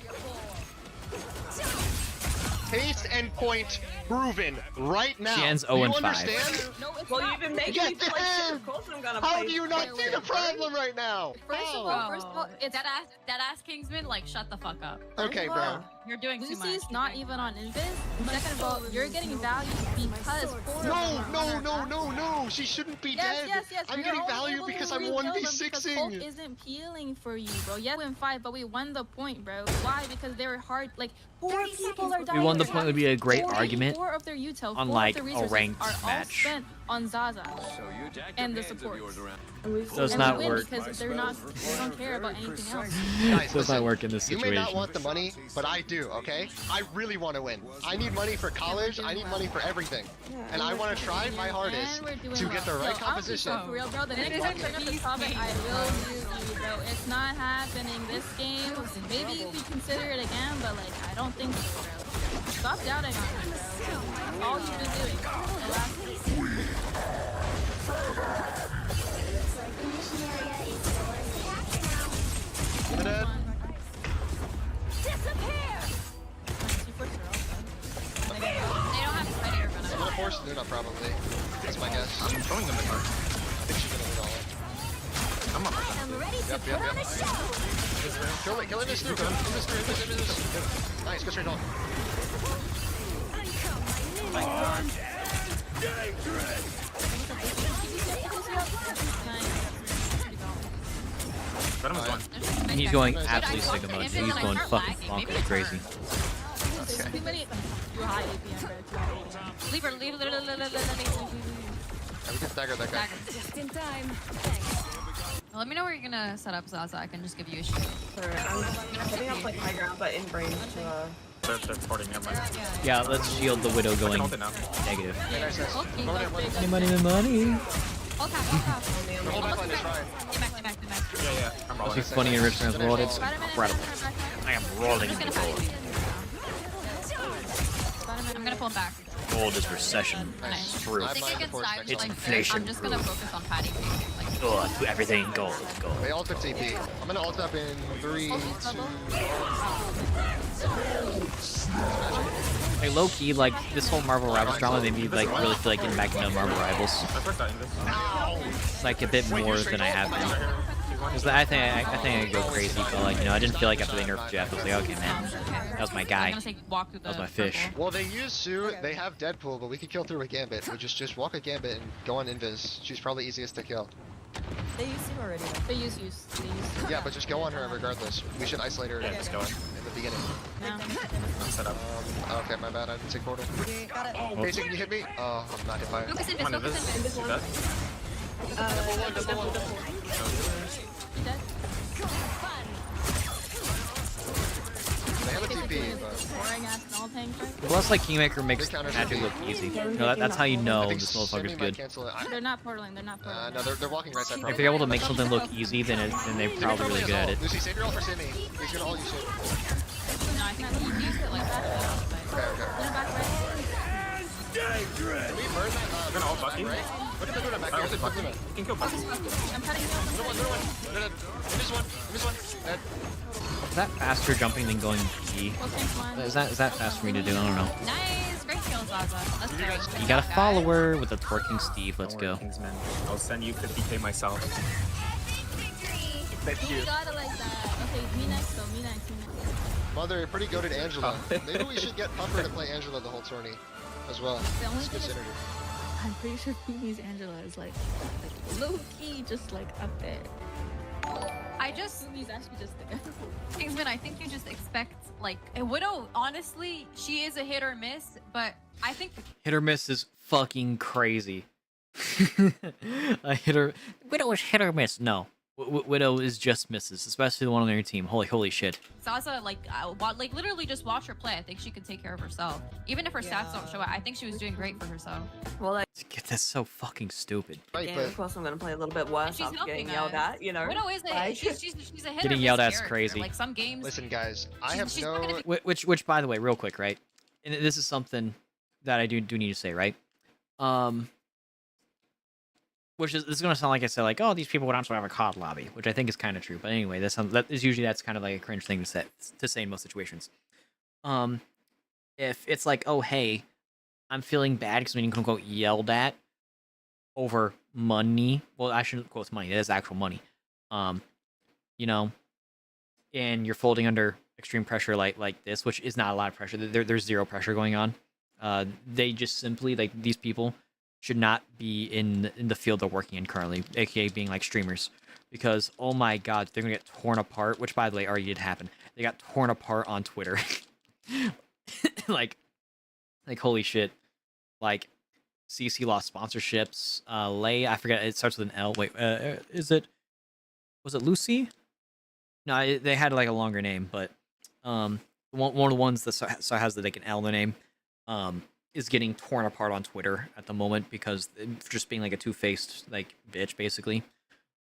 Taste and point proven right now. She ends Do you 0-5. understand? Well, you've been making me play shit. Of course I'm gonna play. How do you not see the problem right now? First of all, it's that ass Kingsman, like, shut the fuck up. Okay, bro. You're doing too much. Lucy's not even on Invis. Second of all, you're getting value because No. She shouldn't be dead. Yes. I'm You're getting only value able because to I'm rebuild them 1v6ing. because Hulk isn't peeling for you, bro. Yes, we win 5, but we won the point, bro. Why? Because they were hard. Like, 4 people are dying. We won the point would be a great argument 4 of their util, 4 Unlike of a their resources ranked are all match. spent on Zaza and the supports. Does And not we win work. because they don't care about anything else. Guys, Does not listen, work in this you situation. may not want the money, but I do, okay? I really want to win. I need money for college, I need money for everything. And I want to try my hardest to get the right composition. For real, bro. The next time you bring up this topic, I will use you, bro. It's not happening this game. Maybe we consider it again, but like, I don't think so, bro. Stop doubting on me, bro. All you've been doing the last I'm gonna force Luna probably. That's my guess. I'm throwing them in her. I think she's gonna win all that. I'm up. Yep. Kill it in this through. In this. Nice, go straight on. Venom's one. He's going absolutely sick of mode. He's going fucking bonkers crazy. Too many. Too high APM, bro. Too high APM. Leave her, leave her. We can stagger that guy. Just in time. Let me know where you're gonna set up Zaza. I can just give you a shield. Sorry, I'm setting up like high ground, but in range to. They're porting him. Yeah, let's shield the widow going hold it now. negative. Okay, Money. All cap. The whole backline is fine. Yeah. I'm rolling. It's funny in Ripstar's world. It's incredible. I am rolling in the gold. I'm gonna pull him back. Gold is recession. Nice. True. I think against dives, It's like, inflation. I'm just gonna focus on patty. Like, Ugh, everything gold. They ult took TP. I'm gonna ult up in 3, 2. Hey, low key, like this whole Marvel Rivals drama made me like really feel like getting back into Marvel Rivals. Like a bit more than I have been. Because I think I go crazy, but like I didn't feel like after they nerfed Jeff, I was like, okay, man, that was my guy. That was my fish. Well, they use Sue. They have Deadpool, but we could kill through a Gambit. We just walk a Gambit and go on Invis. She's probably easiest to kill. They used him already. They use use. Yeah, but just go on her regardless. We should isolate her. Yeah, just go in. In the beginning. No. I'm set up. Okay, my bad. I didn't take portal. Got it. Casey, can you hit me? Oh, I'm not hit by it. focus in, One of focus in. this. You dead? Double one. You dead? They have a TP, but... Boring ass null tank, right? Plus, like Kingmaker makes They counter magic TP. look easy. That's how you know I think this Simi motherfucker's might good. cancel it. They're not portaling. They're not portaling. No, they're walking right side. If Probably. they're able to make something look easy, then they're probably really good at it. Lucy, save your ult for Simi. He's gonna ult you soon. No, I can't use it like that. Okay. Put it back right. Can we burn that? We're gonna ult Bucky. Right? Look at the Luna back I there. ulted Bucky. You can kill Bucky. I'm cutting you off. Luna. Miss one. Dead. Is that faster jumping than going B? Is that fast for me to do? I don't know. Nice, great kill, Zaza. Let's go. You got a follower with a twerking Steve. Let's go. Kingsman. I'll send you 50k myself. Thank you. You got it like that. Okay, me next though. Me next. Mother, pretty goated Angela. Maybe we should get Puffer to play Angela the whole tourney as well. The only It's good thing is- synergy. I'm pretty sure Mimi's Angela is like low key, just like up there. I just, Mimi's actually just there. Kingsman, I think you just expect, like, a Widow, honestly, she is a hit or miss, but I think... Hit or miss is fucking crazy. Widow is hit or miss. No. Widow is just misses, especially the one on your team. Holy shit. Zaza, like, literally just watch her play. I think she could take care of herself. Even if her stats don't show it, I think she was doing great for herself. Well, That's so fucking stupid. game, of course, I'm gonna play a little bit worse She's after getting helping yelled us. at. You know. Widow is a, Like- she's a hit Getting or yelled miss at's character. crazy. Like, some games... Listen, guys, I have she's not gonna no... be- Which, by the way, real quick, right? And this is something that I do need to say, right? Which is, this is gonna sound like I said, like, oh, these people would also have a COD lobby, which I think is kind of true. But anyway, that's kind of like a cringe thing to say in most situations. If it's like, oh, hey, I'm feeling bad because we quote unquote yelled at over money. Well, I shouldn't quote money. That is actual money. You know, and you're folding under extreme pressure like this, which is not a lot of pressure. There's zero pressure going on. They just simply, like, these people should not be in the field they're working in currently, aka being like streamers, because oh my god, they're gonna get torn apart. Which, by the way, already did happen. They got torn apart on Twitter. Like, Like, holy shit. Like, CC lost sponsorships. Lay, I forget, it starts with an L. Wait, was it Lucy? No, they had like a longer name, but one of the ones that so has like an L in the name, is getting torn apart on Twitter at the moment because just being like a two-faced like bitch basically.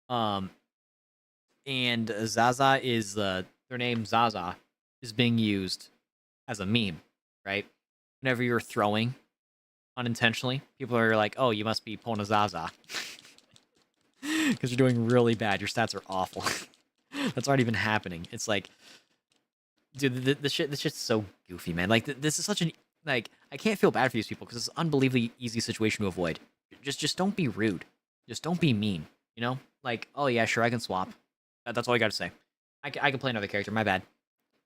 And Zaza is their name Zaza is being used as a meme, right? Whenever you're throwing unintentionally, people are like, "Oh, you must be pulling a Zaza," because you're doing really bad. Your stats are awful. That's not even happening. It's like, dude, this shit's so goofy, man. Like, this is such an like. I can't feel bad for these people because it's an unbelievably easy situation to avoid. Just don't be rude. Just don't be mean. You know, like, oh yeah, sure, I can swap. That's all I got to say. I can play another character. My bad.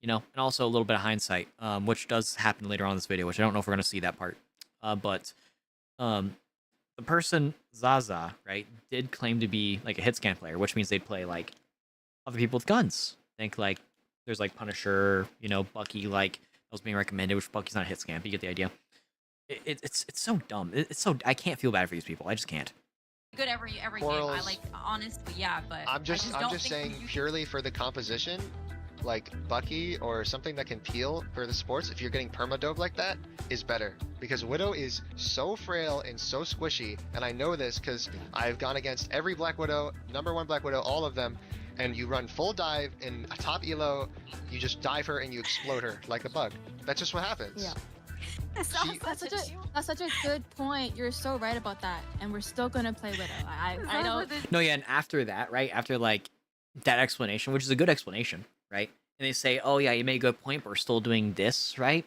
You know, and also a little bit of hindsight, which does happen later on in this video, which I don't know if we're gonna see that part. But the person Zaza, right, did claim to be like a hit scan player, which means they'd play like other people with guns. Think like there's like Punisher, you know, Bucky, like that was being recommended, which Bucky's not a hit scan, but you get the idea. It's so dumb. It's so I can't feel bad for these people. I just can't. Good every game. I like honestly, yeah, but I'm just saying purely for the composition, like Bucky or something that can peel for the sports, if you're getting permadove like that, is better. Because Widow is so frail and so squishy, and I know this because I've gone against every Black Widow, #1 Black Widow, all of them, and you run full dive in a top elo, you just dive her and you explode her like a bug. That's just what happens. Yeah. That's such a good point. You're so right about that, and we're still gonna play Widow. I don't. No, yeah, and after that, right? After like that explanation, which is a good explanation, right? And they say, "Oh yeah, you made a good point, but we're still doing this, right?"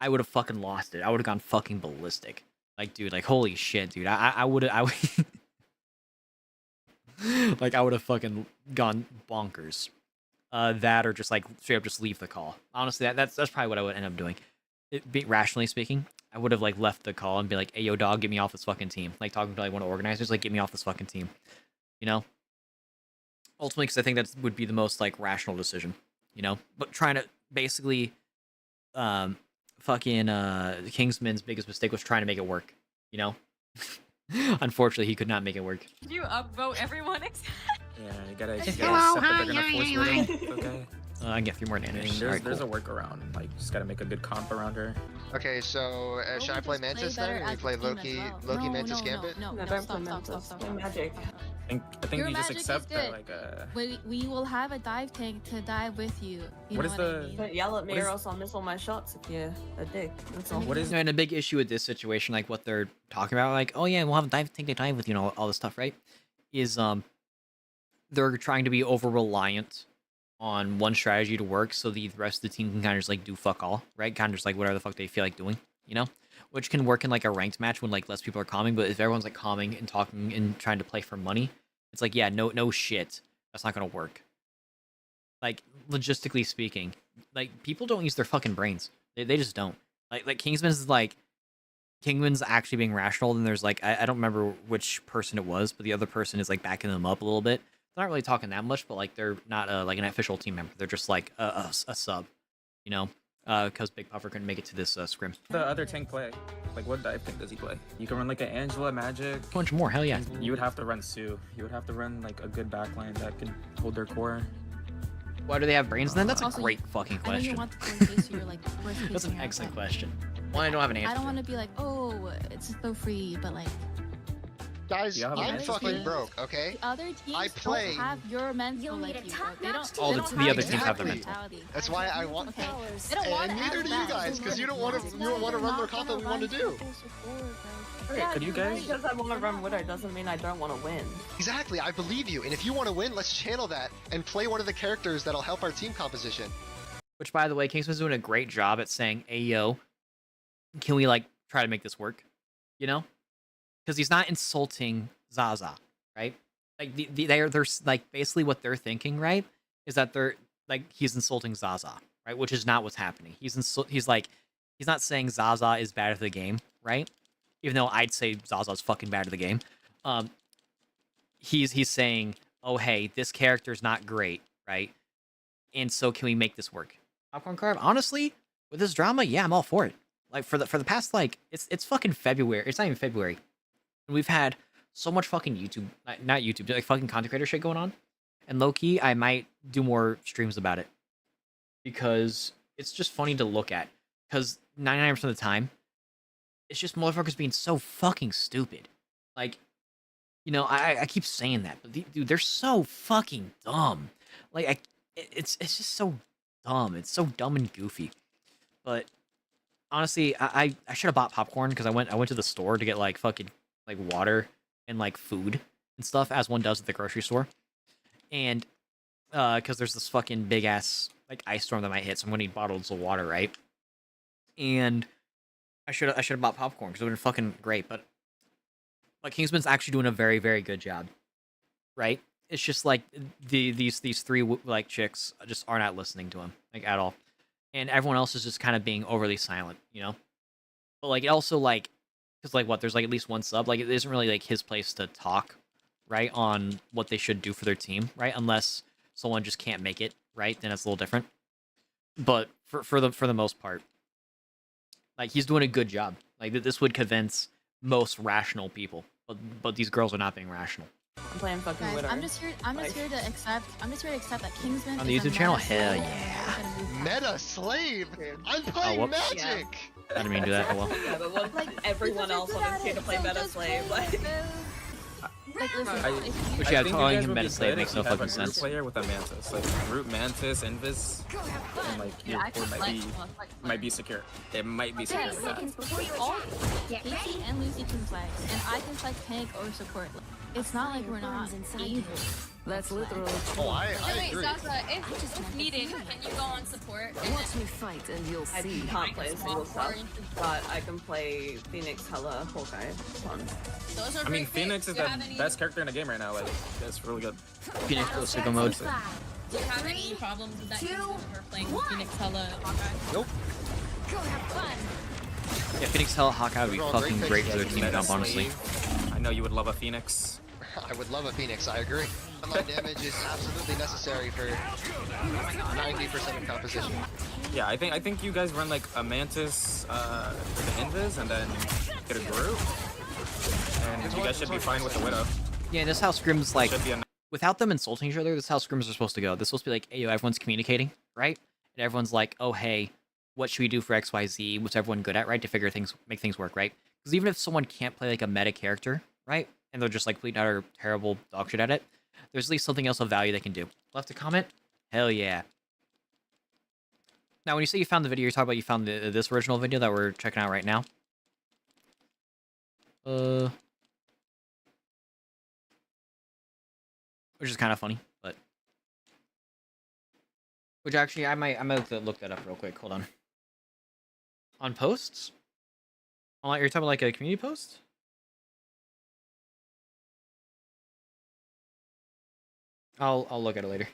I would have fucking lost it. I would have gone fucking ballistic. Like, dude, like holy shit, dude. I would like I would have fucking gone bonkers. That or just like straight up just leave the call. Honestly, that's probably what I would end up doing. Rationally speaking, I would have like left the call and be like, "Hey, yo, dog, get me off this fucking team." Like talking to like one of the organizers, like, "Get me off this fucking team," you know. Ultimately, because I think that would be the most like rational decision, you know. But trying to basically, fucking Kingsman's biggest mistake was trying to make it work, you know. Unfortunately, he could not make it work. Did you upvote everyone? Yeah, you gotta accept that they're gonna force Widow. Okay. I can get 3 more nannies. There's a workaround. Like, just gotta make a good comp around her. Okay, so should I play Mantis then? Or we play Loki, Mantis Gambit? No, stop. Magic. I think you just accept that, like, we will have a dive tank to dive with you. What is the? But yell at me or else I'll miss all my shots if you're a dick. That's all. What is and a big issue with this situation, like what they're talking about, like, oh yeah, we'll have a dive tank to dive with you, and all this stuff, right? Is they're trying to be over reliant on one strategy to work, so the rest of the team can kind of just like do fuck all, right? Kind of just like whatever the fuck they feel like doing, you know? Which can work in like a ranked match when like less people are calming, but if everyone's like calming and talking and trying to play for money, it's like, yeah, no shit, that's not gonna work. Like logistically speaking, like people don't use their fucking brains. They just don't. Like Kingsman's actually being rational. Then there's like I don't remember which person it was, but the other person is like backing them up a little bit. They're not really talking that much, but like they're not like an official team member. They're just like a sub, you know, because Big Puffer couldn't make it to this scrim. The other tank play, like what dive tank does he play? You can run like an Angela, Magic. A bunch more, hell yeah. You would have to run Sue. You would have to run like a good backline that can hold their core. Why do they have brains then? That's a great fucking question. I know you want the worst case, so you're like worst case. That's an excellent question. Well, I don't have an answer. I don't want to be like, oh, it's so free, but like. Guys, I'm fucking broke, okay? The other teams don't have your mental like you. They don't. All the other teams have their mental. That's why I want. Okay. They don't want. And neither do you guys, because you don't want to run the comp that we want to do. Okay, could you guys? Because I want to run Widow doesn't mean I don't want to win. Exactly, I believe you. And if you want to win, let's channel that and play one of the characters that'll help our team composition. Which, by the way, Kingsman's doing a great job at saying, "Hey, yo, can we like try to make this work?" You know, because he's not insulting Zaza, right? Like they're like basically what they're thinking, right? Is that they're like he's insulting Zaza, right? Which is not what's happening. He's not saying Zaza is bad at the game, right? Even though I'd say Zaza's fucking bad at the game. He's saying, oh hey, this character's not great, right? And so can we make this work? Popcorn Carb, honestly, with this drama, yeah, I'm all for it. Like for the past like it's fucking February. It's not even February. And we've had so much fucking YouTube, not YouTube, like fucking content creator shit going on. And low key, I might do more streams about it because it's just funny to look at. Because 99% of the time, it's just motherfuckers being so fucking stupid. Like, you know, I keep saying that, but dude, they're so fucking dumb. Like, it's just so dumb. It's so dumb and goofy. But honestly, I should have bought popcorn because I went to the store to get like fucking like water and like food and stuff as one does at the grocery store. And because there's this fucking big ass like ice storm that might hit, so I'm gonna need bottles of water, right? And I should have bought popcorn because it would have been fucking great. But Kingsman's actually doing a very, very good job, right? It's just like these three like chicks just are not listening to him like at all, and everyone else is just kind of being overly silent, you know. But like it also like because like what there's like at least one sub, like it isn't really like his place to talk, right, on what they should do for their team, right? Unless someone just can't make it, right? Then it's a little different. But for the most part, like he's doing a good job. Like this would convince most rational people, but these girls are not being rational. I'm playing fucking Guys, Witter. I'm just here to accept that Kingsman On the is a YouTube channel, meta hell slave. yeah. Meta slave. I'm playing whoops. Magic. I didn't mean to do that. Oh well. Yeah, but what, like everyone else on this team to play Meta Slave, like. Like, listen, Which, yeah, I think calling you guys him would be meta slave good makes if no you have fucking a group sense. player with a Mantis, like Root Mantis, Invis, and like your Yeah, I board can might be secure. It might be secure. with that. all Casey and Lucy can play, and I can play tank or support. It's not like we're not able. That's literally. Oh, I Wait, agree. Zaza, if needed, can you go on support? Watch me fight and you'll see. I can't play a single sub, but I can play Phoenix, Hella, Hawkeye. Fun. Those are I mean, great Phoenix is picks. Do the you have any- best character in the game right now. Like, it's really good. Phoenix goes sicko mode. Do you have any problems with that Kingsman or playing Phoenix, Hella, Hawkeye? Nope. Yeah, Phoenix Hell Hawkeye would be Those are all fucking great great picks. for their team Meta jump, honestly. slave. I know you would love a Phoenix. I would love a Phoenix. I agree. My damage is absolutely necessary for 90% of composition. Yeah, I think you guys run like a Mantis for the Invis and then get a Groot. And you guys should be fine with the Widow. Yeah, this is how scrims like Should be a without them insulting each other. This is how scrims are supposed to go. This is supposed to be like, hey, yo, everyone's communicating, right? And everyone's like, oh, hey, what should we do for XYZ? What's everyone good at, right? To make things work, right? Because even if someone can't play like a meta character, right? And they're just like complete utter terrible dog shit at it, there's at least something else of value they can do. Left a comment? Hell yeah. Now, when you say you found the video, you're talking about you found this original video that we're checking out right now. Which is kind of funny, but which actually I might have to look that up real quick. Hold on. On posts? On like, you're talking about like a community post? I'll look at it later.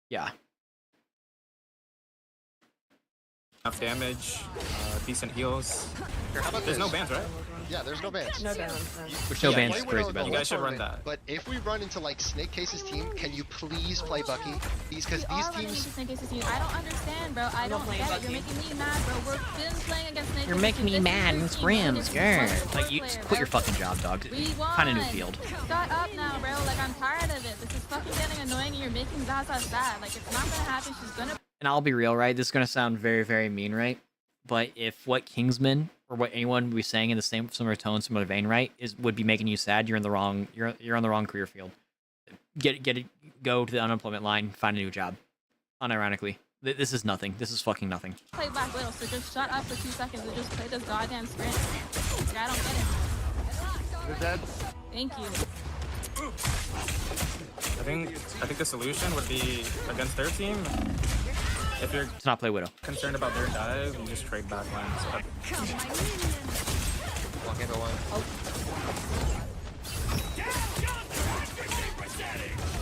Yeah. enough damage, decent heals. Here, how about There's this? no bans, right? Yeah, there's no bans. No bans. Which no bans play is Widow crazy the about whole You guys should run tournament, that. But if we run into like Snake Case's team, can you please play Bucky? Because We are these running teams. into Snake Case's team. I don't understand, bro. I don't playing get it. Bucky. You're making me mad, bro. We're been playing against Snake You're Case's making team. me This is mad your in team. scrims, It's yeah. one Like, you player, just quit your bro. fucking job, dog. We won. Find a new field. Shut up now, bro. Like, I'm tired of it. This is fucking getting annoying and you're making Zaza sad. Like, it's not gonna happen. She's gonna. And I'll be real, right? This is gonna sound very, very mean, right? But if what Kingsman or what anyone would be saying in the same similar tone, similar vein, right, would be making you sad, you're in the wrong. You're on the wrong career field. Go to the unemployment line, find a new job. Unironically, this is nothing. This is fucking nothing. Play Black Widow, so just shut up for 2 seconds and just play this goddamn sprint. Like, I don't get it. You're dead. Thank you. I think the solution would be against their team. If you're To not play Widow. concerned about their dive, you just trade backlines. Walk into one.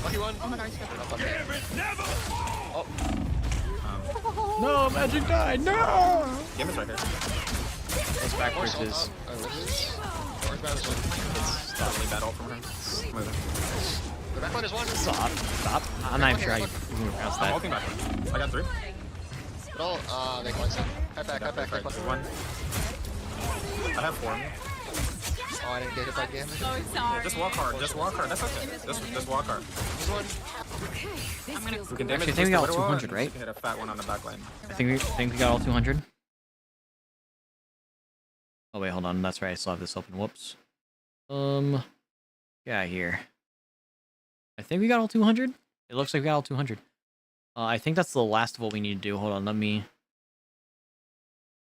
Lucky one. Oh my god, Oh. No, Magic died. No. Game is right here. It's back versus. Orange man is one. Not really bad ult from her. Moving. The backline is one. Stop. I'm not even sure how you pronounce I'm that. ulting backlines. I got 3. Roll. They cleanse it. Head back, head back. They cleanse One. I have form. Oh, I didn't get hit by damage. So sorry. Yeah, just walk hard. Just walk hard. That's okay. Just walk hard. I'm gonna. We can damage. Actually, I think we got all 200, right? We can hit a fat one on the back line. I think we got all 200. Oh wait, hold on. That's right. I still have this open. Whoops. Yeah, here. I think we got all 200. It looks like we got all 200. I think that's the last of what we need to do. Hold on, let me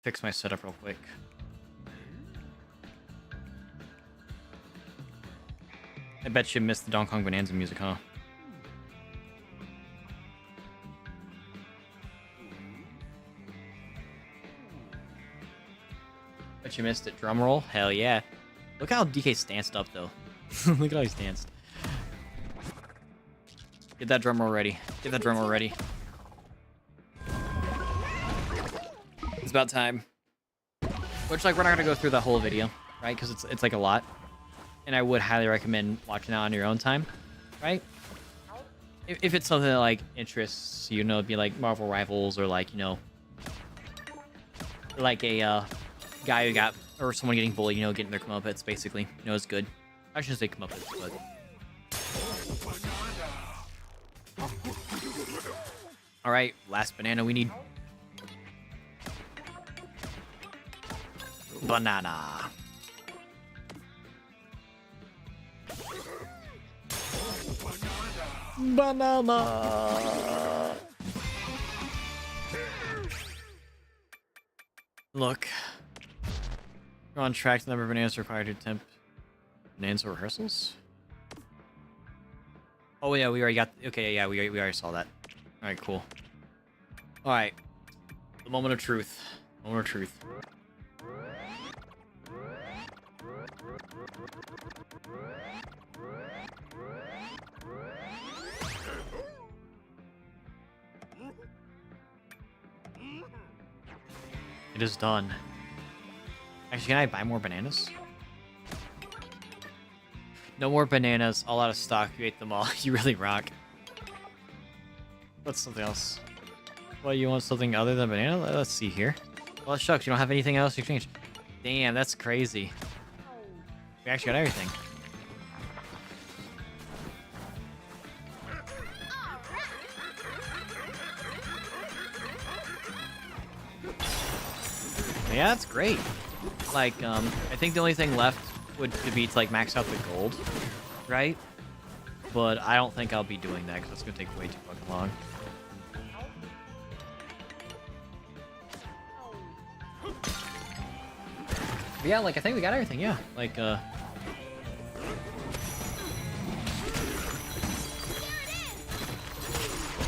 fix my setup real quick. I bet you missed the Donkey Kong Bonanza music, huh? Bet you missed it. Drum roll? Hell yeah. Look how DK stanced up, though. Look at how he stanced. Get that drum roll ready. Get that drum roll ready. It's about time. Which, like, we're not gonna go through the whole video, right? Because it's like a lot. And I would highly recommend watching that on your own time, right? If it's something that, like, interests you, know, it'd be like Marvel Rivals or, like, you know, like a guy who got, or someone getting bullied, you know, getting their comeuppance, basically. You know, it's good. I shouldn't say comeuppance, but... Alright, last banana we need. Banana. Banana. Look. We're on track to the number of bananas required to attempt Bananza rehearsals. Oh yeah, we already got. Okay, yeah, we already saw that. All right, cool. All right, the moment of truth. Moment of truth. It is done. Actually, can I buy more bananas? No more bananas. All out of stock. You ate them all. You really rock. What's something else? Well, you want something other than banana? Let's see here. Well, shucks, you don't have anything else to exchange. Damn, that's crazy. We actually got everything. Yeah, that's great. Like, I think the only thing left would be to, like, max out the gold, right? But I don't think I'll be doing that because it's gonna take way too fucking long. But yeah, like, I think we got everything, yeah. Like, you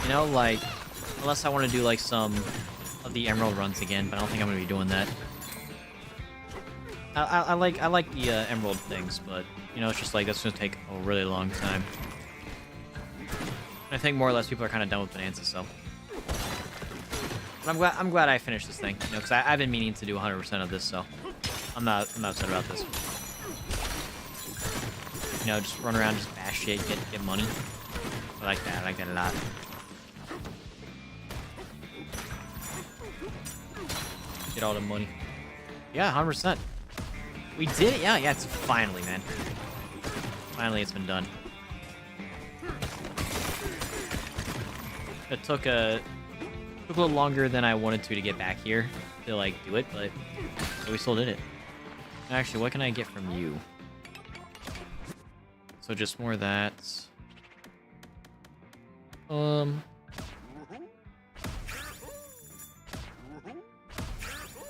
know, like, unless I want to do, like, some of the emerald runs again, but I don't think I'm gonna be doing that. I like the emerald things, but you know, it's just like that's gonna take a really long time. I think more or less people are kind of done with Bananza, so. But I'm glad I finished this thing, you know, because I've been meaning to do 100% of this, so I'm not upset about this. You know, just run around, just bash shit, get money. I like that. I like that a lot. Get all the money. Yeah, 100%. We did it. Yeah, it's finally, man. Finally, it's been done. It took a little longer than I wanted to get back here to, like, do it, but we still did it. Actually, what can I get from you? So just more of that.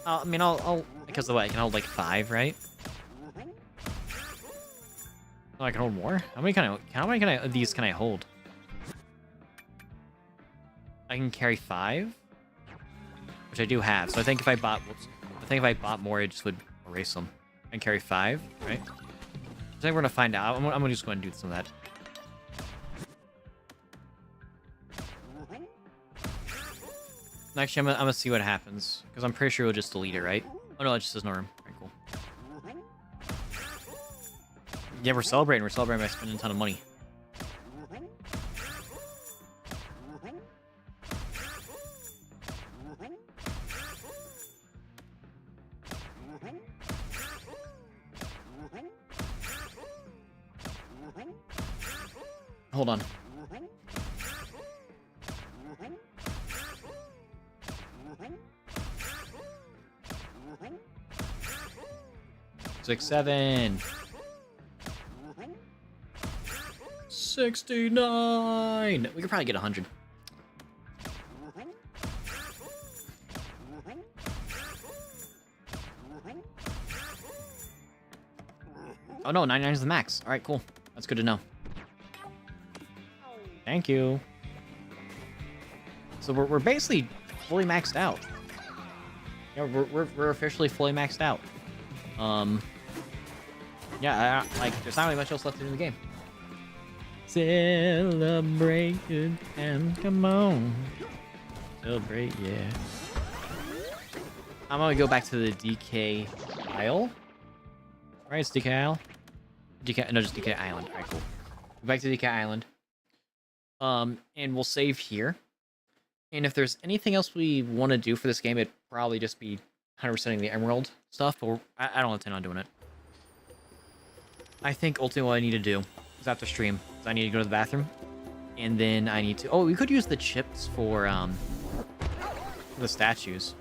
I mean, I'll because of what I can hold like 5, right? Oh, I can hold more. How many of these can I hold? I can carry 5, which I do have. So I think if I bought, more, it just would erase them. I can carry 5, right? I think we're gonna find out. I'm gonna just go and do some of that. Actually, I'm gonna see what happens, because I'm pretty sure it'll just delete it, right? Oh no, it just says no room. Alright, cool. Yeah, we're celebrating. We're celebrating by spending a ton of money. Hold on. 67. 69. We could probably get 100. Oh no, 99 is the max. All right, cool. That's good to know. Thank you. So we're basically fully maxed out. Yeah, we're officially fully maxed out. Yeah, like there's not really much else left in the game. Celebrate and come on, celebrate, yeah. I'm gonna go back to the DK Isle. Right, it's DK Isle. No, just DK Island. All right, cool. Go back to DK Island. And we'll save here. And if there's anything else we want to do for this game, it'd probably just be 100%ing the Emerald stuff, but I don't intend on doing it. I think ultimately what I need to do is after stream, is I need to go to the bathroom, and then I need to... Oh, we could use the chips for the statues.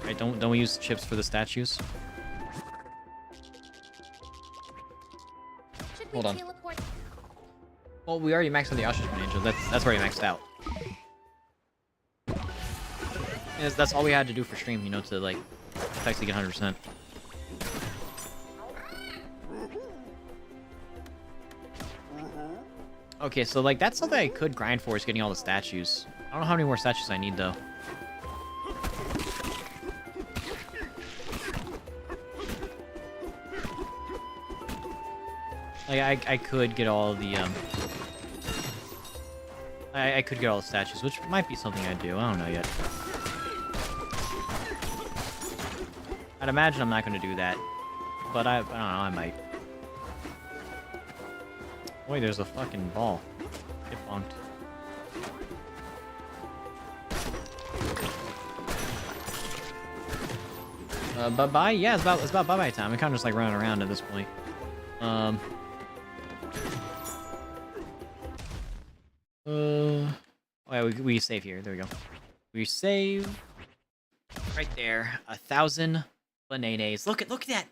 Right? Don't we use the chips for the statues? Hold on. Well, we already maxed out the Ostrich Ninja. That's already maxed out. And that's all we had to do for stream, you know, to like actually get 100%. Okay, so like that's something I could grind for, is getting all the statues. I don't know how many more statues I need though. Like I could get all the I could get all the statues, which might be something I do. I don't know yet. I'd imagine I'm not going to do that, but I don't know. I might. Wait, there's a fucking ball. Get bonked. Bye-bye? Yeah, it's about bye-bye time. I'm kind of just like running around at this point. Oh yeah, we save here. There we go. We save right there. 1,000 bananas. Look at that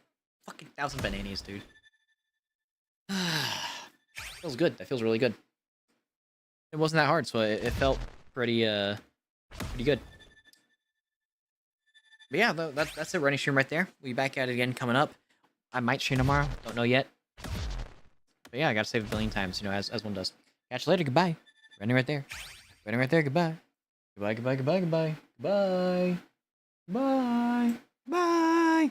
fucking 1,000 bananas, dude. Feels good. That feels really good. It wasn't that hard, so it felt pretty good. But yeah, that's it. Running stream right there. We'll be back at it again coming up. I might stream tomorrow. Don't know yet. But yeah, I gotta save a billion times, you know, as one does. Catch you later. Goodbye. Running right there. Running right there. Goodbye. Goodbye. Goodbye. Goodbye. Goodbye. Goodbye. Bye. Bye.